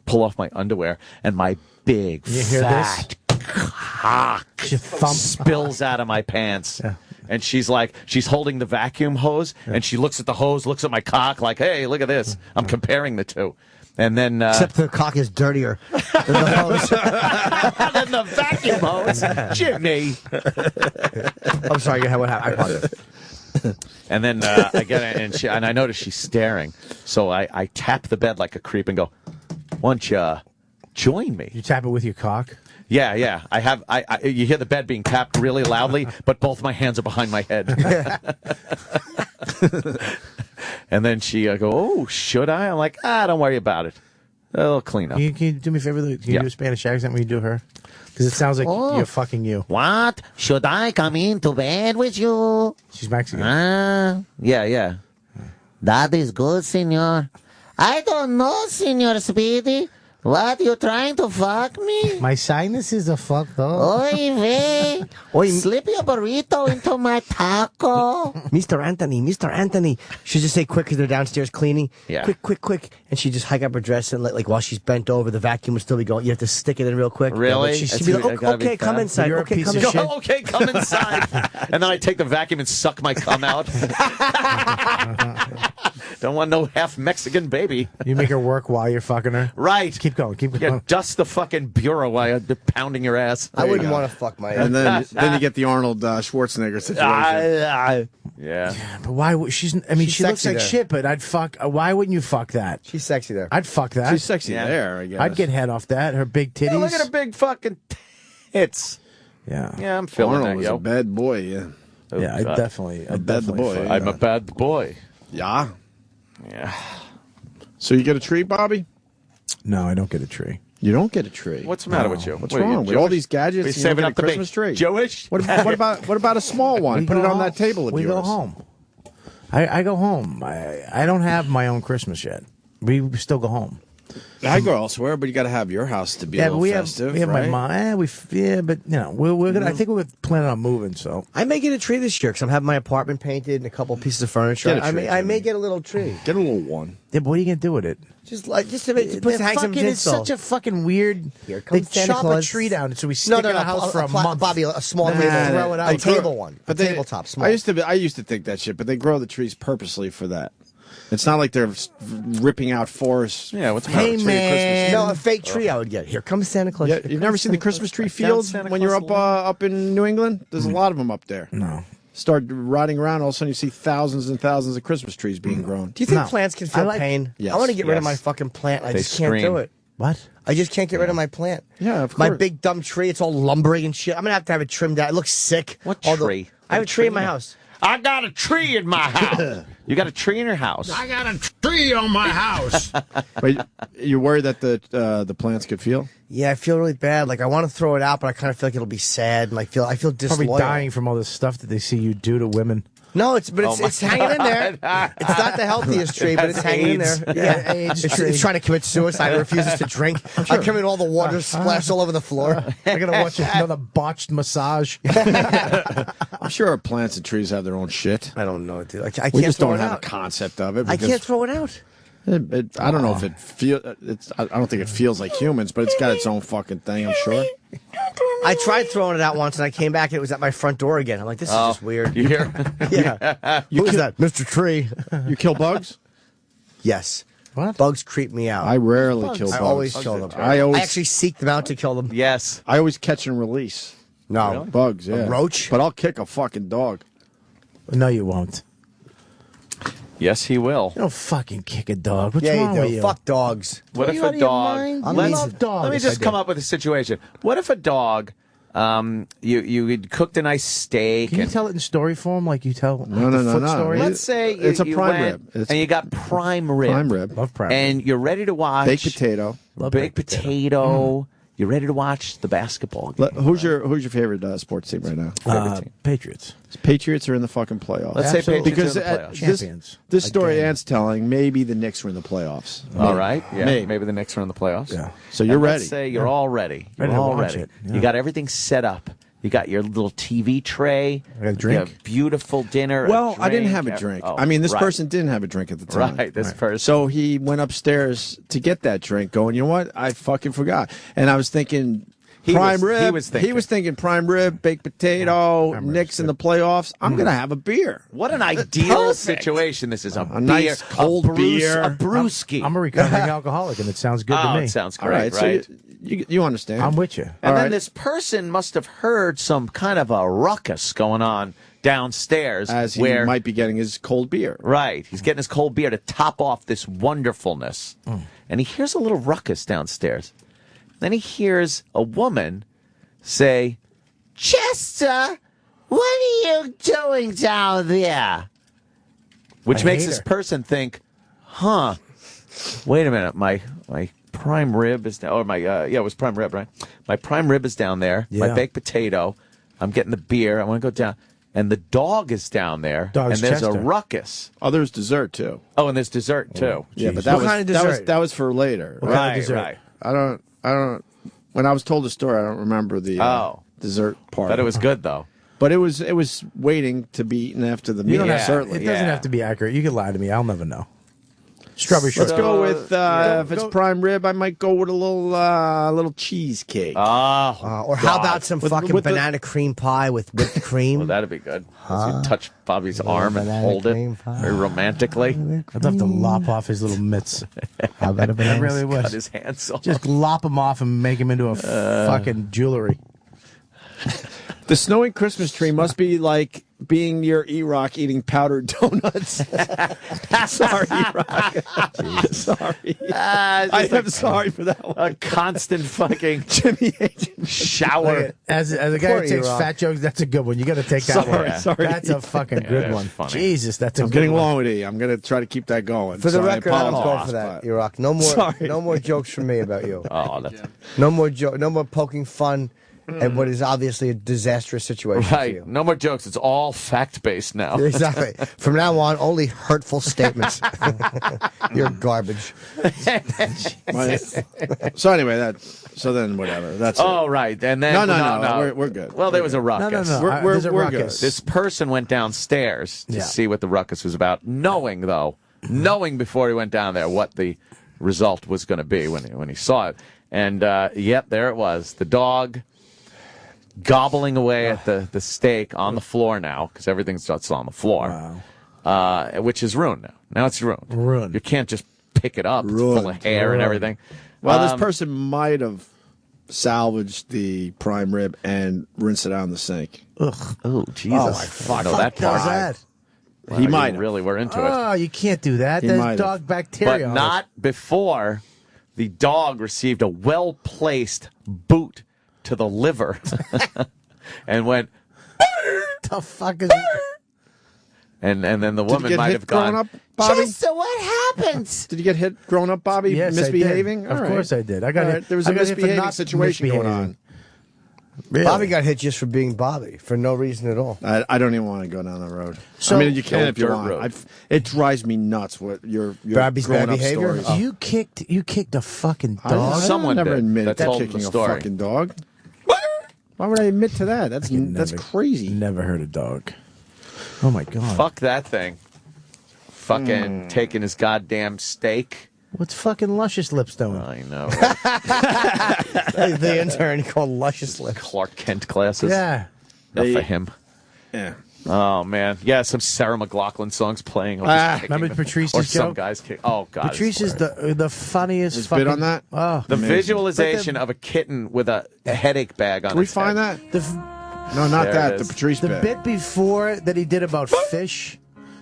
pull off my underwear, and my big You hear fat cock She thumps. spills out of my pants. And she's holding the vacuum hose, and she looks at the hose, looks at my cock, like, "Hey, look at this." I'm comparing the two. And then Except the cock is dirtier than the hose. than the vacuum hose, Jimmy. I'm sorry. What happened? I apologize. And then I get it, and I notice she's staring. So I tap the bed like a creep and go, "Why don't you join me?" You tap it with your cock. Yeah. You hear the bed being tapped really loudly, but both my hands are behind my head. And then she go, "Oh, should I?" I'm like, "Don't worry about it. I'll clean up." Can you do me a favor? Can you do a Spanish accent when you do her? Because it sounds like you're fucking you. What? Should I come into bed with you? She's Mexican. Yeah. That is good, senor. I don't know, Senor Speedy. What, you trying to fuck me? My sinuses are fucked up. Oy vey. Slip your burrito into my taco. Mr. Anthony. She just say quick because they're downstairs cleaning. Yeah. Quick. And she just hike up her dress and like while she's bent over, the vacuum would still be going. You have to stick it in real quick. Really? Yeah, she'd That's be like, I gotta be okay, come fast. inside. You're a Okay, piece come of inside. shit. Okay, come inside. And then I take the vacuum and suck my cum out. Don't want no half Mexican baby. You make her work while you're fucking her. Right. Keep going. Yeah, dust the fucking bureau while you're pounding your ass. I wouldn't want to fuck my. And then you get the Arnold Schwarzenegger situation. Yeah. But why would she's? I mean, She's she looks sexy like there. shit. But I'd fuck. Why wouldn't you fuck that? She's sexy there. I'd fuck that. She's sexy Yeah. there, I guess. I'd get head off that. Her big titties. Yeah, look at her big fucking tits. Yeah. Yeah, I'm feeling Arnold that, was yo. a bad boy, yeah. Oh, Yeah, I'd God. definitely. I'd bad definitely boy. fuck I'm that. a bad boy. Yeah. Yeah. So you get a tree, Bobby? No, I don't get a tree. You don't get a tree. What's the matter with you? What's What are you, wrong with all Jewish? these gadgets? Are you you don't saving get up a to be Christmas tree? Jewish? What about a small one? Put go it on home. that table of we yours. go home. I go home. I don't have my own Christmas yet. We still go home. I go elsewhere, but you got to have your house to be a Yeah, little but we festive. have my right? mom. But we're gonna. I think we're planning on moving. So I may get a tree this year because I'm having my apartment painted and a couple pieces of furniture. Get a tree, I may get a little tree. Get a little one. yeah, but what are you gonna do with it? Just to hang some It's tinsel. such a fucking weird. Here They comes Santa chop Claus. a tree down, so we stick in a house for a month. Bobby, a small Nah, table. throw it out. A table one. But a tabletop, small. I used to think that shit, but they grow the trees purposely for that. It's not like they're ripping out forests. Yeah, what's the Hey, matter? man. No, a fake tree I would get. Here comes Santa Claus. Yeah, you've never seen the Christmas tree fields Santa when you're Claus up in New England? There's a lot of them up there. No. Start riding around, all of a sudden you see thousands and thousands of Christmas trees being grown. Do you think No. plants can feel I like- pain? Yes. I want to get rid of Yes. my fucking plant. I They just can't do scream. it. What? I just can't get rid of my plant. Yeah, of My course. big dumb tree. It's all lumbering and shit. I'm gonna have to have it trimmed out. It looks sick. What All the- tree? I have a tree in my house. I got a tree in my house. You got a tree in your house? I got a tree on my house. But you're worried that the plants could feel? Yeah, I feel really bad. Like I want to throw it out, but I kind of feel like it'll be sad. And I feel Probably disloyal. dying from all this stuff that they see you do to women. No, it's hanging in there. It's not the healthiest tree, but it's hanging in there. Yeah, it's trying to commit suicide. It refuses to drink. I come in, all the water splashed all over the floor. I gotta watch another botched massage. I'm sure plants and trees have their own shit. I don't know, dude. I can't We just throw don't it have out. a concept of it. I because can't throw it out. I don't know if it feel. I don't think it feels like humans, but it's got its own fucking thing. I'm sure. I tried throwing it out once, and I came back, and it was at my front door again. I'm like, this is just weird. You hear? Yeah. Who is that? Mr. Tree. You kill bugs? Yes. What? Bugs creep me out. I rarely kill bugs. I always kill them. I always actually seek them out to kill them. Yes. I always catch and release No. bugs. Yeah, roach? But I'll kick a fucking dog. No, you won't. Yes, he will. You don't fucking kick a dog. What's Yeah, wrong you with do. you? Fuck dogs. What Are if you a out of your dog? mind? I Let love dogs. Let me just I come do. up with a situation. What if a dog, you had cooked a nice steak Can you and tell it in story form like you tell No, the no, foot no. story? let's say It's a you prime went rib. It's and you got prime rib. prime rib, Love prime And you're ready to watch baked potato. Love baked potato. You're ready to watch the basketball game. Who's your favorite sports team right now? Patriots. Patriots are in the fucking playoffs. Let's say Absolutely. Patriots because are in the playoffs. Champions. this story Again. Ant's telling, maybe the Knicks were in the playoffs. All right. Yeah. Maybe. Maybe the Knicks are in the playoffs. Yeah. So you're And ready. Let's say you're all ready. You're Ready to all watch ready. it, yeah. You got everything set up. You got your little TV tray. I got a drink? You have beautiful dinner. a Well, I didn't drink. have a drink. Oh, I mean, this right. person didn't have a drink at the time. Right. This person. So he went upstairs to get that drink going, you know what? I fucking forgot. And I was thinking prime rib. He was thinking. prime rib, baked potato, Knicks in the playoffs. I'm going to have a beer. What an ideal Perfect. situation this is. A beer, nice cold a beer. a brewski. I'm a recovering alcoholic, and it sounds good to me. It sounds All great, right. right? So you understand. I'm with you. And All then right. this person must have heard some kind of a ruckus going on downstairs. As he where, might be getting his cold beer. Right. He's getting his cold beer to top off this wonderfulness. And he hears a little ruckus downstairs. Then he hears a woman say, Chester, what are you doing down there? which I makes hate this her. person think, huh, wait a minute, my prime rib is down, or it was prime rib, right? My prime rib is down there, my Yeah. baked potato, I'm getting the beer, I want to go down, and the dog is down there, Dog's and there's a Chester. ruckus. Oh, there's dessert too. Oh, and there's dessert, too. Yeah, Jeez. but that What was kind of that was dessert? that was for later. What kind of Right, dessert? right. I don't. When I was told the story, I don't remember the dessert part. But it was good, though. But it was waiting to be eaten after the You meal. don't have, Certainly. it doesn't have to be accurate. You can lie to me. I'll never know. Strawberry Let's shortcake. go with if it's prime rib, I might go with a little cheesecake. Or how about some With fucking the- banana cream pie with whipped cream? Well, that'd be good. As you touch Bobby's arm and banana hold it cream pie. very romantically. I'd love to lop off his little mitts. How about a I banana? really Cut would. his hands off. Just lop him off and make him into a fucking jewelry. The snowy Christmas tree must be like being near E-Rock eating powdered donuts. Sorry, E-Rock. Sorry. I am sorry for that one. A constant fucking Jimmy H. shower. As a guy Poor who takes E-Rock. fat jokes, that's a good one. You got to take that Sorry, one. sorry. That's a fucking good that's one. funny. Jesus, that's a I'm good getting one. along with E. I'm going to try to keep that going. For the So I record, I don't go apologize, for that, but- E-Rock. No more, Sorry. no more jokes from me about you. Oh, that's No more poking fun and what is obviously a disastrous situation for Right. you. No more jokes. It's all fact-based now. Exactly. From now on, only hurtful statements. You're garbage. So anyway, so then whatever. That's Oh, it. right. And then No. We're good. Well, there was a ruckus. No. We're There's a good. ruckus. This person went downstairs to Yeah. see what the ruckus was about, knowing before he went down there what the result was going to be when he saw it. And yep, there it was. The dog gobbling away at the steak on the floor now, because everything's still on the floor, which is ruined now. Now it's ruined. Ruined. You can't just pick it up. It's full of hair and everything. Well, this person might have salvaged the prime rib and rinsed it out in the sink. Ugh. Oh, Jesus. Oh, my fuck. No, that does part. that? Wow, He you might have. really were into it. Oh, you can't do that. He There's might have. dog bacteria. But on not before the dog received a well-placed boot to the liver and went, it. The fuck is and then the Did you woman get might hit have gone, growing up, Bobby? So what happens? Did you get hit growing up, Bobby? Yes, misbehaving? I did. Of course I did. I got All hit. right. There was I a got hit for misbehaving not situation going misbehaving. on. Really? Bobby got hit just for being Bobby, for no reason at all. I don't even want to go down the road. So- I mean, you can Old if you dirt want. road. It drives me nuts what your Bobby's grown bad up behavior? stories. You kicked a fucking I dog. Someone never did. admitted That to told him kicking the a story. fucking dog. Why would I admit to that? That's Never- crazy. Never heard a dog. Oh my god. fuck that thing. Fucking taking his goddamn steak. What's fucking Luscious Lips doing? I know. The intern called Luscious Lips. Clark Kent glasses. Yeah. Enough for him. Yeah. Oh, man. Yeah, some Sarah McLachlan songs playing. Or just kicking Remember them. Patrice's Or some joke? guys kick. Oh, God. Patrice it's is the funniest His fucking bit on that? Oh, The Amazing. visualization of a kitten with a headache bag on Can we its find head. that? the No, not There that. it The is. Patrice the bit. bit before that he did about fish,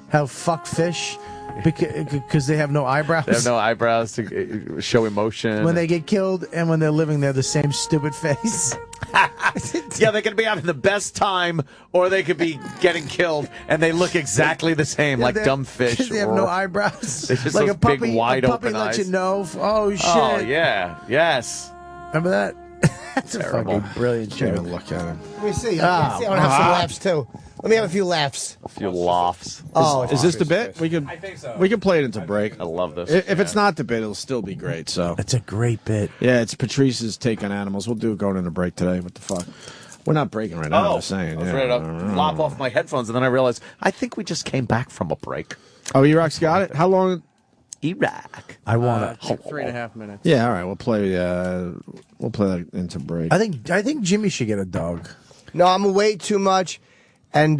how fuck fish, because they have no eyebrows. They have no eyebrows to show emotion. when they get killed and when they're living, they're the same stupid face. Yeah, they could be having the best time, or they could be getting killed, and they look exactly the same, like They're- dumb fish. 'cause they have no eyebrows. They just like those a puppy, big, wide a puppy open lets eyes. you know. Oh shit! Oh yeah, yes. Remember that? That's a Terrible. fucking brilliant Can't joke. even look at him. Let me see. I want to have some laughs, too. Let me have a few laughs. A few laughs. Oh, Is this the bit? We could. We can play it into break. I love this. If it's not the bit, it'll still be great. So That's a great bit. yeah, it's Patrice's take on animals. We'll do it going into break today. What the fuck? We're not breaking right now. I'm just saying. I was yeah. ready to lop off my headphones, and then I realized I think we just came back from a break. Oh, Iraq's got it. How long? Iraq. I want it. 3.5 minutes. Yeah, all right. We'll play that into break. I think Jimmy should get a dog. No, I'm away too much. And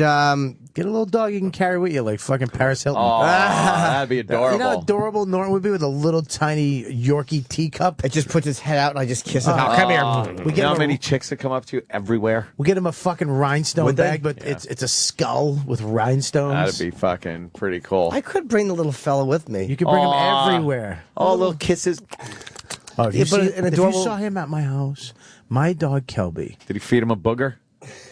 Get a little dog you can carry with you, like fucking Paris Hilton. Oh, that'd be adorable. You know how adorable Norton would be with a little tiny Yorkie teacup? it just puts its head out and I just kiss it. Oh, come here. We You get know how him many a, chicks that come up to you everywhere? we get him a fucking rhinestone Would they? bag, but it's a skull with rhinestones. That'd be fucking pretty cool. I could bring the little fella with me. You could bring Aw. him everywhere. Oh, little kisses. Oh, if, Yeah, you but see- an if adorable- you saw him at my house, my dog Kelby. Did he feed him a booger?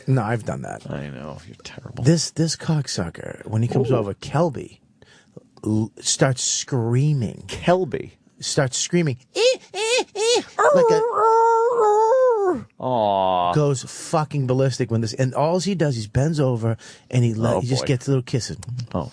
No, I've done that. I know, you're terrible. This cocksucker, when he comes over, Kelby starts screaming. Kelby. Starts screaming. Like a Aw. goes fucking ballistic when this, and all he does is bends over and he Oh, he just boy. gets little kisses. Oh.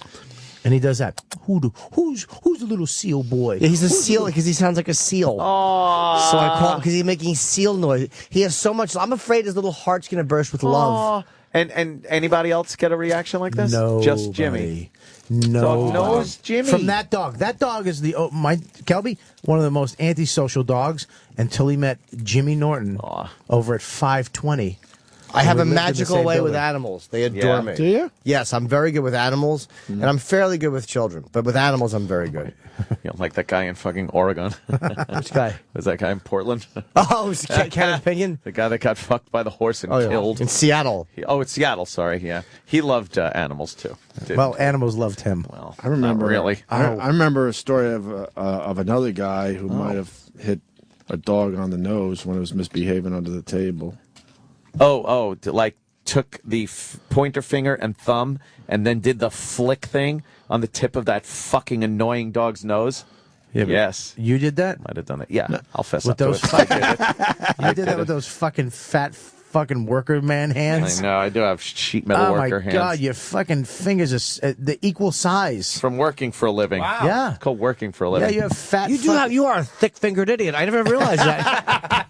And he does that. Who's the little seal boy? Yeah, he's a seal because he sounds like a seal. Aw. So I call him because he's making seal noise. He has so much. I'm afraid his little heart's gonna burst with love. Aw. And anybody else get a reaction like this? No, Just Jimmy. No, Dog knows Jimmy. From that dog. That dog is my Kelby, one of the most antisocial dogs until he met Jimmy Norton over at 520. I have We a lived in the magical same way with building. animals. They adore Yeah. me. Do you? Yes, I'm very good with animals, and I'm fairly good with children. But with animals, I'm very good. You know, like that guy in fucking Oregon. Which guy? Was that guy in Portland? Oh, it's Kenneth Pinion? The guy that got fucked by the horse and Oh, yeah. killed. In Seattle. It's Seattle, sorry, yeah. He loved animals, too. Didn't Well, he? animals loved him. Well, I remember. not really. I remember a story of another guy who might have hit a dog on the nose when it was misbehaving under the table. Like took the pointer finger and thumb and then did the flick thing on the tip of that fucking annoying dog's nose? Yeah, but Yes. You did that? Might have done it. Yeah, I'll fess With up to those it. I did it. You did that with those fucking fat fucking worker man hands. I know. I do have sheet metal Oh worker my hands. god, your fucking fingers are the equal size. From working for a living. Wow. Yeah. It's called working for a living. Yeah, you have fat. You are a thick-fingered idiot. I never realized that.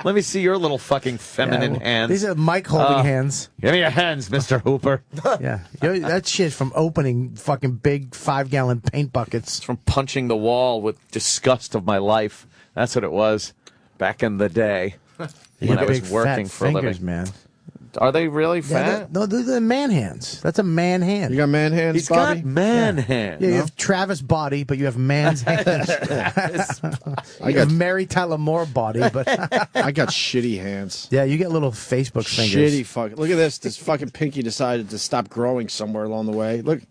Let me see your little fucking feminine hands. These are Mike holding hands. Give me your hands, Mr. Hooper. Yeah, that shit's from opening fucking big 5-gallon paint buckets. From punching the wall with disgust of my life. That's what it was back in the day when I was big working fat for a living. fingers, man. Are they really Yeah, fat? no, they're the man hands. That's a man hand. You got man hands, He's Bobby? got man hands. Yeah, you have Travis body, but you have man's hands. You have Mary Tyler Moore body, but I got shitty hands. yeah, you get little Facebook fingers. Shitty fucking. Look at this. This fucking pinky decided to stop growing somewhere along the way. Look.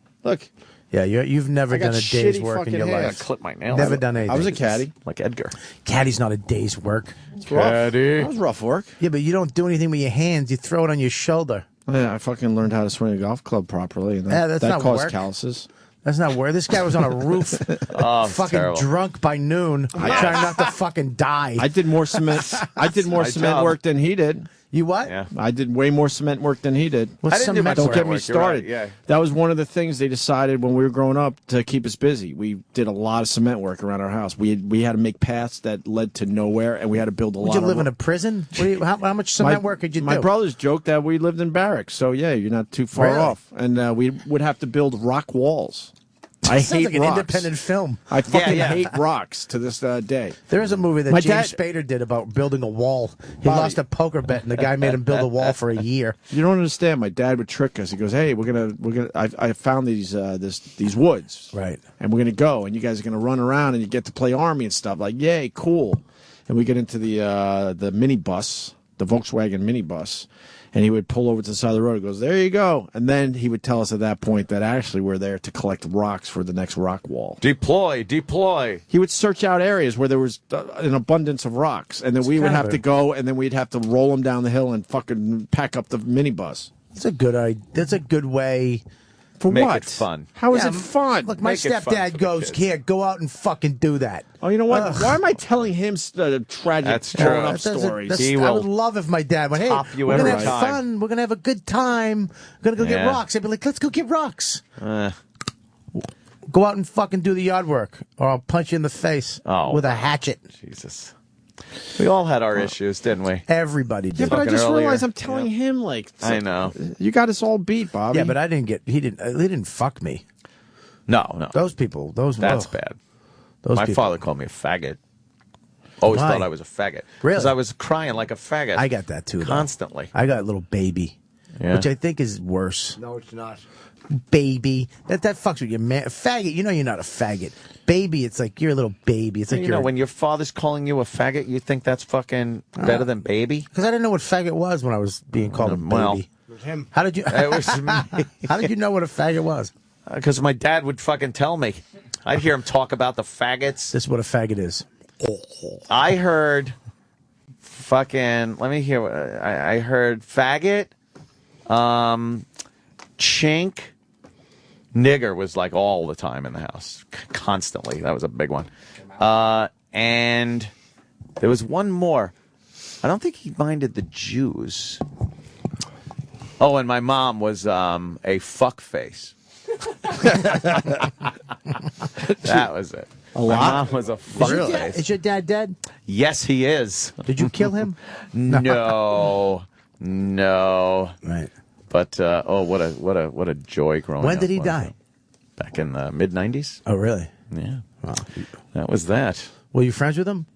Yeah, you've never I got done a day's shitty work in fucking your hands. life. I clip my nails. Never done anything. I was a caddy. Like Edgar. Caddy's not a day's work. It's rough. Caddy. That was rough work. Yeah, but you don't do anything with your hands. You throw it on your shoulder. Yeah, I fucking learned how to swing a golf club properly, and Yeah, that's that not caused work. calluses. That's not where this guy was on a roof, fucking terrible. drunk by noon, trying not to fucking die. I did more cement. I did more my cement job. work than he did. You what? Yeah. I did way more cement work than he did. What's I didn't do much cement Don't get work. me You're started. right, yeah. That was one of the things they decided when we were growing up to keep us busy. We did a lot of cement work around our house. We had to make paths that led to nowhere, and we had to build a Would lot. you of live in a prison? How much cement work could you do? My brothers joked that we lived in barracks, so yeah, you're not too far Really? off. And we would have to build rock walls. I Sounds hate like an rocks. independent film. I fucking yeah. hate rocks to this day. There is a movie that My James dad- Spader did about building a wall. He Bobby. lost a poker bet, and the guy made him build a wall for a year. You don't understand. My dad would trick us. He goes, "Hey, we're gonna. I found these woods, Right. And we're gonna go, and you guys are gonna run around, and you get to play army and stuff. Like, yay, cool." And we get into the minibus, the Volkswagen minibus, and he would pull over to the side of the road. He goes, "There you go," and then he would tell us at that point that actually we're there to collect rocks for the next rock wall. Deploy. He would search out areas where there was an abundance of rocks, and then we would kind have of to go, and then we'd have to roll them down the hill and fucking pack up the minibus. That's a good idea. That's a good way. For Make what? it fun. How is Yeah, it fun? Look, my Make it fun for stepdad the goes, kids. "Here, go out and fucking do that." Oh, you know what? Ugh. Why am I telling him tragic That's grown true. up stories? He I will would love if my dad went, "Hey, top you we're gonna every have time." fun. We're gonna have a good time. We're gonna go get Yeah. rocks." I'd be like, "Let's go get rocks." Uh, Go out and fucking do the yard work, or I'll punch you in the face Oh. with a hatchet. Jesus. We all had our issues, didn't we? Everybody did. Yeah, but I Fucking just earlier. realized I'm telling him like I know. you got us all beat, Bobby. Yeah, but I didn't get. He didn't fuck me. No. Those people. Those. That's ugh. bad. Those My people. father called me a faggot. Always Why? thought I was a faggot. Really? Because I was crying like a faggot. I got that too. though. Constantly. I got a little baby, Yeah. which I think is worse. No, it's not. Baby, that fucks with your man. Faggot, you know you're not a faggot. Baby, it's like you're a little baby. It's like You you're know, when your father's calling you a faggot, you think that's fucking better than baby? because I didn't know what faggot was when I was being called a baby. Well, It was him. How did you? it was me. How did you know what a faggot was? Because my dad would fucking tell me. I'd hear him talk about the faggots. This is what a faggot is. I heard fucking. Let me hear. What I heard faggot, chink, nigger was like all the time in the house, constantly. That was a big one. And there was one more. I don't think he minded the Jews. Oh, and my mom was a fuck face. That was it. My mom was a fuck face. Is your dad dead? Yes, he is. Did you kill him? No. Right. But what a joy growing up. When did he was. die? Back in the mid '90s. Oh, really? Yeah. Wow. That was that. Were you friends with him?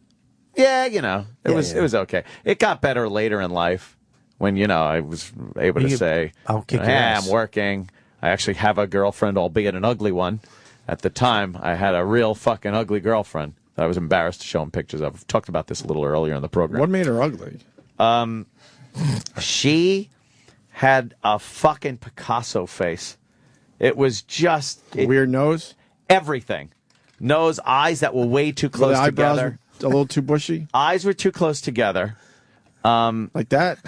Yeah, you know, it Yeah, was yeah. it was okay. It got better later in life when I was able to You- say, I'll kick your "Hey, ass." I'm working. I actually have a girlfriend, albeit an ugly one." At the time, I had a real fucking ugly girlfriend that I was embarrassed to show him pictures of. I've talked about this a little earlier in the program. What made her ugly? She had a fucking Picasso face. It was just Weird nose. everything. Nose, eyes that were way too close the eyebrows together. were a little too bushy, Eyes were too close together. like that.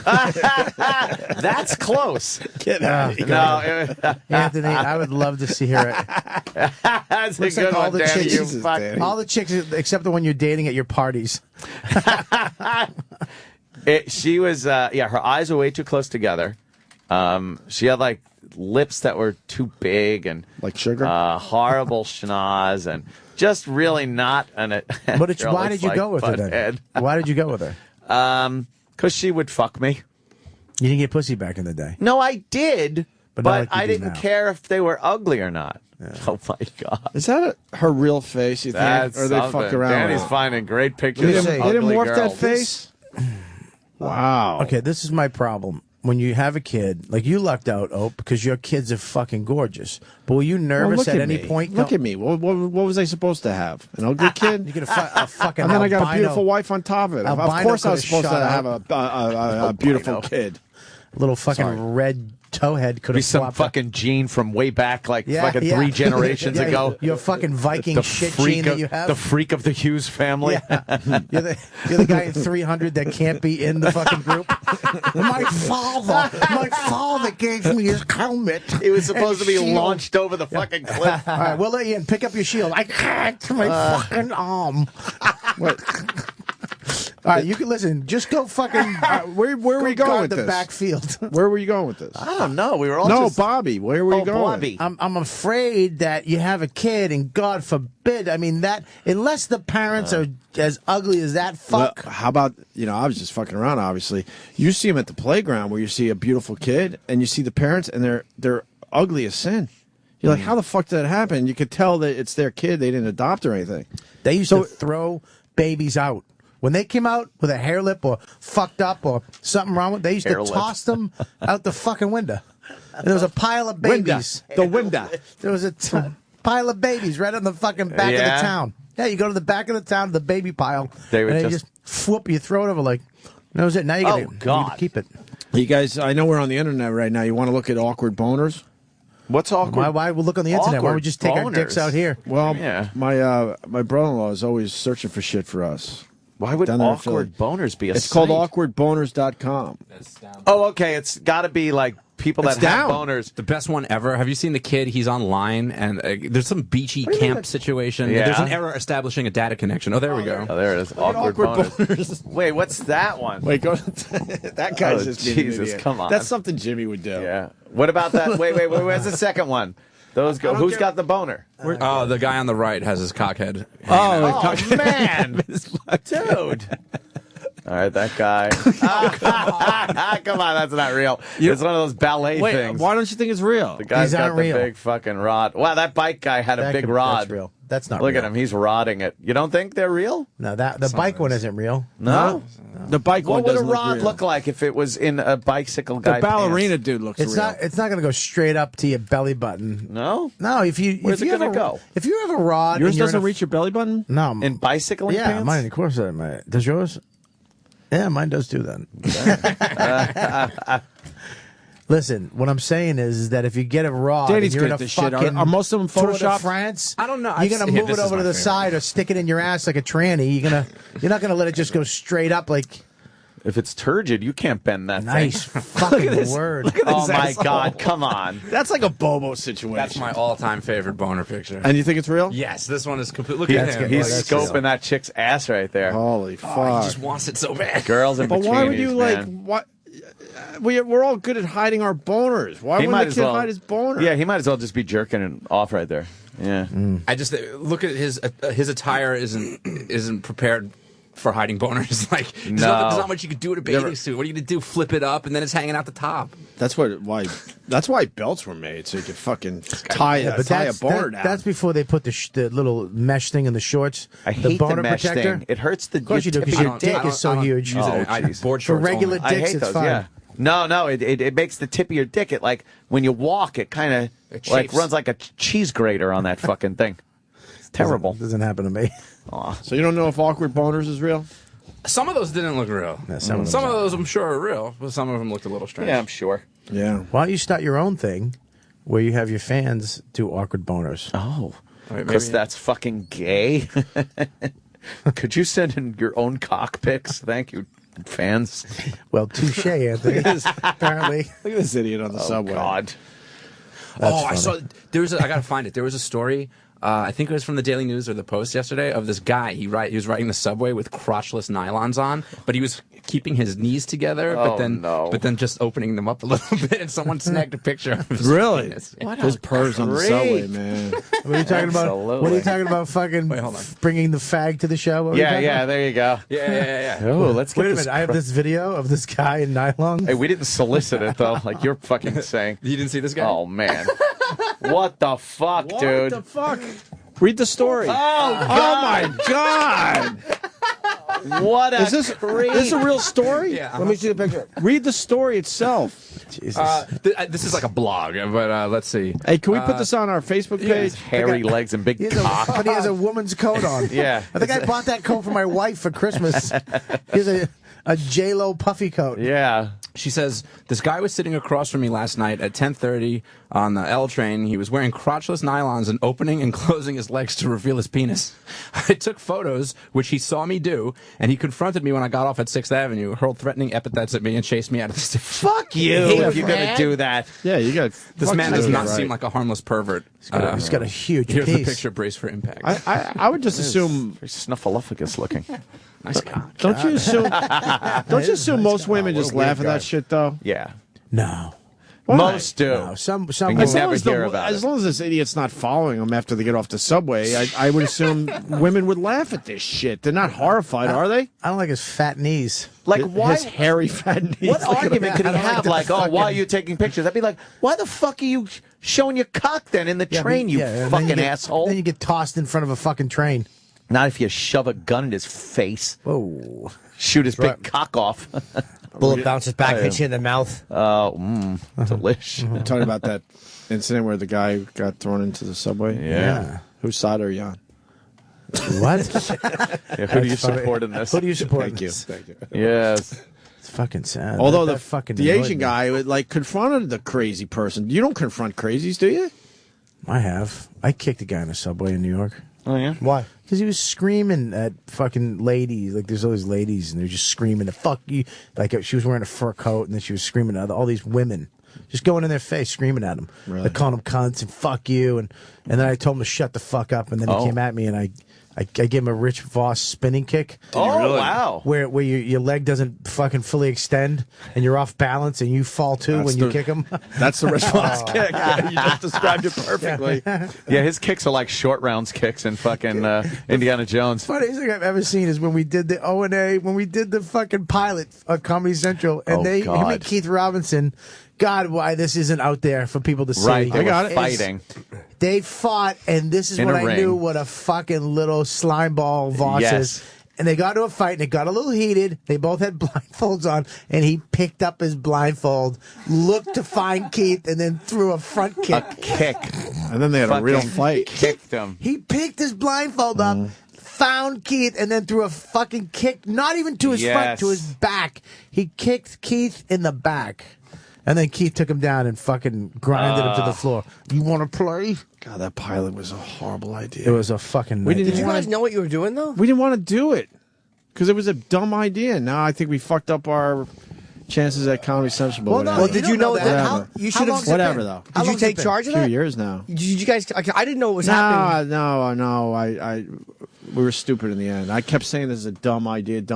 That's close. Get out. No, Anthony, I would love to see her. that's a Looks good like all one, the Danny. chicks- You Jesus, fuck. Danny. All the chicks, except the one you're dating at your parties. She was, her eyes were way too close together. She had like lips that were too big and like sugar. Horrible schnoz and just really not an. Why did you go with her then? Why did you go with her? Because she would fuck me. You didn't get pussy back in the day. No, I did, But but, not like you I do didn't now. care if they were ugly or not. Oh my god! Is that her real face? You think, That's or they something. fuck around? Danny's with it? finding great pictures. They of didn't ugly morph that girls. face. Wow. Okay, this is my problem. When you have a kid, like you lucked out, Ope, because your kids are fucking gorgeous. But were you nervous look at at any me. point? Look at me. What was I supposed to have? An ugly kid? You get a fucking And then I got a albino- beautiful wife on top of it. Of albino course, I was could've supposed to shot have out. a beautiful kid. Little fucking red towhead could Be have some swapped fucking gene from way back, like Yeah, fucking yeah. 3 generations Yeah, ago. your fucking Viking The shit freak gene that of- you have. The freak of the Hughes family. Yeah. You're the guy in 300 that can't be in the fucking group. my father gave me his helmet. It was supposed to be and shield. launched over the fucking cliff. All right, we'll let you in. Pick up your shield. I can't. My fucking arm. All right, you can listen. Just go fucking. Where were we going guard with the this? backfield. Where were you going with this? I don't know. We were all No, just... Bobby. Where were you going? Bobby. I'm afraid that you have a kid, and God forbid, I mean that unless the parents are as ugly as that fuck. Well, how about, I was just fucking around, obviously. You see them at the playground where you see a beautiful kid and you see the parents and they're ugly as sin. You're like, how the fuck did that happen? You could tell that it's their kid. They didn't adopt or anything. They used to throw babies out. When they came out with a hair lip or fucked up or something wrong with, they used Hair to lip. toss them out the fucking window. And there was a pile of babies. The window. There was a pile of babies right on the fucking back of Yeah? the town. Yeah, you go to the back of the town, to the baby pile, They would and just- whoop, you throw it over like, that was it. Now you Oh, gotta, God. keep it. You guys, I know we're on the internet right now. You want to look at awkward boners? What's awkward? Why we look on the internet? Why don't we Awkward just take our dicks boners. out here? Well, Yeah. my brother-in-law is always searching for shit for us. Why would Down there in awkward boners be a It's called site? awkwardboners.com. Oh, okay. It's got to be like people that It's have down. boners. The best one ever. Have you seen the kid? He's online, and there's some beachy camp situation. Yeah. There's an error establishing a data connection. Oh, there we go. Oh, there it is. Awkward, boners. Wait, what's that one? Wait, go. That guy's Oh, just being an Jesus, idiot. come on. That's something Jimmy would do. Yeah. What about that? Wait. Where's the second one? Those go. Who's got the boner? Oh, the guy on the right has his cockhead. Oh, man, dude. All right, that guy. Come on, that's not real. It's one of those ballet Wait, things. why don't you think it's real? The guy's These got aren't the real. big fucking rod. Wow, that bike guy had a big rod. That's real. That's not Look real. at him. He's rodding it. You don't think they're real? No, the bike one isn't real. No. The bike one What would a doesn't look rod real. look like if it was in a bicycle guy? The ballerina pants? dude looks It's real. not. It's not going to go straight up to your belly button. No. No, if you Where's if it you have gonna a- go? If you have a rod, Yours and you're in doesn't a- reach your belly button? No, In bicycling yeah, pants? mine. Of course, does yours? Yeah, mine does too. Then. Listen, what I'm saying is that if you get a rod, Danny's and you're good in at a this shit. fucking Are most of them Tour de photoshopped? France, I don't know. You're gonna Here, move this it is over my to the favorite. side or stick it in your ass like a tranny. You're not gonna let it just go straight up like. If it's turgid, you can't bend that Nice thing. fucking word. Oh my God! Come on. That's like a Bobo situation. That's my all-time favorite boner picture. And you think it's real? Yes, this one is complete. Look He's, at him. he's That's scoping real. that chick's ass right there. Holy fuck. Oh, he just wants it so bad. Girls in But why would you bikinis, like? man. What? We're all good at hiding our boners. Why He wouldn't might the as kid well- hide his boner? Yeah, he might as well just be jerking it off right there. Yeah. I just look at his attire isn't prepared for hiding boners. Like there's not much you could do to a bathing suit. What are you gonna do? Flip it up and then it's hanging out the top. That's why belts were made, so you could fucking tie a boner down. That's before they put the little mesh thing in the shorts. I the hate boner the mesh protector. thing. It hurts the Of course you do, tip because of your your dick dick. is so huge. Use it. I board For shorts regular only. I dicks, hate it's those. fine. Yeah. No, it makes the tip of your dick. It like when you walk, it kind of It like chafes. runs like a cheese grater on that fucking thing. It's terrible. Doesn't happen to me. So you don't know if awkward boners is real? Some of those didn't look real. Yeah, some of Some of those I'm sure are real, but some of them looked a little strange. Yeah, I'm sure. Yeah. Why don't you start your own thing where you have your fans do awkward boners? Oh, Wait, because maybe- that's fucking gay. Could you send in your own cock pics? Thank you, fans. Well, touche, Anthony. Apparently. Look at this idiot on the Oh subway. God. I saw. I gotta find it. There was a story I think it was from the Daily News or the Post yesterday, of this guy. He was riding the subway with crotchless nylons on, but he was keeping his knees together, but then just opening them up a little bit, and someone snagged a picture of his Really? penis. Those purrs on the subway, man. What are you talking about? What are you talking about? Fucking bringing the fag to the show? What were you talking about? There you go. Yeah. Oh, let's get Wait a this minute. I have this video of this guy in nylon. Hey, we didn't solicit it though, like you're fucking saying. You didn't see this guy? Oh man, what the fuck, dude? What the fuck? Read the story. Oh, my God! What a Is this a real story? Yeah. Let me see the picture. Read the story itself. Jesus. This is like a blog, but let's see. Hey, can we put this on our Facebook page? Hairy legs and big cock. But he has a woman's coat on. Yeah. I think I bought that coat for my wife for Christmas. He has a J-Lo puffy coat. Yeah. She says, this guy was sitting across from me last night at 10:30 on the L train. He was wearing crotchless nylons and opening and closing his legs to reveal his penis. I took photos, which he saw me do, and he confronted me when I got off at 6th Avenue, hurled threatening epithets at me, and chased me out of the station. Fuck you if you're going to do that. Yeah, you got. This man does not seem like a harmless pervert. He's got a huge Here's piece. the picture, brace for impact. I would just assume. Very snuffleupagus looking. Nice cock. Don't you assume? Don't you assume most women just laugh at that shit though? Yeah. No. Why? Most do. No, some And you women- never hear about as it. long as this idiot's not following them after they get off the subway, I would assume women would laugh at this shit. They're not horrified, are they? I don't like his fat knees. Like, why? His hairy fat knees. What argument could he I don't like have? the Like, oh, fucking- why are you taking pictures? I'd be like, why the fuck are you showing your cock then in the train, you and then fucking get- asshole? Then you get tossed in front of a fucking train. Not if you shove a gun in his face. Whoa. Shoot his big cock off. Bullet bounces back, hits you in the mouth. Oh, delish. I'm talking about that incident where the guy got thrown into the subway. Yeah. Whose side are you on? What? Yeah, who do you support in this? Who do you support? Thank in you. this? Thank you. Yes. It's fucking sad. Although That fucking the annoyed Asian me. guy like confronted the crazy person. You don't confront crazies, do you? I have. I kicked a guy in a subway in New York. Oh, yeah? Why? Because he was screaming at fucking ladies. Like, there's all these ladies, and they're just screaming to fuck you. Like, she was wearing a fur coat, and then she was screaming at all these women. Just going in their face, screaming at them. Really? Like, calling them cunts and fuck you. And then I told him to shut the fuck up, and then he came at me, and I gave him a Rich Voss spinning kick. Oh, wow. Where your leg doesn't fucking fully extend, and you're off balance, and you fall too That's when you the- kick him. That's the response kick. Yeah, you just described it perfectly. Yeah, his kicks are like short rounds kicks in fucking Indiana Jones. Funniest thing I've ever seen is when we did the O&A, when we did the fucking pilot of Comedy Central, and him God. and Keith Robinson. God, why this isn't out there for people to see. Right, they I got were it. fighting. They fought, and this is In when a I ring. knew what a fucking little slime ball Voss Yes. is. And they got into a fight, and it got a little heated. They both had blindfolds on, and he picked up his blindfold, looked to find Keith, and then threw a front kick. A kick. And then they had a real Fucking fight. Kicked him. He picked his blindfold up, found Keith, and then threw a fucking kick, not even to his front, Yes. to his back. He kicked Keith in the back. And then Keith took him down and fucking grinded him to the floor. You want to play? God, that pilot was a horrible idea. It was a fucking We nightmare. didn't Did you guys know what you were doing, though? We didn't want to do it because it was a dumb idea. Now I think we fucked up our chances at Comedy Central. Well, no, Well, did you know that? Whatever. How, you How should long's have. it Whatever been? though. Did you long's it take been? charge A of few that? years now. Did you guys? I didn't know it was happening. No. We were stupid in the end. I kept saying this is a dumb idea, and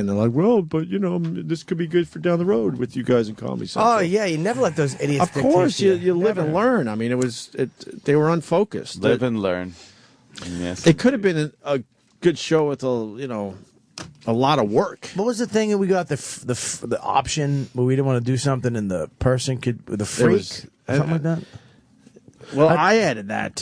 they're like, "Well, but this could be good for down the road with you guys in Comedy Central." Oh yeah, you never let those idiots. Of course, dictate you live and learn. I mean, they were unfocused. Live and learn. Yes. It could have been a good show with a lot of work. What was the thing that we got the option where we didn't want to do something and the person could the freak was- something like that? Well, I added that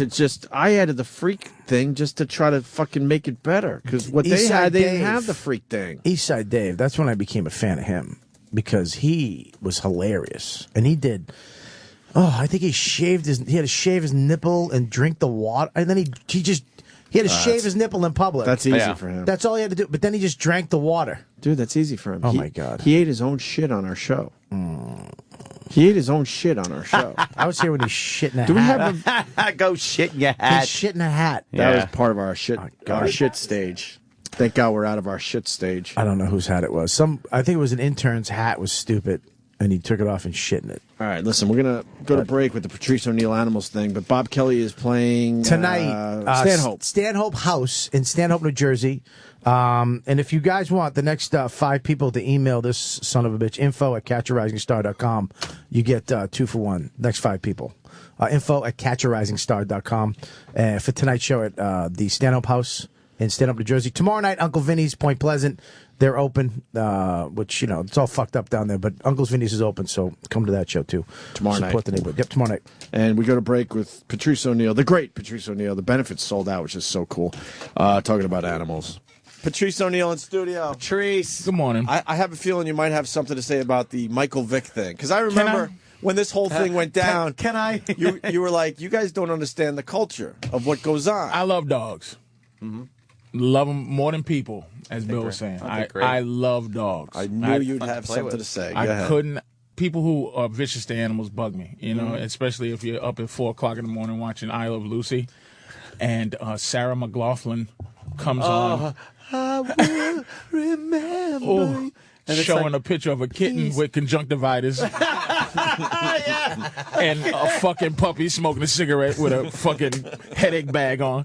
I added the freak thing just to try to fucking make it better because what they Eastside had, they didn't Dave. have the freak thing. Eastside Dave. That's when I became a fan of him because he was hilarious and he did. Oh, I think he had to shave his nipple and drink the water, and then he had to shave his nipple in public. That's easy for him. That's all he had to do. But then he just drank the water. Dude, that's easy for him. Oh, my God. He ate his own shit on our show. He ate his own shit on our show. I was here when he shit in a Do we hat. have Go shit in your He hat. shit in a hat. That Yeah. was part of our shit stage. Thank God we're out of our shit stage. I don't know whose hat it was. I think it was an intern's hat was stupid, and he took it off and shit in it. All right, listen, we're going to go to break with the Patrice O'Neill Animals thing, but Bob Kelly is playing Tonight, Stanhope. Stanhope House in Stanhope, New Jersey. And if you guys want the next 5 people to email this son of a bitch, info@catcharisingstar.com, you get 2 for 1. Next 5 people. Info@catcharisingstar.com. For tonight's show at the Stanhope House in Stanhope, New Jersey. Tomorrow night, Uncle Vinny's, Point Pleasant. They're open, which, it's all fucked up down there, but Uncle's Vinny's is open, so come to that show, too. Tomorrow night. Support the neighborhood. Yep, tomorrow night. And we go to break with Patrice O'Neill, the great Patrice O'Neill. The benefits sold out, which is so cool. Talking about animals. Patrice O'Neill in studio. Patrice. Good morning. I have a feeling you might have something to say about the Michael Vick thing. Because I remember when this whole thing went down, Can I? you were like, you guys don't understand the culture of what goes on. I love dogs. Mm-hmm. Love them more than people, as Bill was saying. I love dogs. I knew you'd have something to say. Go ahead. Couldn't. People who are vicious to animals bug me, especially if you're up at 4 o'clock in the morning watching I Love Lucy, and Sarah McLachlan comes on. I will remember. Showing a picture of a kitten with conjunctivitis and a fucking puppy smoking a cigarette with a fucking headache bag on.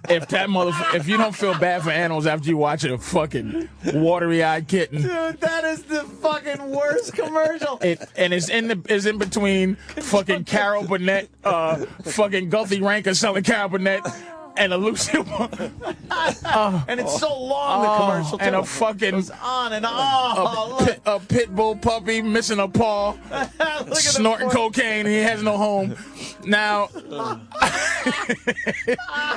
If you don't feel bad for animals after you watch a fucking watery-eyed kitten, Dude, that is the fucking worst commercial. and it's in between fucking Carol Burnett, fucking Gulthy Ranker selling Carol Burnett, and a Lucy. And it's so long, the commercial, too. And a fucking goes on and on. a pit bull puppy missing a paw, snorting cocaine, and he has no home. Now,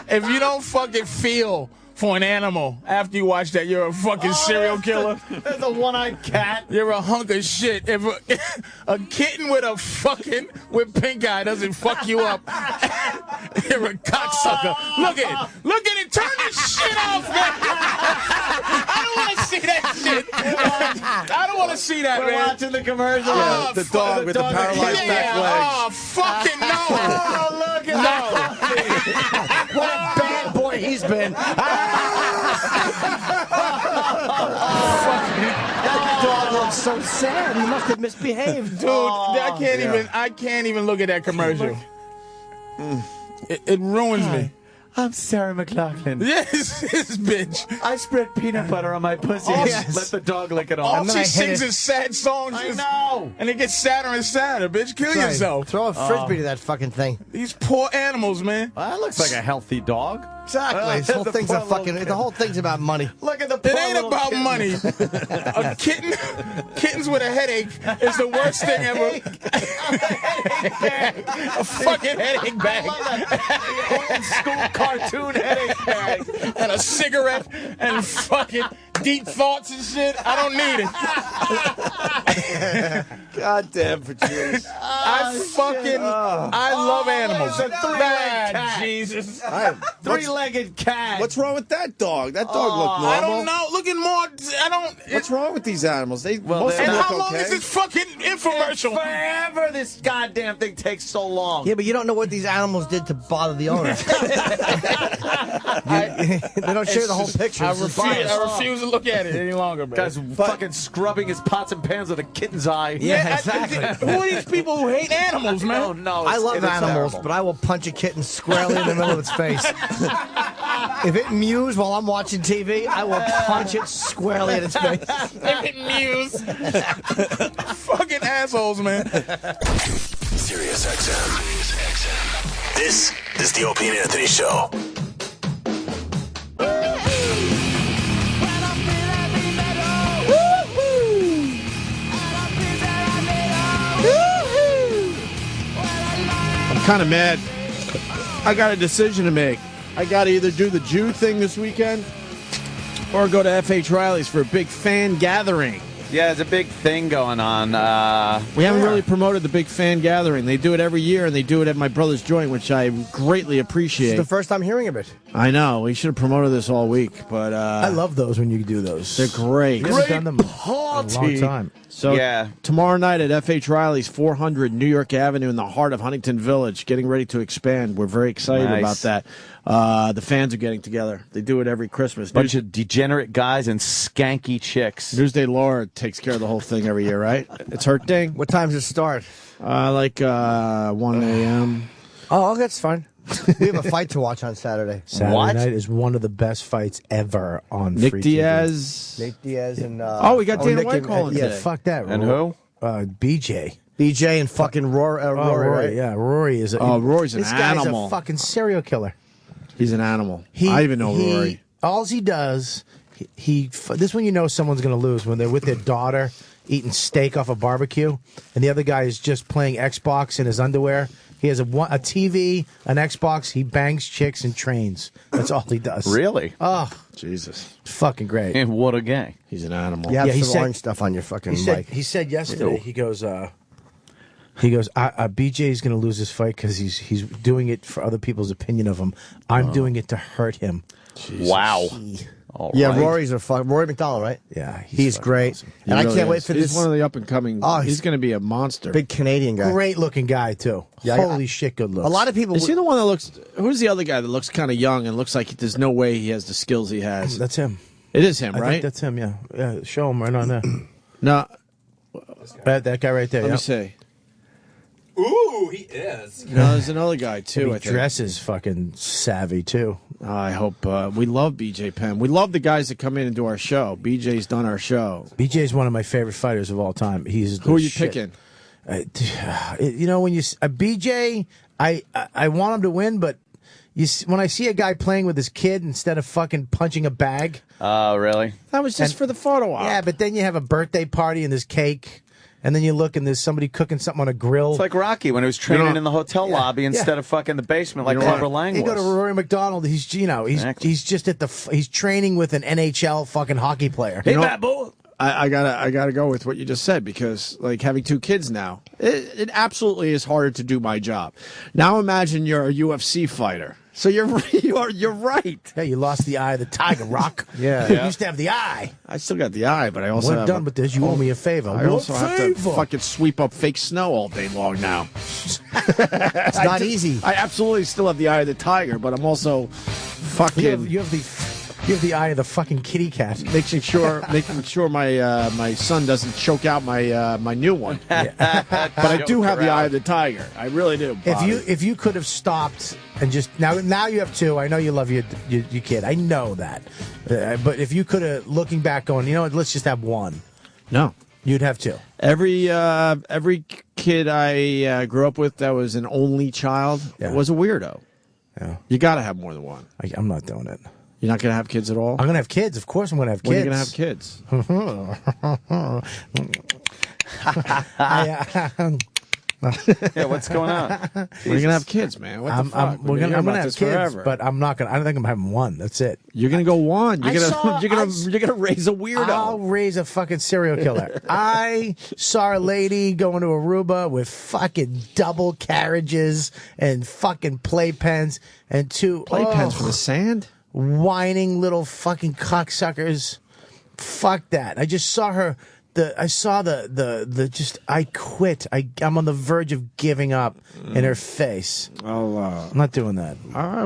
if you don't fucking feel for an animal after you watch that, you're a fucking serial killer. There's a one-eyed cat. You're a hunk of shit. If a kitten with pink eye doesn't fuck you up, you're a cocksucker. Look at it. Turn this shit off, man. I don't want to see that shit. I don't want to see that, We're man. watching the commercial. The dog with the paralyzed back legs. Oh, fucking no. Oh, look at that. What a bad boy he's been. That dog looks so sad. He must have misbehaved. Dude, I can't even look at that commercial. It ruins me. I'm Sarah McLachlan. Yes, this bitch. I spread peanut butter on my pussy. Yes. Let the dog lick it off. All she sings is sad songs. I know. And it gets sadder and sadder, bitch. Kill yourself. Throw a frisbee to that fucking thing. These poor animals, man. Well, that looks like a healthy dog. Exactly. This whole thing's the whole thing's about money. Look at the It ain't about money. A kittens with a headache is the worst thing ever. A fucking headache bag. Old school cartoon headache bag. And a cigarette and fucking deep thoughts and shit. I don't need it. Goddamn, Patrice. I love animals. It's a three-legged cat. Jesus. Three-legged cat. What's wrong with that dog? That dog looked normal. I don't know. Looking more. What's wrong with these animals? Most of And them look how long okay. is this fucking infomercial? Forever this goddamn thing takes so long. Yeah, but you don't know what these animals did to bother the owner. They don't share the whole picture. I It's just biased. refuse to look at it any longer, man. Guy's fucking scrubbing his pots and pans with a kitten's eye. Yeah, exactly. Who are these people who hate animals, man? Oh, no. I love it's animals, terrible. but I will punch a kitten squarely in the middle of its face. If it mews while I'm watching TV, I will punch it squarely in its face. If it mews. Fucking assholes, man. Sirius XM. This is the Opie and Anthony Show. I'm kind of mad. I got a decision to make. I got to either do the Jew thing this weekend or go to F.H. Riley's for a big fan gathering. Yeah, there's a big thing going on. We haven't really promoted the big fan gathering. They do it every year, and they do it at my brother's joint, which I greatly appreciate. This is the first time hearing of it. I know. We should have promoted this all week, but I love those when you do those. they're great. We haven't done them in a long time. So Yeah. tomorrow night at F.H. Riley's 400 New York Avenue in the heart of Huntington Village, getting ready to expand. We're very excited Nice. about that. The fans are getting together. They do it every Christmas. Bunch of degenerate guys and skanky chicks. Newsday Laura takes care of the whole thing every year, right? It's her thing. What time does it start? Like 1 a.m. Oh, that's fine. We have a fight to watch on Saturday. Saturday night is one of the best fights ever on Nick free Diaz. Nick Diaz and we got Dana Nick White and- calling yeah, today. Fuck that. And who? BJ. BJ and fucking Rory, Rory, right? yeah, Rory is. Rory's an this guy's animal. a fucking serial killer. He's an animal. I even know Rory. All he does, this is when you know someone's going to lose, when they're with their daughter eating steak off a barbecue, and the other guy is just playing Xbox in his underwear. He has a TV, an Xbox. He bangs chicks and trains. That's all he does. Really? Oh, Jesus. fucking great. And what a gang. He's an animal. You have he some said- orange stuff on your fucking He mic. said yesterday. He goes. BJ's going to lose this fight because he's doing it for other people's opinion of him. I'm doing it to hurt him. Wow. All Yeah, right. Rory's a Rory McDonald, right? Yeah, he's great, He and I really can't wait is. for He's this. one of the up and coming. Oh, he's going to be a monster. Big Canadian guy. Great looking guy too. Yeah, Holy shit, good looks. A lot of people. Is he the one that looks? Who's the other guy that looks kind of young and looks like there's no way he has the skills he has? That's him. It is him, I right? think that's him. Yeah, yeah. Show him right on there. No, That guy right there. let yeah. me see. Ooh, he is. No, there's another guy too. He I think. dresses fucking savvy too. I hope we love BJ Penn. We love the guys that come in and do our show. BJ's done our show. BJ's one of my favorite fighters of all time. He's the Who are you shit. picking? You know, when you BJ, I want him to win, but when I see a guy playing with his kid instead of fucking punching a bag. Oh, really? That was just for the photo op. Yeah, but then you have a birthday party and there's cake, and then you look and there's somebody cooking something on a grill. It's like Rocky when he was training You know- in the hotel lobby instead of fucking the basement like Clubber Lang You was. go to Rory McDonald. He's he's just at he's training with an NHL fucking hockey player. You know, I gotta go with what you just said because like having two kids now, it absolutely is harder to do my job. Now imagine you're a UFC fighter. So you're right. Yeah, you lost the eye of the tiger, Rock. Yeah. You used to have the eye. I still got the eye, but I also We're have done with this. You owe me a favor. I What also have to favor? fucking sweep up fake snow all day long now. It's not easy. I absolutely still have the eye of the tiger, but I'm also fucking You have the eye of the fucking kitty cat. making sure my my son doesn't choke out my new one. But I do have the eye of the tiger. I really do. Bobby. If you could have stopped and just now you have two. I know you love your kid. I know that. But if you could have looking back going, you know what? Let's just have one. No. You'd have two. Every kid I grew up with that was an only child was a weirdo. Yeah. You got to have more than one. I'm not doing it. You're not going to have kids at all? I'm gonna have kids. Of course, I'm gonna have kids. When are you going to have kids? Yeah, what's going on? When are you going to have kids, man? What the fuck? I'm We're gonna hear about have this kids, forever. but I'm not gonna. I don't think I'm having one. That's it. You're going to go one. You're I going saw- to raise a weirdo. I'll raise a fucking serial killer. I saw a lady going to Aruba with fucking double carriages and fucking playpens and two Playpens for the sand? whining little fucking cocksuckers. Fuck that. I just saw her. I saw the just. I quit. I'm on the verge of giving up in her face. I'm not doing that.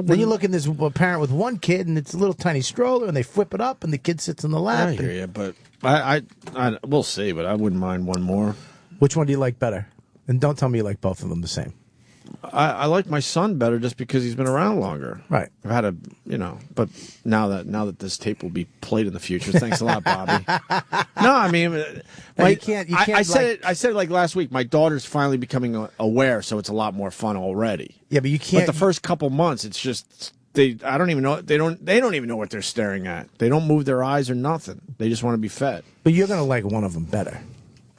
Then you look at this parent with one kid and it's a little tiny stroller and they flip it up and the kid sits in the lap. I hear you, but I we'll see, but I wouldn't mind one more. Which one do you like better? And don't tell me you like both of them the same. I like my son better just because he's been around longer. Right. I've had but now that this tape will be played in the future, thanks a lot, Bobby. No, I mean, you can't I said like- it like last week. My daughter's finally becoming aware, so it's a lot more fun already. Yeah, but you can't. But the first couple months, it's just I don't even know. They don't even know what they're staring at. They don't move their eyes or nothing. They just want to be fed. But you're gonna like one of them better.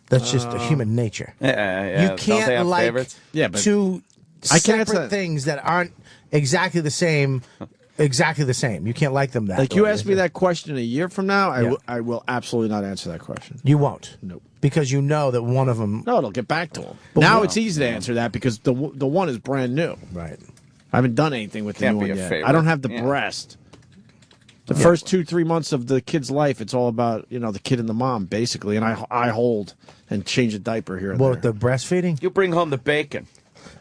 That's just a human nature. Yeah, You don't they can't have like favorites? Yeah, but two I can't separate say- things that aren't exactly the same. Exactly the same. You can't like them that. Like you way. ask me that question a year from now, Yeah. I will absolutely not answer that question. You won't. Nope. Because you know that one of them. No, it'll get back to him. But Now no. it's easy to answer that because the one is brand new. Right. I haven't done anything with the Can't new be one a yet. favorite. I don't have the Yeah. breast. The first 2-3 months of the kid's life, it's all about the kid and the mom basically, and I hold and change a diaper here and Well, there. with the breastfeeding? You bring home the bacon.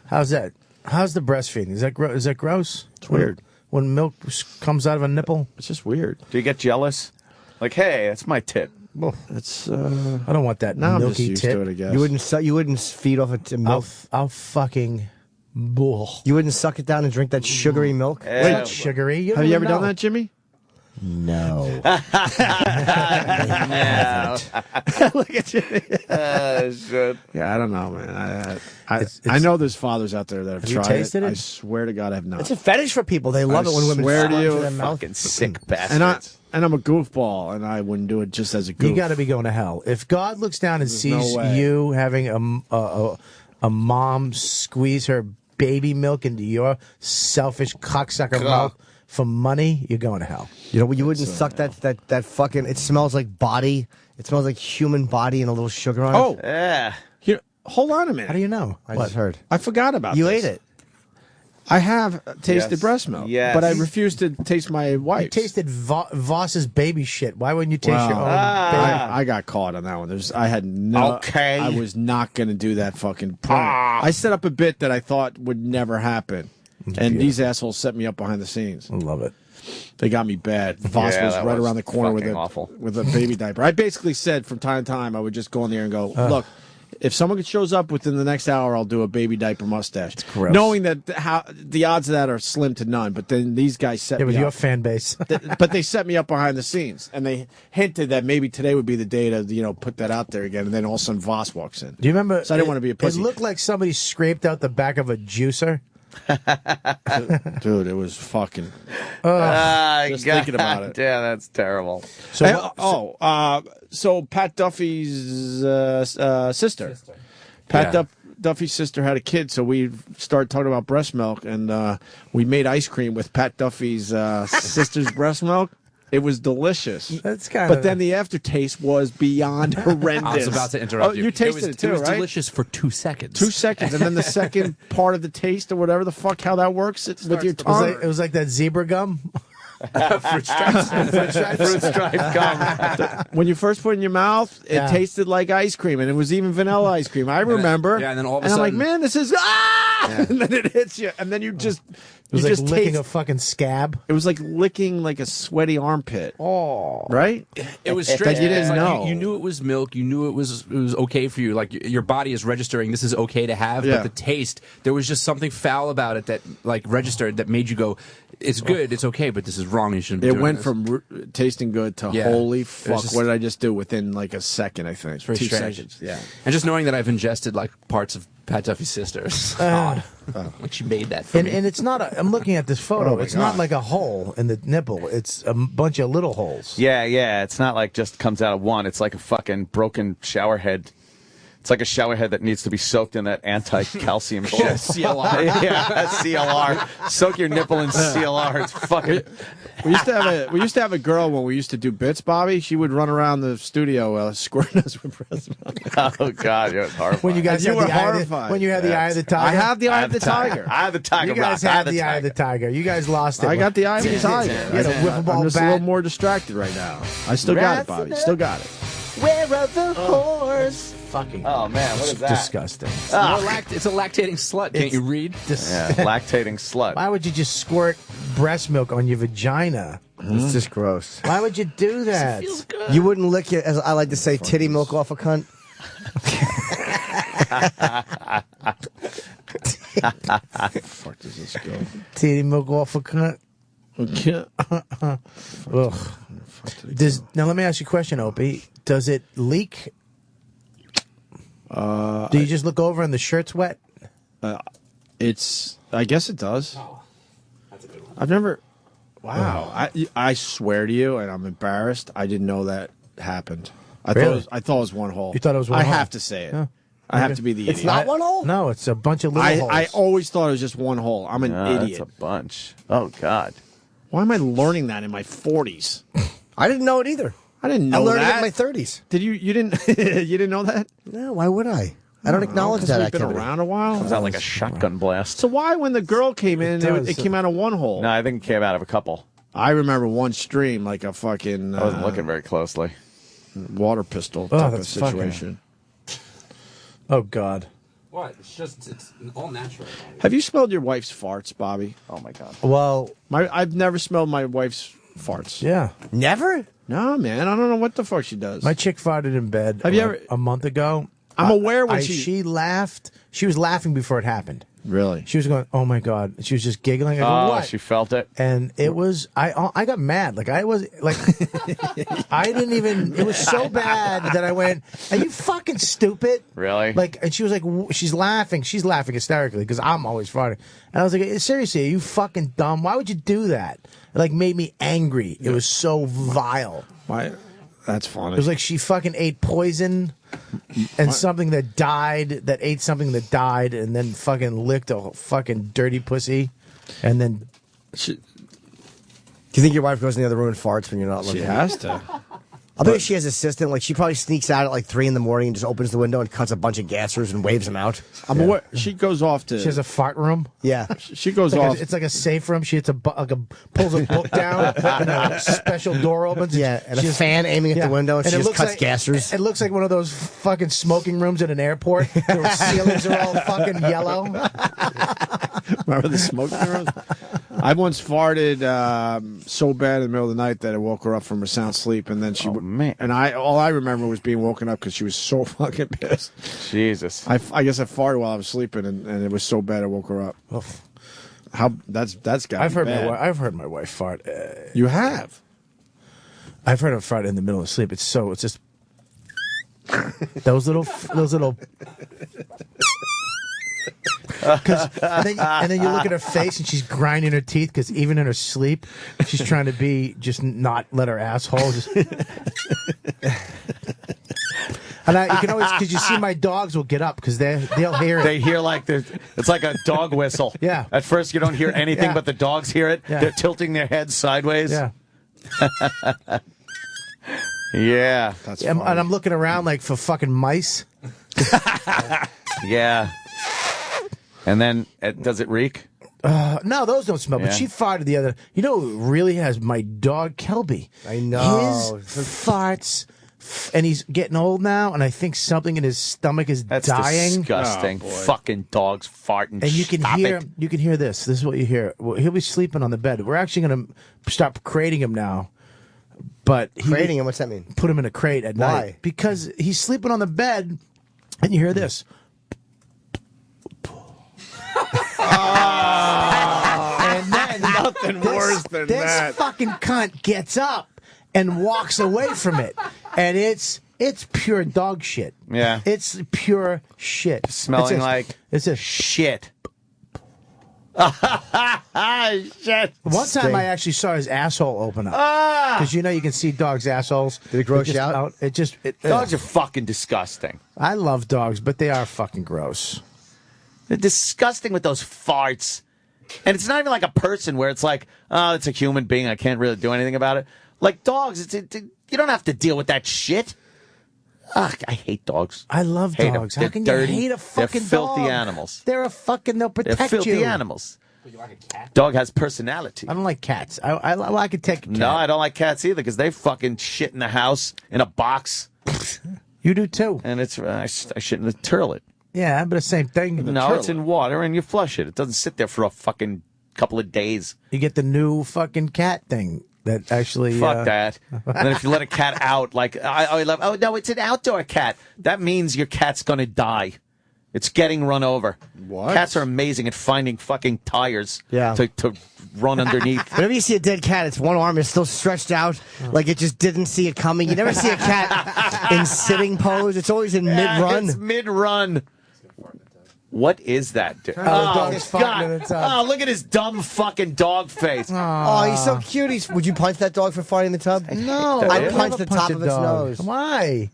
How's that? How's the breastfeeding? Is that is that gross? It's weird. When milk comes out of a nipple? It's just weird. Do you get jealous? Like, hey, that's my tit. Well, it's. I don't want that Now I'm milky just used tit. to it, I guess. You wouldn't feed off it to milk. I'll fucking. You wouldn't suck it down and drink that sugary milk. Wait, sugary? Have you ever done that, Jimmy? No. Look at you. Shit. Yeah, I don't know, man. I know there's fathers out there that have Have you tried tasted it? I swear to God, I have not. It's a fetish for people. They love it when women swear suck to into you, their mouth. Fucking sick and bastards. I'm a goofball, and I wouldn't do it just as a goof. You got to be going to hell. If God looks down and There's sees no way. you having a mom squeeze her baby milk into your selfish cocksucker mouth for money, you're going to hell. You wouldn't suck that fucking. It smells like body. It smells like human body and a little sugar on it. Oh, Yeah. here, hold on a minute. How do you know? I just heard. I forgot about You this. ate it. I have tasted Yes. breast milk, Yes. but I refuse to taste my You wife's. tasted Voss's baby shit. Why wouldn't you taste Well, your own I got caught on that one. I had no. Okay. I was not going to do that fucking prank. I set up a bit that I thought would never happen, and these assholes set me up behind the scenes. I love it. They got me bad. Voss Yeah, was that right was around the corner with fucking a awful. with a baby diaper. I basically said from time to time I would just go in there and go, look. If someone shows up within the next hour, I'll do a baby diaper mustache. gross. Knowing that the odds of that are slim to none. But then these guys set It was me your up. fan base. But they set me up behind the scenes, and they hinted that maybe today would be the day to put that out there again. And then all of a sudden Voss walks in. Do you remember? So I didn't want to be a pussy. It looked like somebody scraped out the back of a juicer. Dude, it was fucking. Just thinking about it. Yeah, that's terrible. So Pat Duffy's sister. Pat Duffy's sister had a kid, so we started talking about breast milk, and we made ice cream with Pat Duffy's sister's breast milk. It was delicious. That's kind But then the aftertaste was beyond horrendous. I was about to interrupt you. You tasted it too, It was right? delicious for 2 seconds. 2 seconds, and then the second part of the taste, or whatever the fuck, how that works, it's with your tongue. It was like that zebra gum. Fruit stripes. Fruit stripe gum. When you first put it in your mouth, it Yeah. tasted like ice cream, and it was even vanilla ice cream. I remember. yeah, and then all of a I'm like, sudden- man, this is and then it hits you, and then you just It was you like just licking taste. a fucking scab. It was like licking like a sweaty armpit. Oh, Right? It was That strange. you didn't It's like know. You knew it was milk. You knew it was okay for you. Like your body is registering this is okay to have. Yeah. But the taste, there was just something foul about it that like registered that made you go, it's good, it's okay, but this is wrong. You shouldn't be It doing went this. from tasting good to Yeah. holy It was fuck. just- What did I just do within like a second? I think very 2 strange. seconds. Yeah. And just knowing that I've ingested like parts of Pat Duffy's sister is odd. Like she made that for me. and it's not. I'm looking at this photo. Oh my it's not God. like a hole in the nipple. It's a bunch of little holes. Yeah. It's not like just comes out of one. It's like a fucking broken shower head. It's like a shower head that needs to be soaked in that anti-calcium shit. CLR. Yeah, CLR. Soak your nipple in CLR. It's fucking. We used to have a girl when we used to do bits, Bobby. She would run around the studio squirting us with breast milk. Oh God, it was horrifying. When you guys You had were the eye of the, horrified. when you had the eye of the tiger. I have the eye of the tiger. I have the tiger. You guys Rock. I had the eye of the tiger. You guys lost it. I got the eye of the tiger. You had a wiffle ball I'm just a bat. little more distracted right now. I still got it, Bobby. Still got it. Where are the whores? Fucking. Oh man, what is that? Disgusting. It's a lactating slut. Can't you read? Yeah, lactating slut. Why would you just squirt breast milk on your vagina? It's just gross. Why would you do that? You wouldn't lick it, as I like to say, titty milk off a cunt. Fuck does this go? Titty milk off a cunt. Ugh. Now let me ask you a question, Opie. Does it leak? Do you just look over and the shirt's wet? I guess it does. I've never. Wow. I swear to you, and I'm embarrassed. I didn't know that happened. I Really? thought it was one hole. You thought it was one I hole? have to say it. Huh. I have to be the idiot. It's not one hole? No, it's a bunch of little holes. I always thought it was just one hole. I'm an idiot. That's a bunch. Oh God. Why am I learning that in my 40s? I didn't know it either. I didn't know I learned that. it in my 30s. Did you? You didn't? You didn't know that? No, why would I? I don't acknowledge Because that we've been activity. around a while. Comes out like a shotgun blast. So why, when the girl came in, It does. it came out of one hole? No, I think it came out of a couple. I remember one stream like a fucking. I wasn't looking very closely. Water pistol Oh, type of that's fucking- situation. Oh God. What? It's all natural. Have you smelled your wife's farts, Bobby? Oh my God. Well, I've never smelled my wife's farts. Yeah. Never? No, man. I don't know what the fuck she does. My chick farted in bed. Have you ever- a month ago? I'm aware when she- she laughed. She was laughing before it happened. Really? She was going, "Oh my God!" She was just giggling. I go, Oh, what? she felt it. And it was I got mad. Like I was like I didn't even. It was so bad that I went, "Are you fucking stupid?" Really? Like, and she was like, she's laughing hysterically because I'm always farting. And I was like, seriously, are you fucking dumb? Why would you do that? It like made me angry. It was so vile. Why? That's funny. It was like she fucking ate poison and something that died, and then fucking licked a fucking dirty pussy, and then. Do you think your wife goes in the other room and farts when you're not looking? She has to. I bet she has an assistant. Like she probably sneaks out at like 3 a.m. and just opens the window and cuts a bunch of gassers and waves them out. I'm aware. She goes off to. She has a fart room. Yeah, she goes It's like off. it's like a safe room. She hits pulls a book down, and a special door opens. Yeah, and a fan aiming at the window, and she it just looks cuts like, gassers. It looks like one of those fucking smoking rooms at an airport. The ceilings are all fucking yellow. Remember the smoking room? I once farted so bad in the middle of the night that it woke her up from her sound sleep, and then she and all I remember was being woken up because she was so fucking pissed. Jesus. I guess I farted while I was sleeping, and it was so bad it woke her up. How that's got. I've heard my wife fart. You have. I've heard her fart in the middle of sleep. It's just those little. And then you look at her face and she's grinding her teeth because even in her sleep she's trying to be just not let her asshole just. And you can always, because you see my dogs will get up because they'll hear it. They hear it's like a dog whistle. Yeah. At first you don't hear anything, Yeah. but the dogs hear it. Yeah. They're tilting their heads sideways. Yeah. Yeah. And I'm looking around like for fucking mice. Yeah. And then, does it reek? No, those don't smell. Yeah. But she farted the other. You know who really has my dog Kelby? I know. His farts, and he's getting old now, and I think something in his stomach is That's dying. disgusting. Fucking dogs farting. And you can Stop hear it. you can hear this. This is what you hear. Well, he'll be sleeping on the bed. We're actually going to stop crating him now. But Crating him? What's that mean? Put him in a crate at Why? night because he's sleeping on the bed, and you hear this. And then Nothing worse than this that. fucking cunt gets up and walks away from it, and it's pure dog shit. Yeah. It's pure shit. Smelling it's a shit. Shit. One time I actually saw his asshole open up because you know you can see dogs' assholes. Did it gross just you out? Dogs are fucking disgusting. I love dogs, but they are fucking gross. They're disgusting with those farts. And it's not even like a person where it's like, oh, it's a human being. I can't really do anything about it. Like dogs, you don't have to deal with that shit. Ugh, I hate dogs. I love Hate 'em. dogs. How They're can dirty. you hate a fucking They're filthy dog? animals. They'll protect They're filthy you. animals. Dog has personality. I don't like cats. I could take a cat. No, I don't like cats either because they fucking shit in the house in a box. You do too. And it's I shit in the toilet. Yeah, but the same thing. No, it's in water and you flush it. It doesn't sit there for a fucking couple of days. You get the new fucking cat thing that actually. Fuck that. And then if you let a cat out, like I love. Oh no, it's an outdoor cat. That means your cat's gonna die. It's getting run over. What? Cats are amazing at finding fucking tires. Yeah. To run underneath. Whenever you see a dead cat, its one arm is still stretched out, like it just didn't see it coming. You never see a cat in sitting pose. It's always in mid-run. It's mid-run. What is that? Dude? Oh, the dog's farting in the tub. Oh, look at his dumb fucking dog face. Oh, he's so cute. Would you punch that dog for farting in the tub? No, I'd I'd punch never the top a of its dog. nose. Why?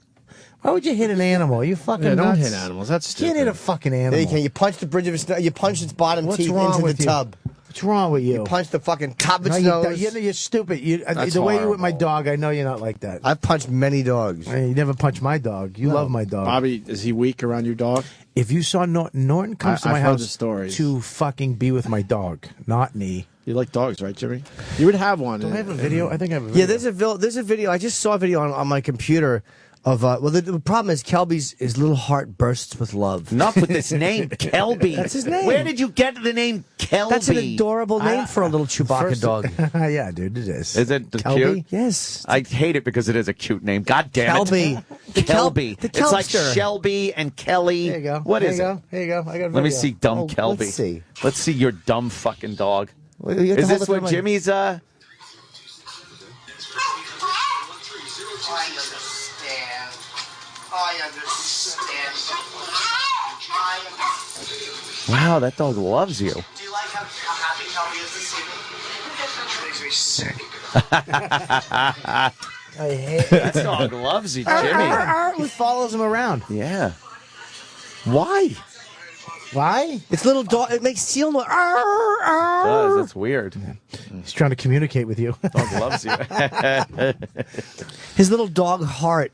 Why would you hit an animal? You fucking Yeah, don't nuts. hit animals. That's You can't hit a stupid. fucking animal. Yeah, you can. You punch the bridge of its. You punch its bottom What's teeth wrong into with the you? tub. What's wrong with you? You punched the fucking top of No, its nose. you're stupid. That's The way you're with my horrible. dog, I know you're not like that. I've punched many dogs. Hey, you never punched my dog. You No. love my dog. Bobby, is he weak around your dog? If you saw Norton comes to I've my heard house the stories. to fucking be with my dog, not me. You like dogs, right, Jimmy? You would have one. Do I have a video? I think I have a video. Yeah, there's a video. I just saw a video on my computer of well, the problem is Kelby's his little heart bursts with love. Enough with this name, Kelby. That's his name. Where did you get the name Kelby? That's an adorable name for a little Chewbacca dog. Yeah, dude, it is. Is it Kelby? cute? Yes. I hate it because it is a cute name. God damn Kelby. it. The Kelby. the It's like Kelpster. Shelby and Kelly. There you go. What There is you it? go. Here you go. I got a video. Let me see dumb Oh, Kelby. let's see. Let's see your dumb fucking dog. Well, you have to Is hold this it for what my- Jimmy's Wow, that dog loves you. Do you like how happy Kelby is this evening? Makes me sick. I hate That dog loves you, Jimmy. He follows him around. Yeah. Why? Why? It's little dog. It makes seal noise. That's weird. He's trying to communicate with you. Dog loves you. His little dog heart.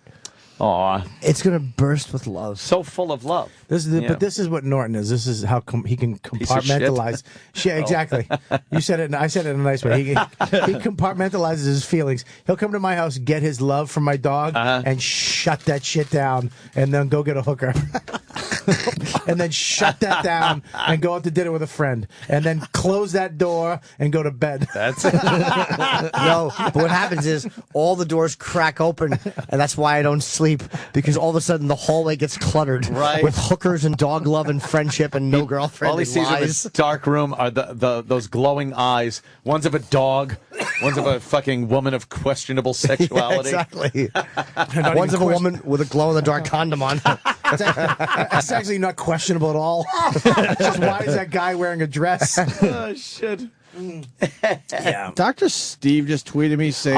Aw. It's gonna burst with love. So full of love. This is Yeah. But this is what Norton is. This is how he can Piece of shit. compartmentalize. Yeah, exactly. You said it. And I said it in a nice way. He compartmentalizes his feelings. He'll come to my house, get his love from my dog, and shut that shit down, and then go get a hooker. And then shut that down and go out to dinner with a friend, and then close that door and go to bed. That's it. No, but what happens is all the doors crack open, and that's why I don't sleep, because all of a sudden the hallway gets cluttered Right. with hookers and dog love and friendship and no girlfriend. All he and sees in lies. this dark room are those glowing eyes. One's of a dog, one's of a fucking woman of questionable sexuality. Exactly. One's of a woman with a glow in the dark condom on. That's actually not questionable at all. It's just, why is that guy wearing a dress? Oh, shit. Yeah. Dr. Steve just tweeted me saying,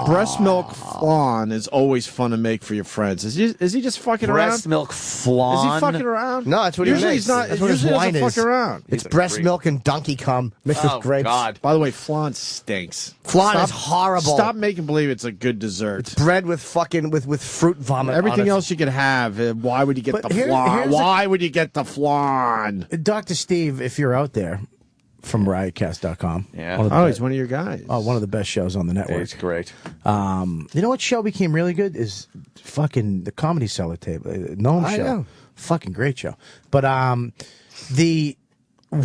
breast milk flan is always fun to make for your friends. Is he just fucking Breast around? milk flan. Is he fucking around? No, that's what usually he makes. he's not. That's what his usually wine doesn't is. fuck around. It's breast milk and donkey cum mixed Oh, with grapes. God. By the way, flan stinks. Flan is horrible. Stop making believe it's a good dessert. Bread with fucking with fruit vomit. Everything on it. else you could have. Why would you get But the here's flan? the- Why would you get the flan? Dr. Steve, if you're out there, from riotcast.com. Yeah. One of the Oh, be- he's one of your guys. Oh, one of the best shows on the network. It's great. You know what show became really good is fucking the Comedy Cellar table, Noam I show. know. Fucking great show. But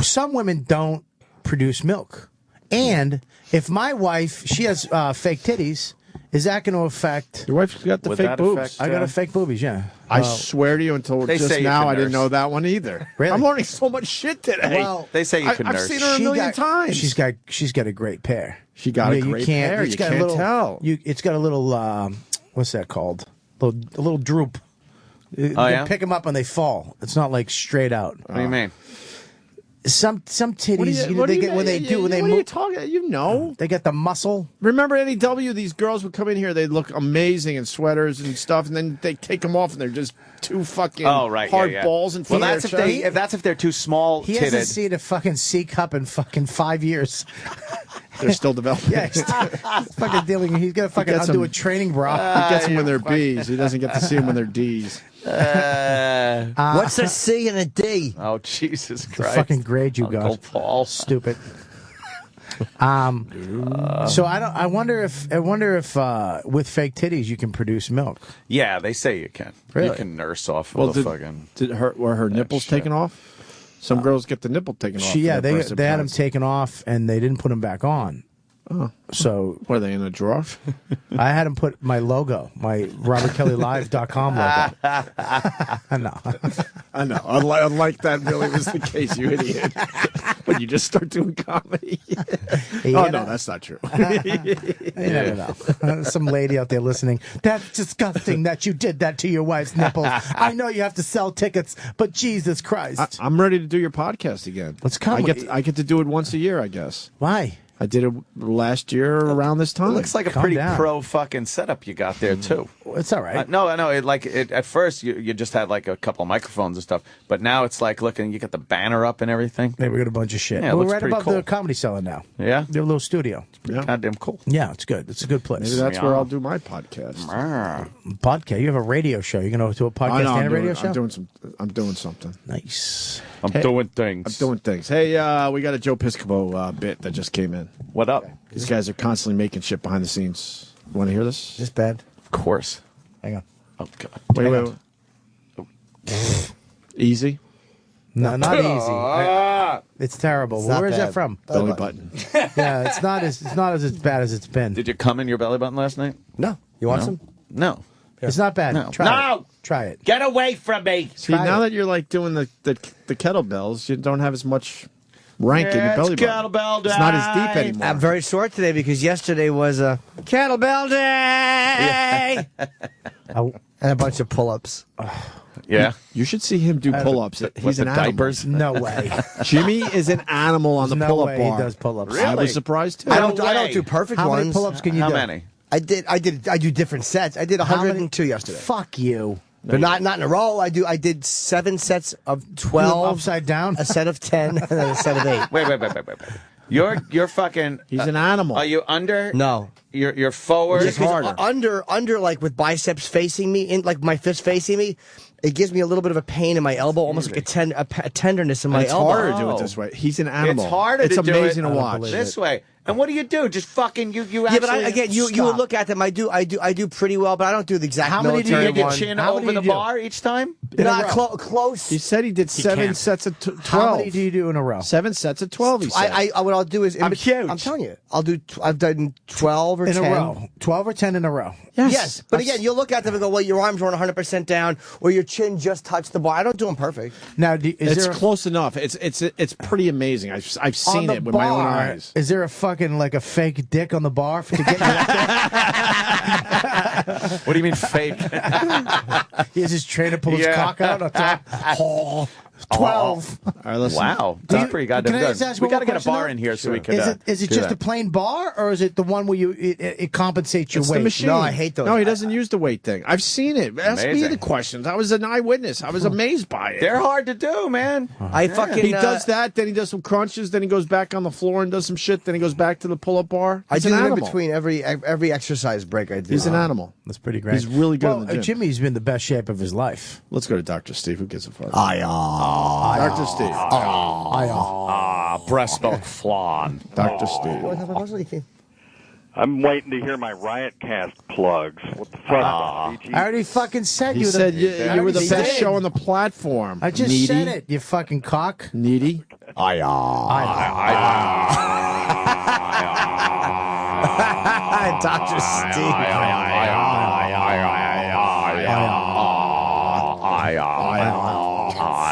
some women don't produce milk, and if my wife she has fake titties, is that going to affect? Your wife's got the Would fake that boobs. affect, I got a fake boobies. Yeah. I swear to you, until They just say you now, can I didn't nurse. know that one either. Really? I'm learning so much shit today. Well, They say you can I've nurse. seen her a million times. She's got a great pair. She got a You great can't- pair. it's You got a can't little- tell. It's got a little what's that called? A little droop. You yeah? pick them up and they fall. It's not like straight out. What do you mean? Some titties What do you- what they do you- get when they do when they what are you move. talking? You know. They get the muscle. Remember NEW? These girls would come in here. They'd look amazing in sweaters and stuff, and then they take them off, and they're just two fucking hard balls and well, feet. that's if they're too small He hasn't titted. seen a fucking C cup in fucking 5 years. They're still developing. Yeah, he's fucking dealing. He's got to fucking gets undo them- a training bra. He gets them when they're B's. He doesn't get to see them when they're D's. What's a C and a D? Oh, Jesus The Christ. fucking grade you Uncle got, Paul. stupid. So I wonder if with fake titties you can produce milk. Yeah, they say you can. Really? You can nurse off Well, of the fucking... were her nipples taken off? Some girls get the nipple taken off. Yeah, from their they breast had them implants. taken off and they didn't put them back on. Oh. So Were they in a drawer? I had them put my logo, my RobertKellyLive.com logo. I know. I know. Unlike that really was the case, you idiot. When you just start doing comedy. Yeah, Oh, no, that's not true. You never know. Some lady out there listening. That's disgusting that you did that to your wife's nipples. I know you have to sell tickets, but Jesus Christ. I'm ready to do your podcast again. Let's come. I get to do it once a year, I guess. Why? I did it last year around this time. It looks like a Calm pretty down. pro fucking setup you got there too. It's all right. No, I know. At first you just had like a couple of microphones and stuff, but now it's like looking. You got the banner up and everything. Yeah, we got a bunch of shit. Yeah, it We're looks right pretty above cool. the Comedy Cellar now. Yeah, they have a little studio. Yeah. Goddamn cool. Yeah, it's good. It's a good place. Maybe that's where I'll do my podcast. Podcast. You have a radio show. You're going to do a podcast I know, and a radio show. I'm doing something. Nice. I'm doing things. Hey, we got a Joe Piscopo bit that just came in. What up? These guys are constantly making shit behind the scenes. Want to hear this? Is this bad? Of course. Hang on. Oh God. Wait. Easy. No, not easy. It's terrible. It's not Where is bad. that from? Belly button. Yeah, it's not as bad as it's been. Did you come in your belly button last night? No. You want No. some? No. It's not bad. No. Try No! it. Try it. Get away from me! See, now that you're like doing the kettlebells, you don't have as much rank in your belly button. kettlebell It's not as deep anymore. I'm very sore today because yesterday was a kettlebell day and a bunch of pull-ups. Yeah. You should see him do pull-ups. He's the an animal. diapers? No way. Jimmy is an animal on the No pull-up way bar. he does pull-ups. I was surprised too. I don't way. do perfect How ones. many pull-ups can you How do? many? I do different sets. I did How many? 102 yesterday. Fuck you. But not in a row. I did 7 sets of 12, Upside down? a set of 10, and then a set of 8. Wait. You're fucking. He's an animal. Are you under? No. You're forward. Just 'cause under like with biceps facing me, in like my fist facing me, it gives me a little bit of a pain in my elbow, almost like a tenderness in my It's elbow. harder to do it this way. He's an animal. It's harder It's to do amazing it to watch. this way. And what do? Just fucking you Yeah, actually. but again, you would look at them. I do pretty well, but I don't do the exact. How many do you military get your one. chin How over many the do you do? bar each time? Not close. He said he did 7 can't. sets of 12. How many do you do in a row? 7 sets of 12, he said. What I'll do is I'm huge. I'm telling you, I've done 12 or In 10 a row. 12 or 10 in a row. Yes, but again, you'll look at them and go, well, your arms weren't 100% down, or your chin just touched the bar. I don't do them perfect. Now, is It's there close enough. It's pretty amazing. I've on seen the it with my own bar, eyes. Is there a fucking like a fake dick on the bar to get you up What do you mean fake? there? He has his trainer pull his Yeah. cock out on top. Oh, 12. All right, listen. Wow, Do that's you- pretty goddamn can I just good. ask We one got more to get a question, bar though? in here so we can. Is it do just that. a plain bar, or is it the one where it compensates your It's weight? the machine. No, I hate those. No, he doesn't use the weight thing. I've seen it. Ask me Amazing. the questions. I was an eyewitness. I was amazed by it. They're hard to do, man. I fucking He does that, then he does some crunches, then he goes back on the floor and does some shit, then he goes back to the pull-up bar. I He's do an them in animal. between every exercise break. I do. He's an animal. That's pretty great. He's really good Well, in the gym. Jimmy's been in the best shape of his life. Let's go to Dr. Steve. Who gives a fuck? Dr. Steve. Breast milk flan. Dr. Steve. I'm waiting to hear my Riotcast plugs. What the fuck? BG? I already fucking said He you. said I you were already the best said. show on the platform. I just Needy. said it. You fucking cock. Needy. Dr. Steve.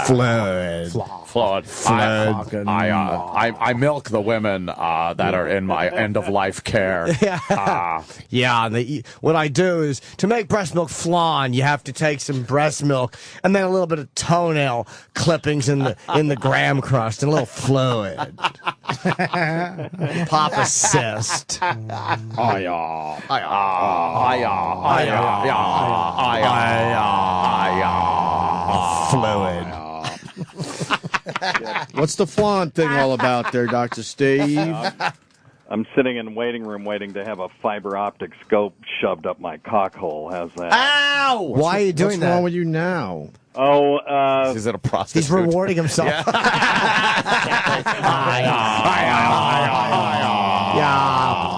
Fluid. I milk the women that are in my end of life care. Yeah, what I do is to make breast milk flan, you have to take some breast milk and then a little bit of toenail clippings in the graham crust and a little fluid. Pop a cyst. Fluid. What's the flan thing all about there, Dr. Steve? I'm sitting in the waiting room waiting to have a fiber optic scope shoved up my cock hole. How's that? Ow! Why are you doing What's that? wrong with you now? Oh, Is it a prostitute? He's rewarding himself. Yeah,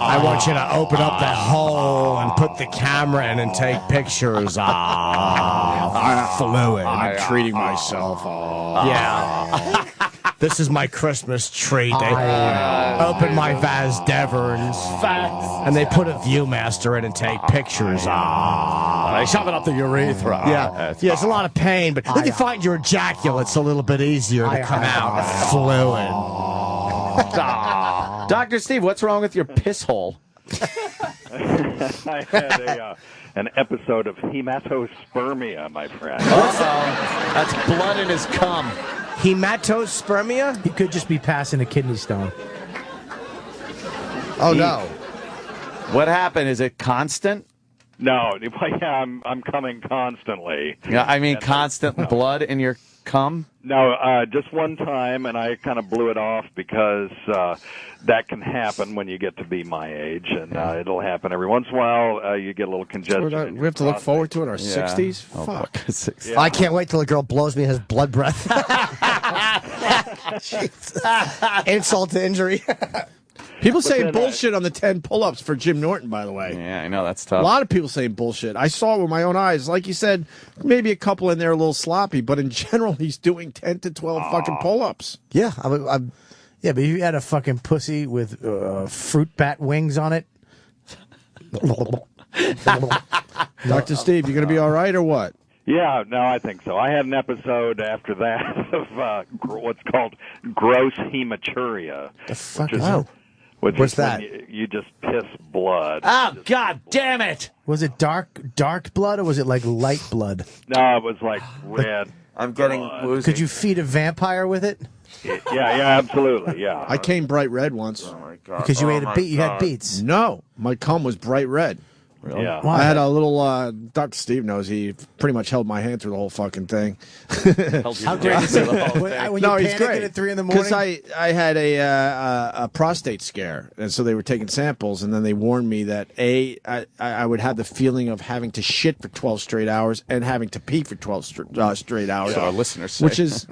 I want you to open up that hole and put the camera in and take pictures. Fluid. I'm treating myself. Yeah. This is my Christmas treat. They open my Vaz Deverns and they put a Viewmaster in and take pictures. They shove it up the urethra. Yeah, it's a lot of pain, but then you find your ejaculate's a little bit easier to come out. Fluid. Dr. Steve, what's wrong with your piss hole? I had an episode of hematospermia, my friend. That's blood in his cum. Hematospermia? He could just be passing a kidney stone. Oh, no. What happened? Is it constant? No, yeah, I'm coming constantly. Yeah, I mean constant blood in your cum? No, just one time, and I kind of blew it off because that can happen when you get to be my age, and it'll happen every once in a while. You get a little congestion. We have to look forward to it in our 60s? Oh, Fuck. Yeah. I can't wait till a girl blows me and has blood breath. Insult to injury. People saying bullshit on the 10 pull-ups for Jim Norton, by the way. Yeah, I know, that's A tough. lot of people saying bullshit. I saw it with my own eyes. Like you said, maybe a couple in there a little sloppy, but in general, he's doing 10 to 12 fucking pull-ups. Yeah, Yeah, but if you had a fucking pussy with fruit bat wings on it. Dr. Steve, you going to be all right or what? Yeah, no, I think so. I had an episode after that of what's called gross hematuria. The fuck is that? Which What's is when that? you just piss blood. Oh, God damn it! Was it dark blood or was it like light blood? No, it was like red. I'm getting blood. woozy. Could you feed a vampire with it? Yeah, absolutely, yeah. I came bright red once. Oh, my God. Because you ate my a beet. You had God. beets. No, my cum was bright red. Really? Yeah. Why? I had a little, Dr. Steve knows, he pretty much held my hand through the whole fucking thing. How great is it? When No, you're he's panicking great. at 3 in the morning? Because I had a prostate scare, and so they were taking samples, and then they warned me that I would have the feeling of having to shit for 12 straight hours and having to pee for 12 straight hours. So our listeners say. which is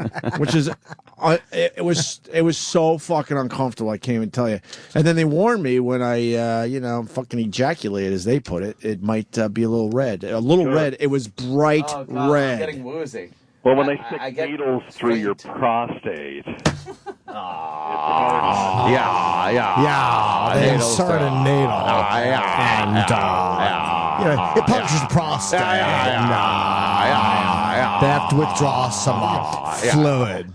it was so fucking uncomfortable. I can't even tell you. And then they warned me when I fucking ejaculated, as they put it, it might be a little red. Red. It was bright Oh, God, red. I'm getting woozy. Well, when they I stick get needles through your prostate. Yeah, they insert a needle. And it punctures the prostate. They have to withdraw some fluid.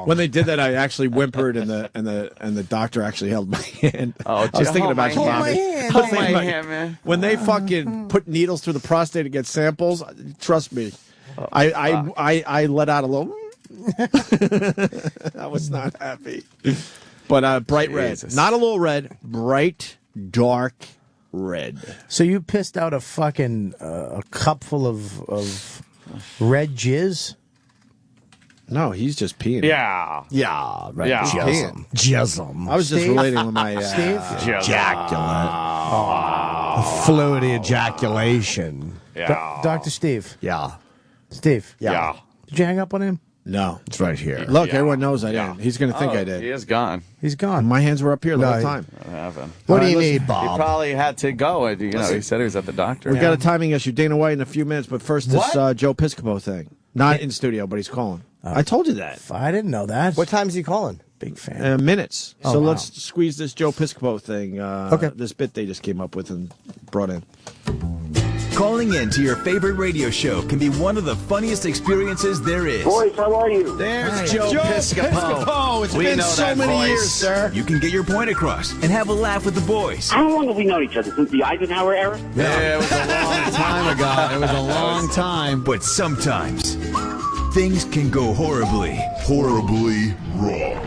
When they did that, I actually whimpered, and the doctor actually held my hand. Oh, I was thinking about you, hold Bobby. my hand. I was Hold thinking my about hand, you. man. When they fucking put needles through the prostate to get samples, trust me, I let out a little. I was not happy. But bright red, not a little red, bright, dark red. So you pissed out a fucking a cup full of red jizz? No, he's just peeing. Yeah, right. Yeah. Jism. I was just Steve? relating with my Steve? Ejaculate. Fluid ejaculation. Dr. Steve. Yeah. Steve. Yeah. Did you hang up on him? No. It's right here. Look, everyone knows I didn't. He's going to think I He did. is gone. He's gone. My hands were up here the No, whole time. I haven't. What All do right, you listen. need, He Bob? probably had to go. He said he was at the doctor. We've got a timing issue. Dana White in a few minutes, but first this Joe Piscopo thing. Not in studio, but he's calling. I told you that. I didn't know that. What time is he calling? Big fan. Minutes. Oh, So wow. let's squeeze this Joe Piscopo thing. Okay. This bit they just came up with and brought in. Calling in to your favorite radio show can be one of the funniest experiences there is. Boys, how are you? There's Joe Joe Piscopo. It's been so many years, sir. You can get your point across and have a laugh with the boys. How long have we known each other? Since the Eisenhower era? Yeah, it was a long time ago. It was a long time. But sometimes things can go horribly wrong.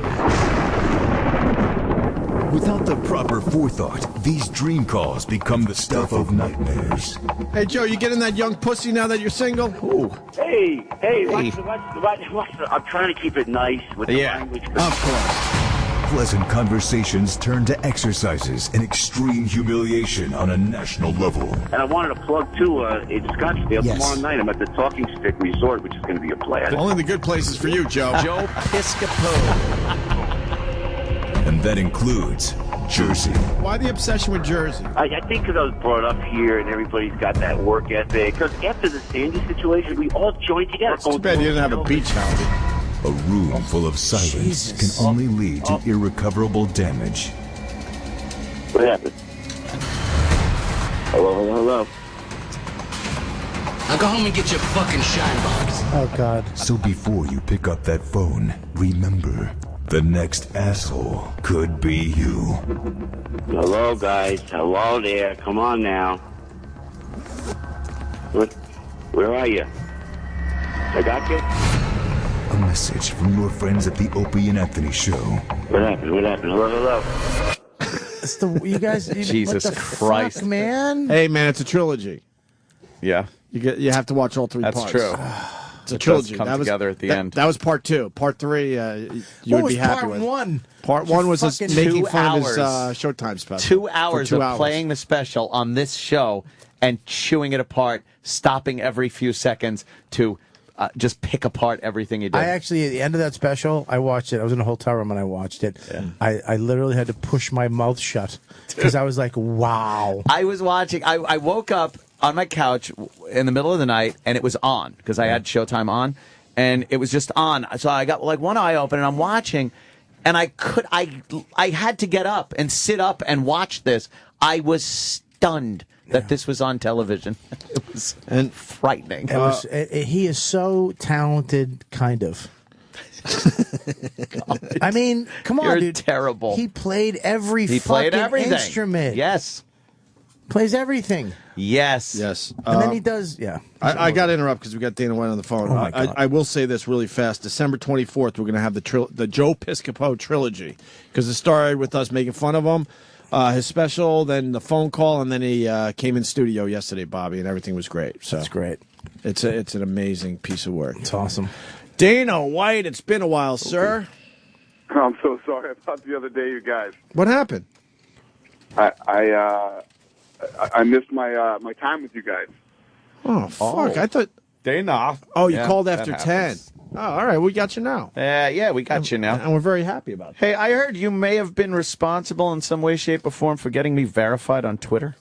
Without the proper forethought, these dream calls become the stuff of nightmares. Hey, Joe, you getting that young pussy now that you're single? Ooh. Hey, watch the, I'm trying to keep it nice with the language. Of course. Pleasant conversations turn to exercises and extreme humiliation on a national level. And I wanted to plug, too, in Scottsdale Yes. tomorrow night. I'm at the Talking Stick Resort, which is going to be a blast. Only the good places for you, Joe. Joe Piscopo. And that includes Jersey. Why the obsession with Jersey? I think because I was brought up here and everybody's got that work ethic. Because after the Sandy situation, we all joined together. Too bad you didn't have a beach house. A room full of silence can only lead to irrecoverable damage. What happened? Hello. Now go home and get your fucking shine box. Oh, God. So before you pick up that phone, remember, the next asshole could be you. Hello, guys. Hello there. Come on now. Where are you? I got you? A message from your friends at the Opie and Anthony Show. What happened? Hello. That's the you guys. Jesus what the Christ. fuck, man. Hey, man, it's a trilogy. Yeah. You have to watch all three That's parts. true. It's a It trilogy. does come That was- together at the that- end. That was part 2. Part 3, you What would was be happy part with. 1? Part 1 was us Fucking making 2 fun of his hours. Showtime special. 2 For hours 2 of hours. playing the special on this show and chewing it apart, stopping every few seconds to just pick apart everything he did. I actually, at the end of that special, I watched it. I was in a hotel room and I watched it. I literally had to push my mouth shut because I was like, wow. I was watching. I woke up on my couch in the middle of the night and it was on because I had Showtime on and it was just on. So I got like one eye open and I'm watching and I had to get up and sit up and watch this. I was stunned that this was on television. It was frightening. He is so talented, kind of. I mean, come on, You're dude. terrible. He played every He played fucking everything. instrument. Yes. Plays everything. Yes. Yes. And then he does, yeah. I got to interrupt because we got Dana White on the phone. Oh, my God. I will say this really fast. December 24th, we're going to have the Joe Piscopo trilogy because it started with us making fun of him. His special, then the phone call, and then he came in studio yesterday, Bobby, and everything was great. So That's great. It's an amazing piece of work. It's awesome. Dana White, it's been a while, sir. I'm so sorry about the other day, you guys. What happened? I missed my time with you guys. Oh, fuck. I thought... Dana. Oh, you Yeah, called that after 10. happens. Oh, all right. We got you now. Yeah, we got you now. And we're very happy about that. Hey, I heard you may have been responsible in some way, shape, or form for getting me verified on Twitter.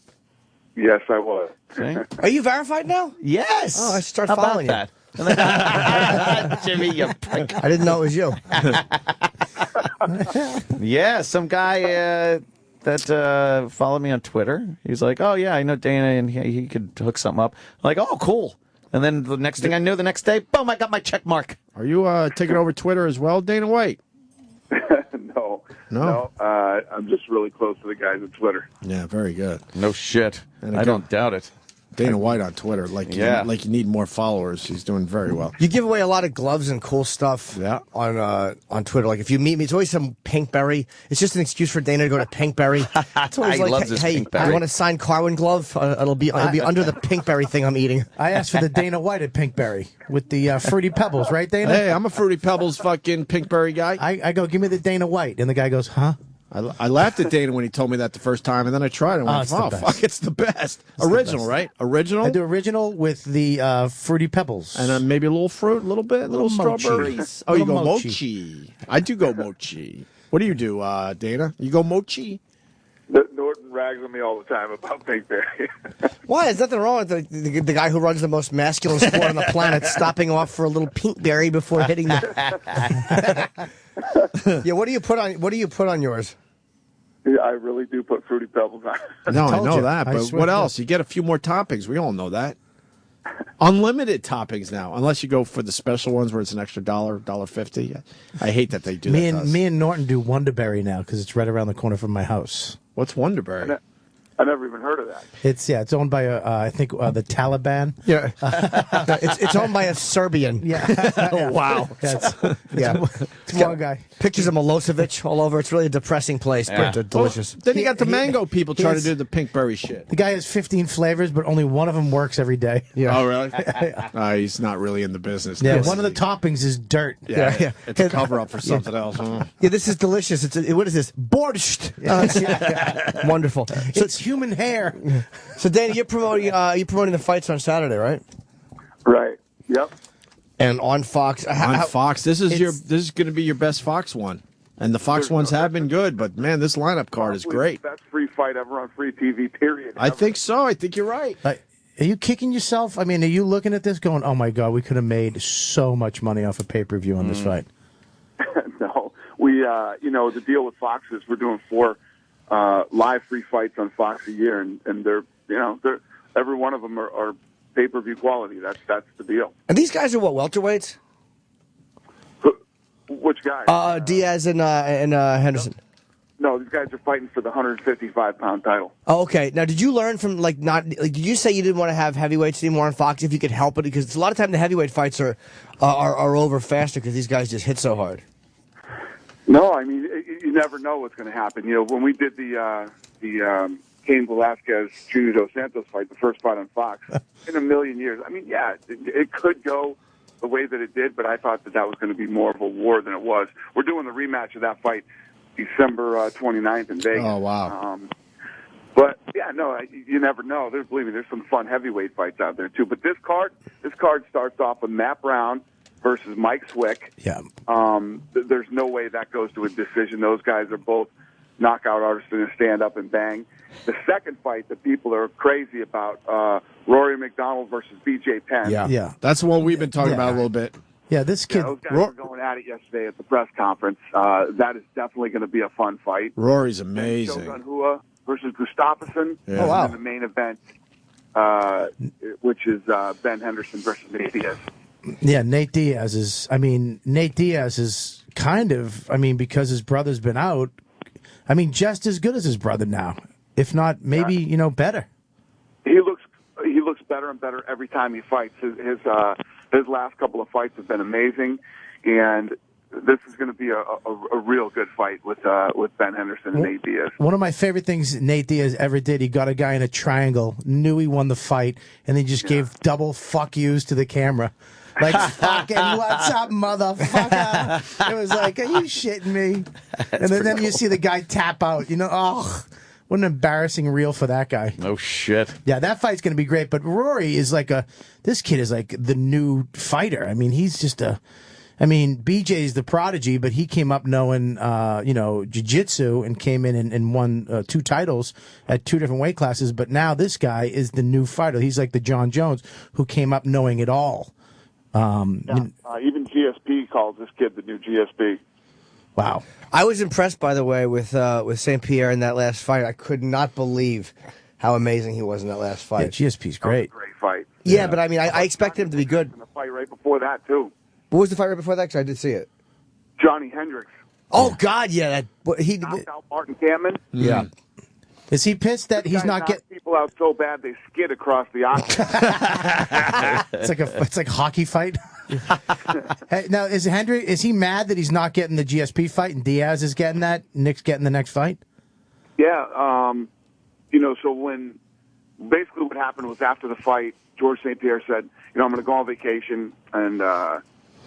Yes, I was. See? Are you verified now? Yes. Oh, I start How about following that? Jimmy, you prick. I didn't know it was you. Yeah, some guy that followed me on Twitter. He's like, "Oh yeah, I know Dana, and he could hook something up." I'm like, "Oh, cool." And then the next thing I knew, the next day, boom, I got my check mark. Are you taking over Twitter as well, Dana White? No. I'm just really close to the guys at Twitter. Yeah, very good. No shit. And I don't doubt it. Dana White on Twitter, like Yeah. like you need more followers. He's doing very well. You give away a lot of gloves and cool stuff on Twitter. Like if you meet me, it's always some Pinkberry. It's just an excuse for Dana to go to Pinkberry. It's always He like, loves his hey, Pinkberry. you want a signed Carwin glove? It'll be under the Pinkberry thing I'm eating. I asked for the Dana White at Pinkberry with the Fruity Pebbles, right, Dana? Hey, I'm a Fruity Pebbles fucking Pinkberry guy. I go, give me the Dana White. And the guy goes, huh? I laughed at Dana when he told me that the first time, and then I tried it. And Oh, went, it's the oh best. fuck, it's the best. It's the Original, best. right? Original? I do original with the Fruity Pebbles. And maybe a little fruit, a little bit, little mochi. strawberries. Oh, you Little go mochi. mochi. I do go mochi. What do you do, Dana? You go mochi? Norton rags on me all the time about Pinkberry. Why? There's nothing wrong with the guy who runs the most masculine sport on the planet stopping off for a little Pinkberry before hitting the. Yeah, what do you put on yours? Yeah, I really do put Fruity Pebbles on. No, I told know you. that, I but swear what to else? You get a few more toppings. We all know that. Unlimited toppings now, unless you go for the special ones where it's an extra $1.50. I hate that they do that. to us. Me and Norton do Wonderberry now because it's right around the corner from my house. What's Wonderberry? I never even heard of that. It's owned by I think the Taliban. Yeah, it's owned by a Serbian. Yeah. Wow. Yeah, It's one guy. Pictures of Milosevic all over. It's really a depressing place, but delicious. Then you got the mango people he trying to has- do the Pinkberry shit. The guy has 15 flavors, but only one of them works every day. Oh, really? He's not really in the business. Yeah, does one of the he? toppings is dirt. Yeah. It's a cover up for something else. Huh? Yeah, this is delicious. What is this? Borscht. Wonderful. So It's human hair. So, Danny, you're promoting the fights on Saturday, right? Right. Yep. And on Fox. On Fox, this is going to be your best Fox one, and the Fox ones have been good. But man, this lineup card is great. Best free fight ever on free TV. Period. I think so. I think you're right. Like, are you kicking yourself? I mean, are you looking at this going, oh my God, we could have made so much money off a pay-per-view on this fight? No, we the deal with Fox is we're doing 4 live free fights on Fox a year, and they're every one of them are pay-per-view quality. That's the deal. And these guys are what, welterweights? Which guys? Diaz and Henderson. No, these guys are fighting for the 155-pound title. Oh, okay. Now, did you learn from did you say you didn't want to have heavyweights anymore on Fox if you could help it? Because a lot of time the heavyweight fights are over faster because these guys just hit so hard. No, I mean you never know what's going to happen. You know, when we did the Cain Velasquez Junior Dos Santos fight, the first fight on Fox, in a million years. I mean, yeah, it could go the way that it did, but I thought that was going to be more of a war than it was. We're doing the rematch of that fight December 29th in Vegas. Oh, wow. But yeah, no, you never know. Believe me, there's some fun heavyweight fights out there too. But this card starts off with Matt Brown versus Mike Swick. Yeah. There's no way that goes to a decision. Those guys are both knockout artists in a stand up and bang. The second fight that people are crazy about, Rory McDonald versus BJ Penn. Yeah. That's the one we've been talking about a little bit. Yeah, this kid. Those guys were going at it yesterday at the press conference. That is definitely going to be a fun fight. Rory's amazing. Shogun Rua versus Gustafsson. Yeah. Oh, wow. And the main event, which is Ben Henderson versus Nate Diaz. Yeah, Nate Diaz is kind of, because his brother's been out, just as good as his brother now. If not, maybe, better. He looks better and better every time he fights. His last couple of fights have been amazing, and this is going to be a real good fight with Ben Henderson and Nate Diaz. One of my favorite things Nate Diaz ever did, he got a guy in a triangle, knew he won the fight, and he just gave double fuck yous to the camera. Like, fucking, what's up, motherfucker? It was like, are you shitting me? And then you see the guy tap out, what an embarrassing reel for that guy. Oh, shit. Yeah, that fight's going to be great. But Rory is this kid is like the new fighter. He's just BJ is the prodigy, but he came up knowing, jiu-jitsu and came in and won 2 titles at 2 different weight classes. But now this guy is the new fighter. He's like the John Jones who came up knowing it all. Even GSP calls this kid the new GSP. Wow. I was impressed, by the way, with St. Pierre in that last fight. I could not believe how amazing he was in that last fight. Yeah, GSP's great. Great fight. Yeah, but I expected him to be good. And the fight right before that, too. What was the fight right before that? Because I did see it. Johnny Hendricks. Oh, God, yeah. He knocked out Martin Kampmann. Yeah. Is he pissed that he's not getting people out so bad they skid across the octagon? It's like a hockey fight. Hey, now is he mad that he's not getting the GSP fight and Diaz is getting that? Nick's getting the next fight? Yeah, so when basically what happened was after the fight, George St. Pierre said, I'm going to go on vacation and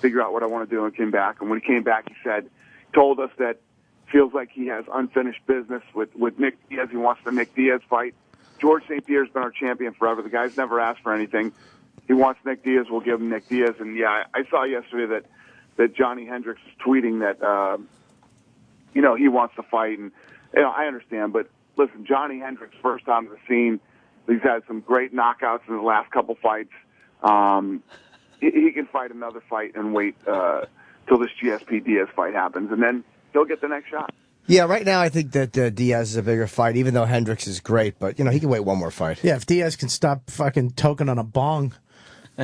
figure out what I want to do, and came back. And when he came back, he told us that feels like he has unfinished business with Nick Diaz. He wants the Nick Diaz fight. George St. Pierre's been our champion forever. The guy's never asked for anything. He wants Nick Diaz. We'll give him Nick Diaz. And, yeah, I saw yesterday that Johnny Hendricks is tweeting that, he wants to fight. And, I understand. But, listen, Johnny Hendricks, first time on the scene, he's had some great knockouts in the last couple fights. He can fight another fight and wait till this GSP Diaz fight happens. And then he'll get the next shot. Yeah, right now I think that Diaz is a bigger fight, even though Hendricks is great. But, he can wait one more fight. Yeah, if Diaz can stop fucking toking on a bong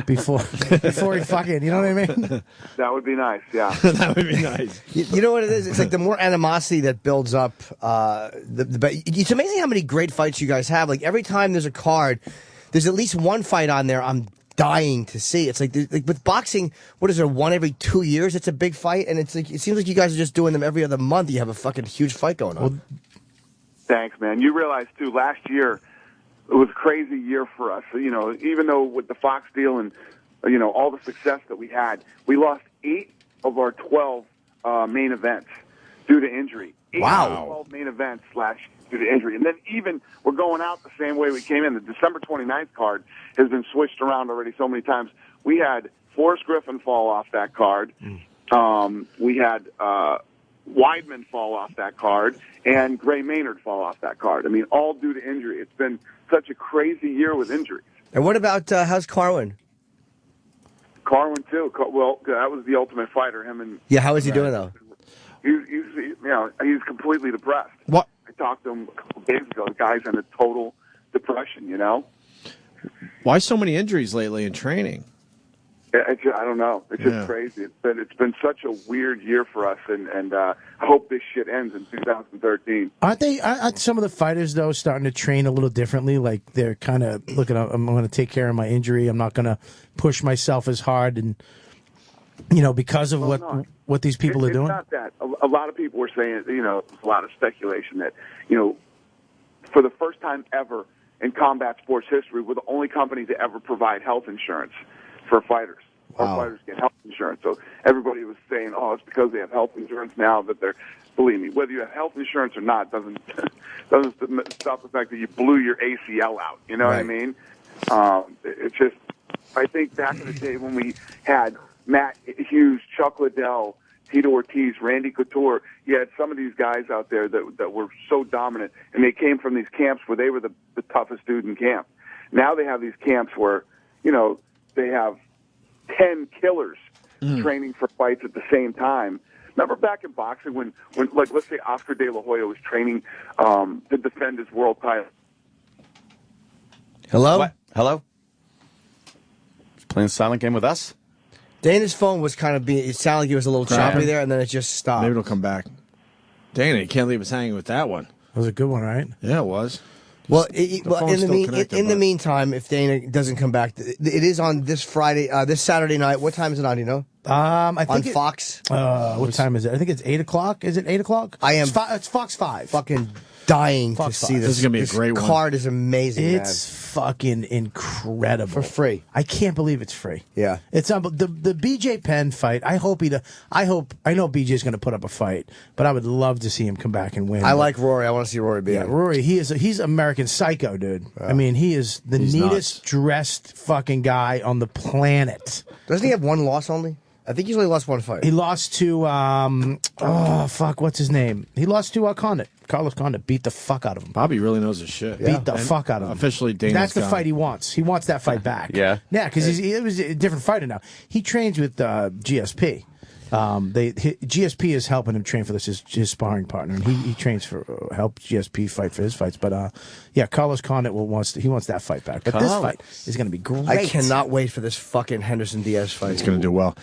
before he fucking, you know what I mean? That would be nice, yeah. That would be nice. You know what it is? It's like the more animosity that builds up, it's amazing how many great fights you guys have. Like, every time there's a card, there's at least one fight on there I'm dying to see. It's like with boxing, what is there, one every 2 years? It's a big fight, and it's like it seems like you guys are just doing them every other month. You have a fucking huge fight going on. Well, thanks, man. You realize too, last year it was a crazy year for us. Even though with the Fox deal and all the success that we had, we lost 8 of our 12 main events due to injury. 8 Wow. of our 12 main events due to injury. And then even we're going out the same way we came in. The December 29th card has been switched around already so many times. We had Forrest Griffin fall off that card. We had Weidman fall off that card, and Gray Maynard fall off that card. All due to injury. It's been such a crazy year with injuries. And what about how's Carwin? Carwin, too. Well, that was the Ultimate Fighter, him and... Yeah, how is he doing, though? He's completely depressed. What? I talked to him a couple days ago. The guy's in a total depression, Why so many injuries lately in training? I don't know. It's just crazy. It's been such a weird year for us, and I hope this shit ends in 2013. Aren't some of the fighters, though, starting to train a little differently? Like, they're kind of looking, I'm going to take care of my injury. I'm not going to push myself as hard. And because of what these people are doing? It's not that. A lot of people were saying, there's a lot of speculation that, for the first time ever in combat sports history, we're the only company to ever provide health insurance for fighters. Wow. Our fighters get health insurance. So everybody was saying, it's because they have health insurance now that they're, believe me, whether you have health insurance or not doesn't stop the fact that you blew your ACL out. You know what I mean? It's just, I think back in the day when we had Matt Hughes, Chuck Liddell, Tito Ortiz, Randy Couture, you had some of these guys out there that were so dominant, and they came from these camps where they were the toughest dude in camp. Now they have these camps where, they have 10 killers training for fights at the same time. Remember back in boxing when like, let's say Oscar De La Hoya was training to defend his world title. Hello? What? Hello? Playing a silent game with us? Dana's phone was kind of it sounded like it was a little choppy there, and then it just stopped. Maybe it'll come back. Dana, you can't leave us hanging with that one. That was a good one, right? Yeah, it was. Well, The phone's still connected, in the but- meantime, if Dana doesn't come back, it is on this Saturday night. What time is it on? Do you know? I think on Fox. What time is it? I think it's 8 o'clock. Is it 8 o'clock? It's Fox 5. Fucking dying Fox to see 5. this. This is gonna be a great one. Card is amazing. It's fucking incredible for free. I can't believe it's free. Yeah, it's the BJ Penn fight. I know BJ's going to put up a fight, but I would love to see him come back and win. I like Rory. I want to see Rory beat him. Rory. He's American Psycho, dude. I mean, he is the He's neatest dressed fucking guy on the planet. Doesn't he have one loss only? I think he's only lost one fight. He lost to what's his name? He lost to Condit. Carlos Condit beat the fuck out of him. Bobby really knows his shit. Beat the fuck out of him. Officially, Dana's That's the gone. fight he wants. He wants that fight back. Yeah. Yeah, because it was a different fighter now. He trains with GSP. GSP is helping him train for this. His sparring partner, and he trains for help GSP fight for his fights. But Carlos Condit wants that fight back. But this fight is going to be great. I cannot wait for this fucking Henderson Diaz fight. It's going to do well.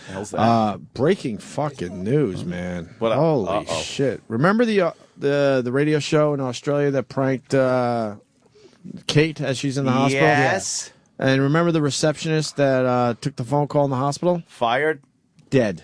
Breaking fucking news, man. Holy shit. Remember the radio show in Australia that pranked Kate as she's in the hospital? Yes. And remember the receptionist that took the phone call in the hospital? Fired? Dead.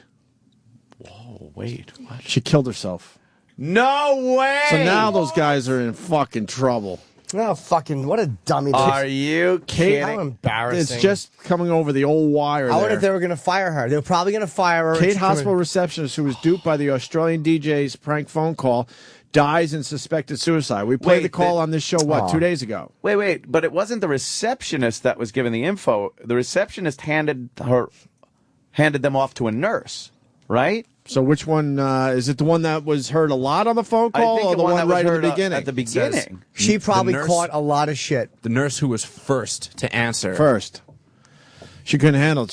Whoa, wait. What? She killed herself. No way! So now those guys are in fucking trouble. Oh, fucking, what a dummy. Are you Kate, kidding? how embarrassing. It's just coming over the old wire I wonder there. if they were going to fire her. They were probably going to fire her. Kate, hospital receptionist who was duped by the Australian DJ's prank phone call, dies in suspected suicide. We played the call on this show, 2 days ago? Wait, but it wasn't the receptionist that was given the info. The receptionist handed them off to a nurse, right? So which one, is it the one that was heard a lot on the phone call, or the one right at the beginning? At the beginning. She probably The nurse- caught a lot of shit. The nurse who was first to answer. First. She couldn't handle it.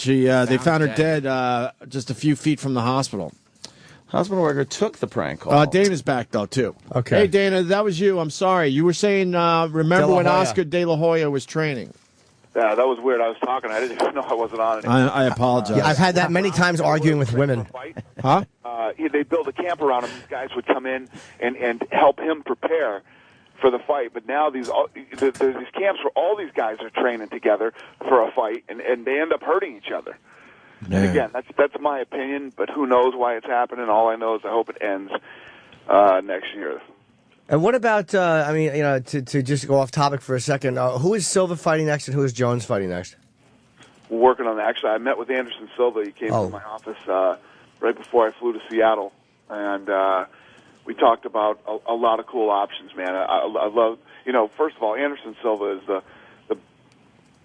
They found her dead just a few feet from the hospital. Hospital worker took the prank call. Dana's back, though, too. Okay. Hey, Dana, that was you. I'm sorry. You were saying, remember De La when Hoya. Oscar De La Hoya was training? Yeah, that was weird. I was talking. I didn't even know I wasn't on it. I apologize. Yeah, I've had that many times arguing with women. Huh? They built a camp around him. These guys would come in and help him prepare for the fight. But now there's these camps where all these guys are training together for a fight, and they end up hurting each other. Man. And again, that's my opinion, but who knows why it's happening? All I know is I hope it ends next year. And what about, to just go off topic for a second, who is Silva fighting next and who is Jones fighting next? We're working on that. Actually, I met with Anderson Silva. He came to my office right before I flew to Seattle, and we talked about a lot of cool options, man. I love, first of all, Anderson Silva is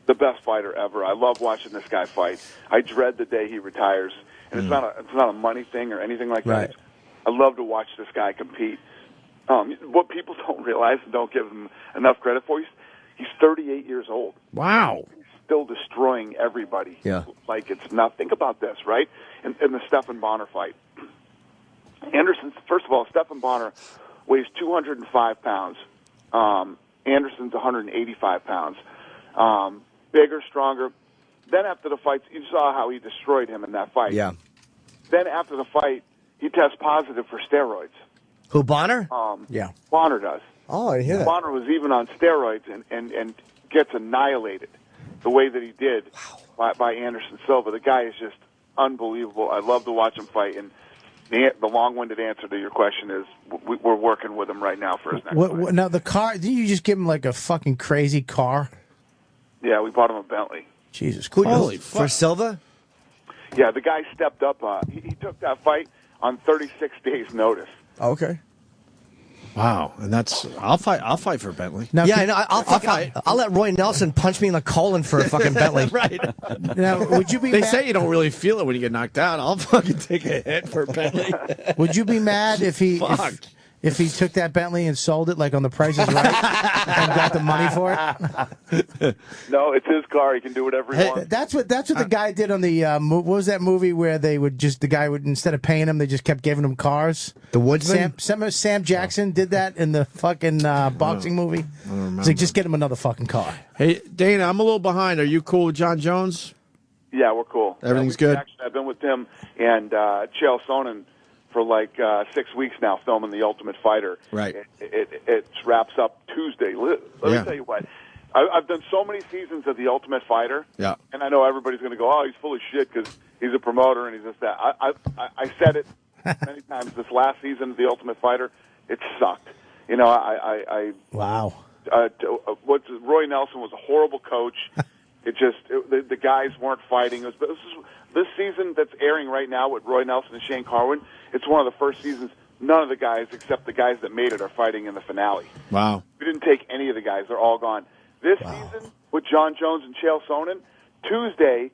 the best fighter ever. I love watching this guy fight. I dread the day he retires, and it's not a money thing or anything like Right. that. I love to watch this guy compete. What people don't realize and don't give him enough credit for, he's 38 years old. Wow. Still destroying everybody. Yeah. Like it's not. Think about this, right? In the Stephan Bonner fight. Anderson, first of all, Stephan Bonner weighs 205 pounds. Anderson's 185 pounds. Bigger, stronger. Then after the fight, you saw how he destroyed him in that fight. Yeah. Then after the fight, he tests positive for steroids. Who, Bonner? Yeah. Bonner does. Oh, I didn't hear that. Bonner was even on steroids and gets annihilated the way that he did by Anderson Silva. The guy is just unbelievable. I love to watch him fight. And the long-winded answer to your question is we're working with him right now for his next fight. Now, the car, didn't you just give him like a fucking crazy car? Yeah, we bought him a Bentley. Jesus Holy Christ. For Silva? Yeah, the guy stepped up. He took that fight on 36 days' notice. Okay. Wow, and I'll fight for Bentley. Yeah, I know. I'll let Roy Nelson punch me in the colon for a fucking Bentley. Right. Now, would you be They mad? say you don't really feel it when you get knocked out. I'll fucking take a hit for Bentley. Would you be mad if he if he took that Bentley and sold it like on The Price is Right and got the money for it? No, it's his car. He can do whatever he wants. That's what the guy did on the what was that movie where they would the guy would, instead of paying him, they just kept giving him cars. The Woodsman. Sam Jackson did that in the fucking boxing movie. It's like, just get him another fucking car. Hey, Dana, I'm a little behind. Are you cool with John Jones? Yeah, we're cool. Everything's good? Actually, I've been with him and Chael Sonnen for like 6 weeks now, filming The Ultimate Fighter. Right. It wraps up Tuesday. Let me tell you what. I've done so many seasons of The Ultimate Fighter. Yeah. And I know everybody's going to go, oh, he's full of shit because he's a promoter and he's this, that. I said it many times. This last season of The Ultimate Fighter, it sucked. You know, Wow. Roy Nelson was a horrible coach. The guys weren't fighting. This season that's airing right now with Roy Nelson and Shane Carwin, it's one of the first seasons none of the guys except the guys that made it are fighting in the finale. Wow. We didn't take any of the guys. They're all gone. This season with John Jones and Chael Sonnen, Tuesday,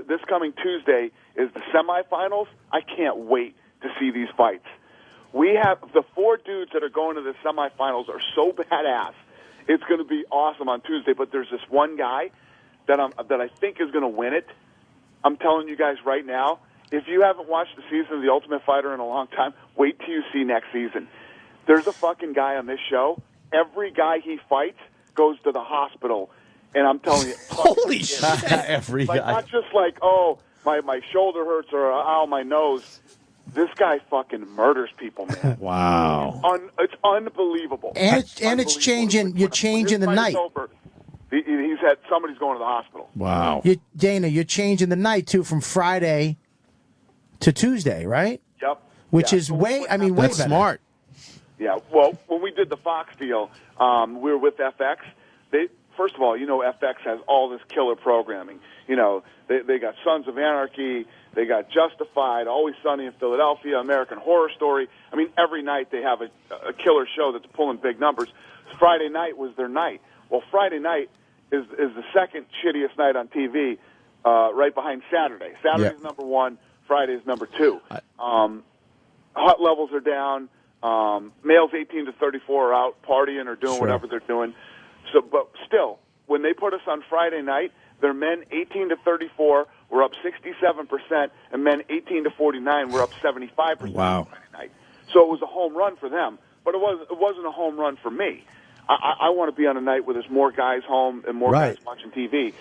this coming Tuesday is the semifinals. I can't wait to see these fights. We have the 4 dudes that are going to the semifinals are so badass. It's going to be awesome on Tuesday, but there's this one guy that I think is going to win it. I'm telling you guys right now, if you haven't watched the season of The Ultimate Fighter in a long time, wait till you see next season. There's a fucking guy on this show. Every guy he fights goes to the hospital, and I'm telling you, holy shit! Every like, guy, not just like, oh, my shoulder hurts or ow, my nose. This guy fucking murders people, man. Wow. It's unbelievable. And it's changing. You're changing the night. Over, he's had somebody's going to the hospital. Wow. Dana, you're changing the night too from Friday to Tuesday, right? Yep. Which Yeah. is way That's better. smart. Yeah. Well, when we did the Fox deal, we were with FX. First of all, you know, FX has all this killer programming. You know, they got Sons of Anarchy, they got Justified, Always Sunny in Philadelphia, American Horror Story. I mean, every night they have a killer show that's pulling big numbers. Friday night was their night. Well, Friday night is the second shittiest night on TV, right behind Saturday. Saturday's number 1, Friday's number 2. Hot levels are down. Males 18 to 34 are out partying or doing whatever they're doing. So, but still, when they put us on Friday night, their men 18 to 34 were up 67%, and men 18 to 49 were up 75%. Wow. Friday night. So it was a home run for them, but it wasn't a home run for me. I want to be on a night where there's more guys home and more guys watching TV.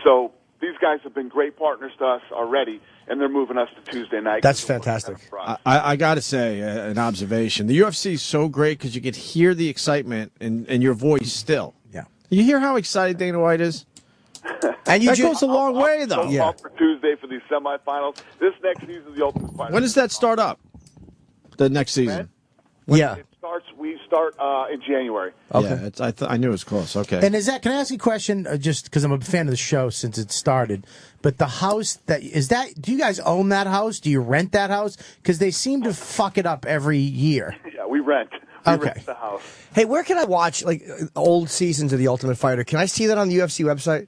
So these guys have been great partners to us already, and they're moving us to Tuesday night. That's fantastic. I got to say, an observation. The UFC is so great because you could hear the excitement in your voice still. Yeah. You hear how excited Dana White is? And that goes a long way, though. So up for Tuesday for these semifinals. This next season of the Ultimate Fighter. When does that start up? The next season? We start in January. Okay. Yeah, I knew it was close. Okay. And can I ask you a question? Just because I'm a fan of the show since it started. But the house do you guys own that house? Do you rent that house? Because they seem to fuck it up every year. Yeah, we rent. We rent the house. Hey, where can I watch old seasons of The Ultimate Fighter? Can I see that on the UFC website?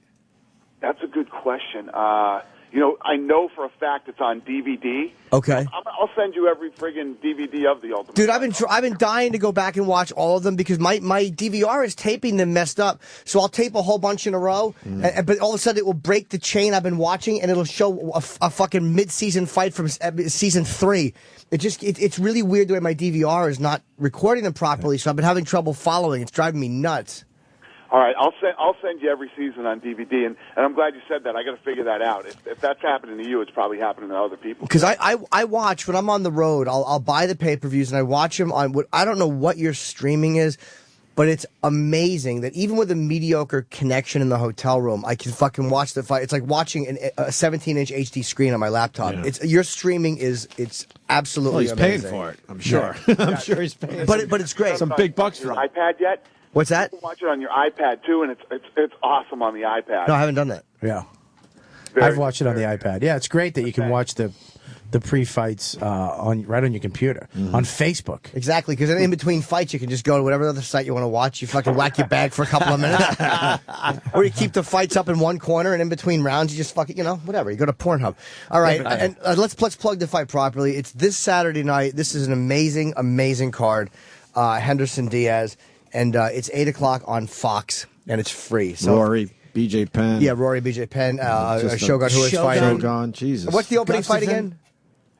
That's a good question. I know for a fact it's on DVD. Okay. I'll send you every friggin' DVD of the Ultimate. Dude, I've been dying to go back and watch all of them because my DVR is taping them messed up. So I'll tape a whole bunch in a row, but all of a sudden it will break the chain I've been watching, and it'll show a fucking mid-season fight from season 3. It's really weird the way my DVR is not recording them properly. So I've been having trouble following. It's driving me nuts. All right, I'll send you every season on DVD, and I'm glad you said that. I got to figure that out. If that's happening to you, it's probably happening to other people. Because I watch when I'm on the road. I'll buy the pay-per-views and I watch them on. I don't know what your streaming is, But it's amazing that even with a mediocre connection in the hotel room, I can fucking watch the fight. It's like watching a 17-inch HD screen on my laptop. Yeah. It's your streaming it's absolutely Well, he's amazing. paying for it. I'm sure. I'm sure he's paying. But it's great. Some big bucks for it. iPad yet? What's that? You can watch it on your iPad too, and it's awesome on the iPad. No, I haven't done that. Yeah. Very I've watched it on the iPad. Yeah, it's great that you can watch the pre-fights right on your computer on Facebook. Exactly, because in between fights, you can just go to whatever other site you want to watch. You fucking whack your bag for a couple of minutes. Or you keep the fights up in one corner, and in between rounds, you just fucking, whatever. You go to Pornhub. All right, and let's plug the fight properly. It's this Saturday night. This is an amazing, amazing card. Henderson Diaz, and it's 8 o'clock on Fox, and it's free. So Rory, BJ Penn. Yeah, Rory, BJ Penn, Just a Shogun, who is fighting. Shogun, Jesus. What's the opening fight Gustafsson? again?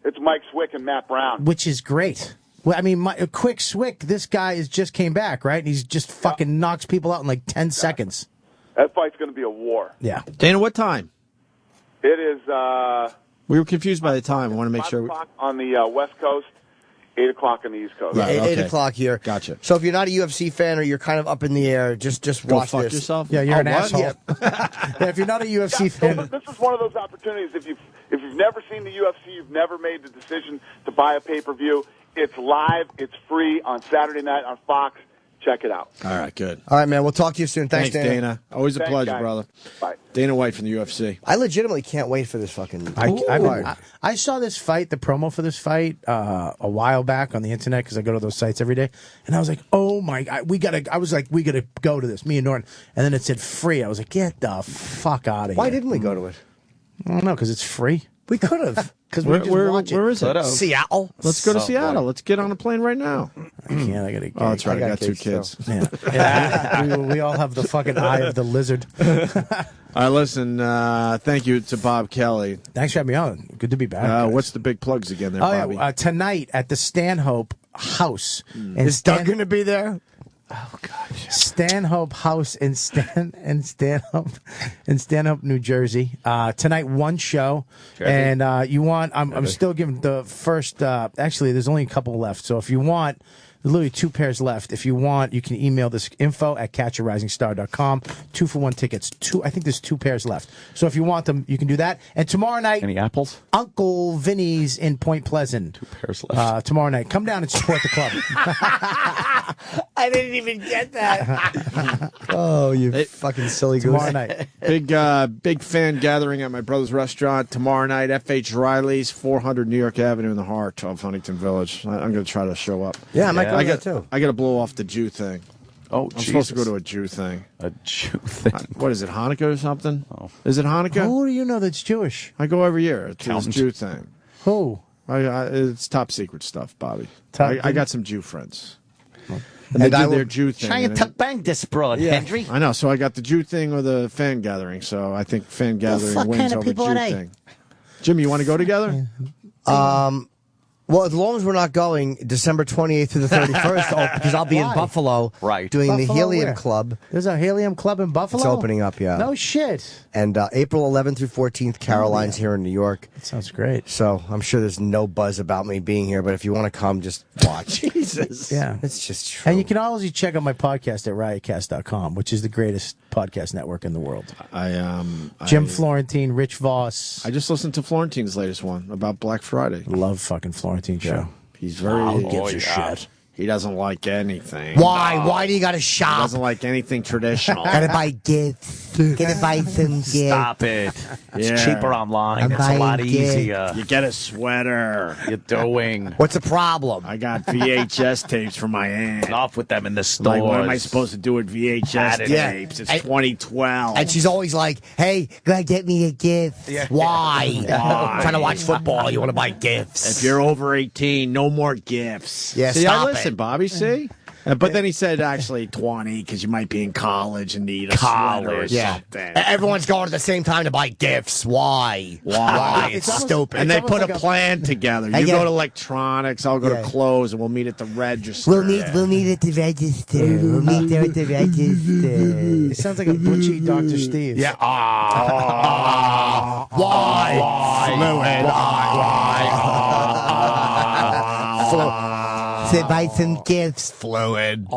It's Mike Swick and Matt Brown. Which is great. Well, I mean, Quick Swick, this guy just came back, right? And he's just fucking knocks people out in like 10 seconds. That fight's going to be a war. Yeah. Dana, what time? It is We were confused by the time. I want to make 5 sure. o'clock on the West Coast, 8 o'clock on the East Coast. Yeah, Right, 8 okay. o'clock here. Gotcha. So if you're not a UFC fan or you're kind of up in the air, just Go watch fuck this. yourself. Yeah, you're an what? asshole. Yeah. Yeah, if you're not a UFC Yeah, fan. so this is one of those opportunities. If you've never seen the UFC, you've never made the decision to buy a pay-per-view. It's live. It's free on Saturday night on Fox. Check it out. All right, good. All right, man. We'll talk to you soon. Thanks, Dana. Always a Thanks, pleasure, guys. brother. Bye. Dana White from the UFC. I legitimately can't wait for this fucking. I saw this fight, the promo for this fight, a while back on the internet because I go to those sites every day, and I was like, "Oh my god, we gotta!" I was like, "We gotta go to this." Me and Norton, and then it said free. I was like, "Get the fuck out of here!" Why didn't we go to it? I don't know, because it's free. We could have. Because we just watch it. Where is it? Seattle. Let's go to Seattle. Let's get on a plane right now. I can't. I gotta. Oh, that's right. I got two kids, kids. Yeah. we all have the fucking eye of the lizard. All right, listen. Thank you to Bob Kelly. Thanks for having me on. Good to be back. guys. What's the big plugs again there, Oh Bobby? yeah, tonight at the Stanhope House. Is Doug going to be there? Stanhope House in Stanhope, New Jersey. Tonight, one show, and I'm still giving the first. Actually, there's only a couple left. So if you want, there's literally 2 pairs left. If you want, you can email this info@catcharisingstar.com. 2-for-1 tickets. I think there's 2 pairs left. So if you want them, you can do that. And tomorrow night, Any apples? Uncle Vinny's in Point Pleasant. 2 pairs left. Tomorrow night, come down and support the club. I didn't even get that. Oh, you fucking silly goose. Tomorrow night. Big fan gathering at my brother's restaurant tomorrow night. F.H. Riley's, 400 New York Avenue in the heart of Huntington Village. I'm going to try to show up. Yeah, I might go I to got that too. I got to blow off the Jew thing. Oh, I'm supposed to go to a Jew thing. A Jew thing. What is it, Hanukkah or something? Oh. Is it Hanukkah? Who do you know that's Jewish? I go every year to this Accountant. Jew thing. Who? It's top secret stuff, Bobby. Top- I got some Jew friends. And And they I did will- their Jew thing. Trying and to bang this broad, Henry. I know, so I got the Jew thing or the fan gathering. So I think fan gathering wins over Jew thing. Jimmy, you want to go together? Well, as long as we're not going December 28th through the 31st, because I'll be in Why? Buffalo Right. doing the Buffalo Helium where? Club. There's a Helium Club in Buffalo? It's opening up, yeah. No shit. And April 11th through 14th, Caroline's here in New York. That sounds great. So I'm sure there's no buzz about me being here, but if you want to come, just watch. Jesus. Yeah. It's just true. And you can always check out my podcast at riotcast.com, which is the greatest podcast network in the world. Jim Florentine, Rich Voss. I just listened to Florentine's latest one about Black Friday. Love fucking Florentine show. He's very. Who gives a shit? He doesn't like anything. Why? Why do you got to He shop? doesn't like anything traditional. Gotta buy gifts. Gotta buy some gifts. Stop it. It's Yeah. cheaper online. I'm It's a lot buying easier. You get a sweater. You're doing. What's the problem? I got VHS tapes from my aunt. Enough with them in the stores. Like, what am I supposed to do with VHS Yeah. tapes? It's And- 2012. And she's always like, hey, go ahead, get me a gift. Why? Trying to watch football, you want to buy gifts. If you're over 18, no more gifts. Yeah, see, I stop listen, it. Bobby. See, but then he said actually 20 because you might be in college and need a sweater or Yeah. something. Everyone's going at the same time to buy gifts. Why? Why? It's almost- stupid. And they It's put a almost like a- plan together. I You get go it. to electronics, I'll go Yeah. to clothes, and we'll meet at the register. We'll need it to register. We'll meet there at the register. It sounds like a butchy Dr. Steve. Yeah. Why? Fluid. to buy some gifts. Fluid.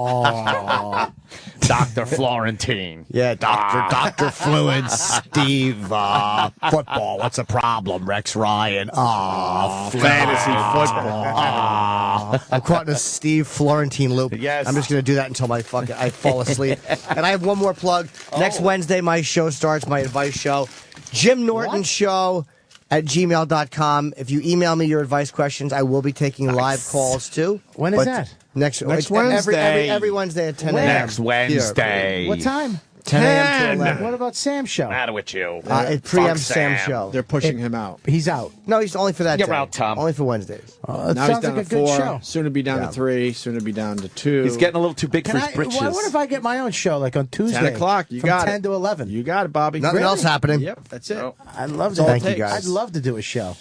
Dr. Florentine. Yeah, Dr. Fluid, Steve, football. What's the problem? Rex Ryan. Fantasy football. I'm caught in a Steve Florentine loop. Yes. I'm just going to do that until I fall asleep. And I have one more plug. Next Wednesday, my show starts, my advice show. Jim Norton Show at gmail.com. If you email me your advice questions, I will be taking live calls too. When is that? Next Wednesday. Every Wednesday at 10 a.m. Next Wednesday. What time? 10 a.m. to 11. What about Sam's show? Matter with you? It preempts Sam's show. They're pushing him out. He's out. No, he's only for that You're day. out, Tom. Only for Wednesdays. Oh, it Now he's sounds down like a to good 4. show. Soon to be down to 3. Soon to be down to 2. He's getting a little too big for his britches. What if I get my own show, like on Tuesday? 10 o'clock. You from got 10 it. to 11. You got it, Bobby. Nothing else happening. Yep, that's it. I'd love all to. it Thank you, takes. guys. I'd love to do a show.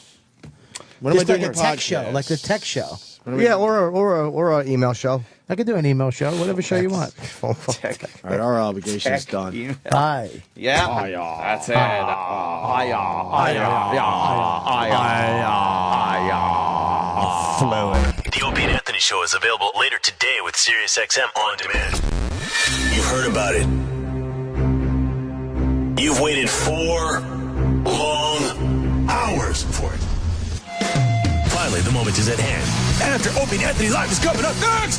When am I Just like doing a your tech show, podcast? like the tech show. Yeah, or an email show. I could do an email show, whatever show you want. All right, our obligation's done. Bye. Yeah. That's it. Fluid. The Opie and Anthony Show is available later today with SiriusXM On Demand. You've heard about it. You've waited 4 long hours for it. Finally, the moment is at hand. After Opie and Anthony Live is coming up next.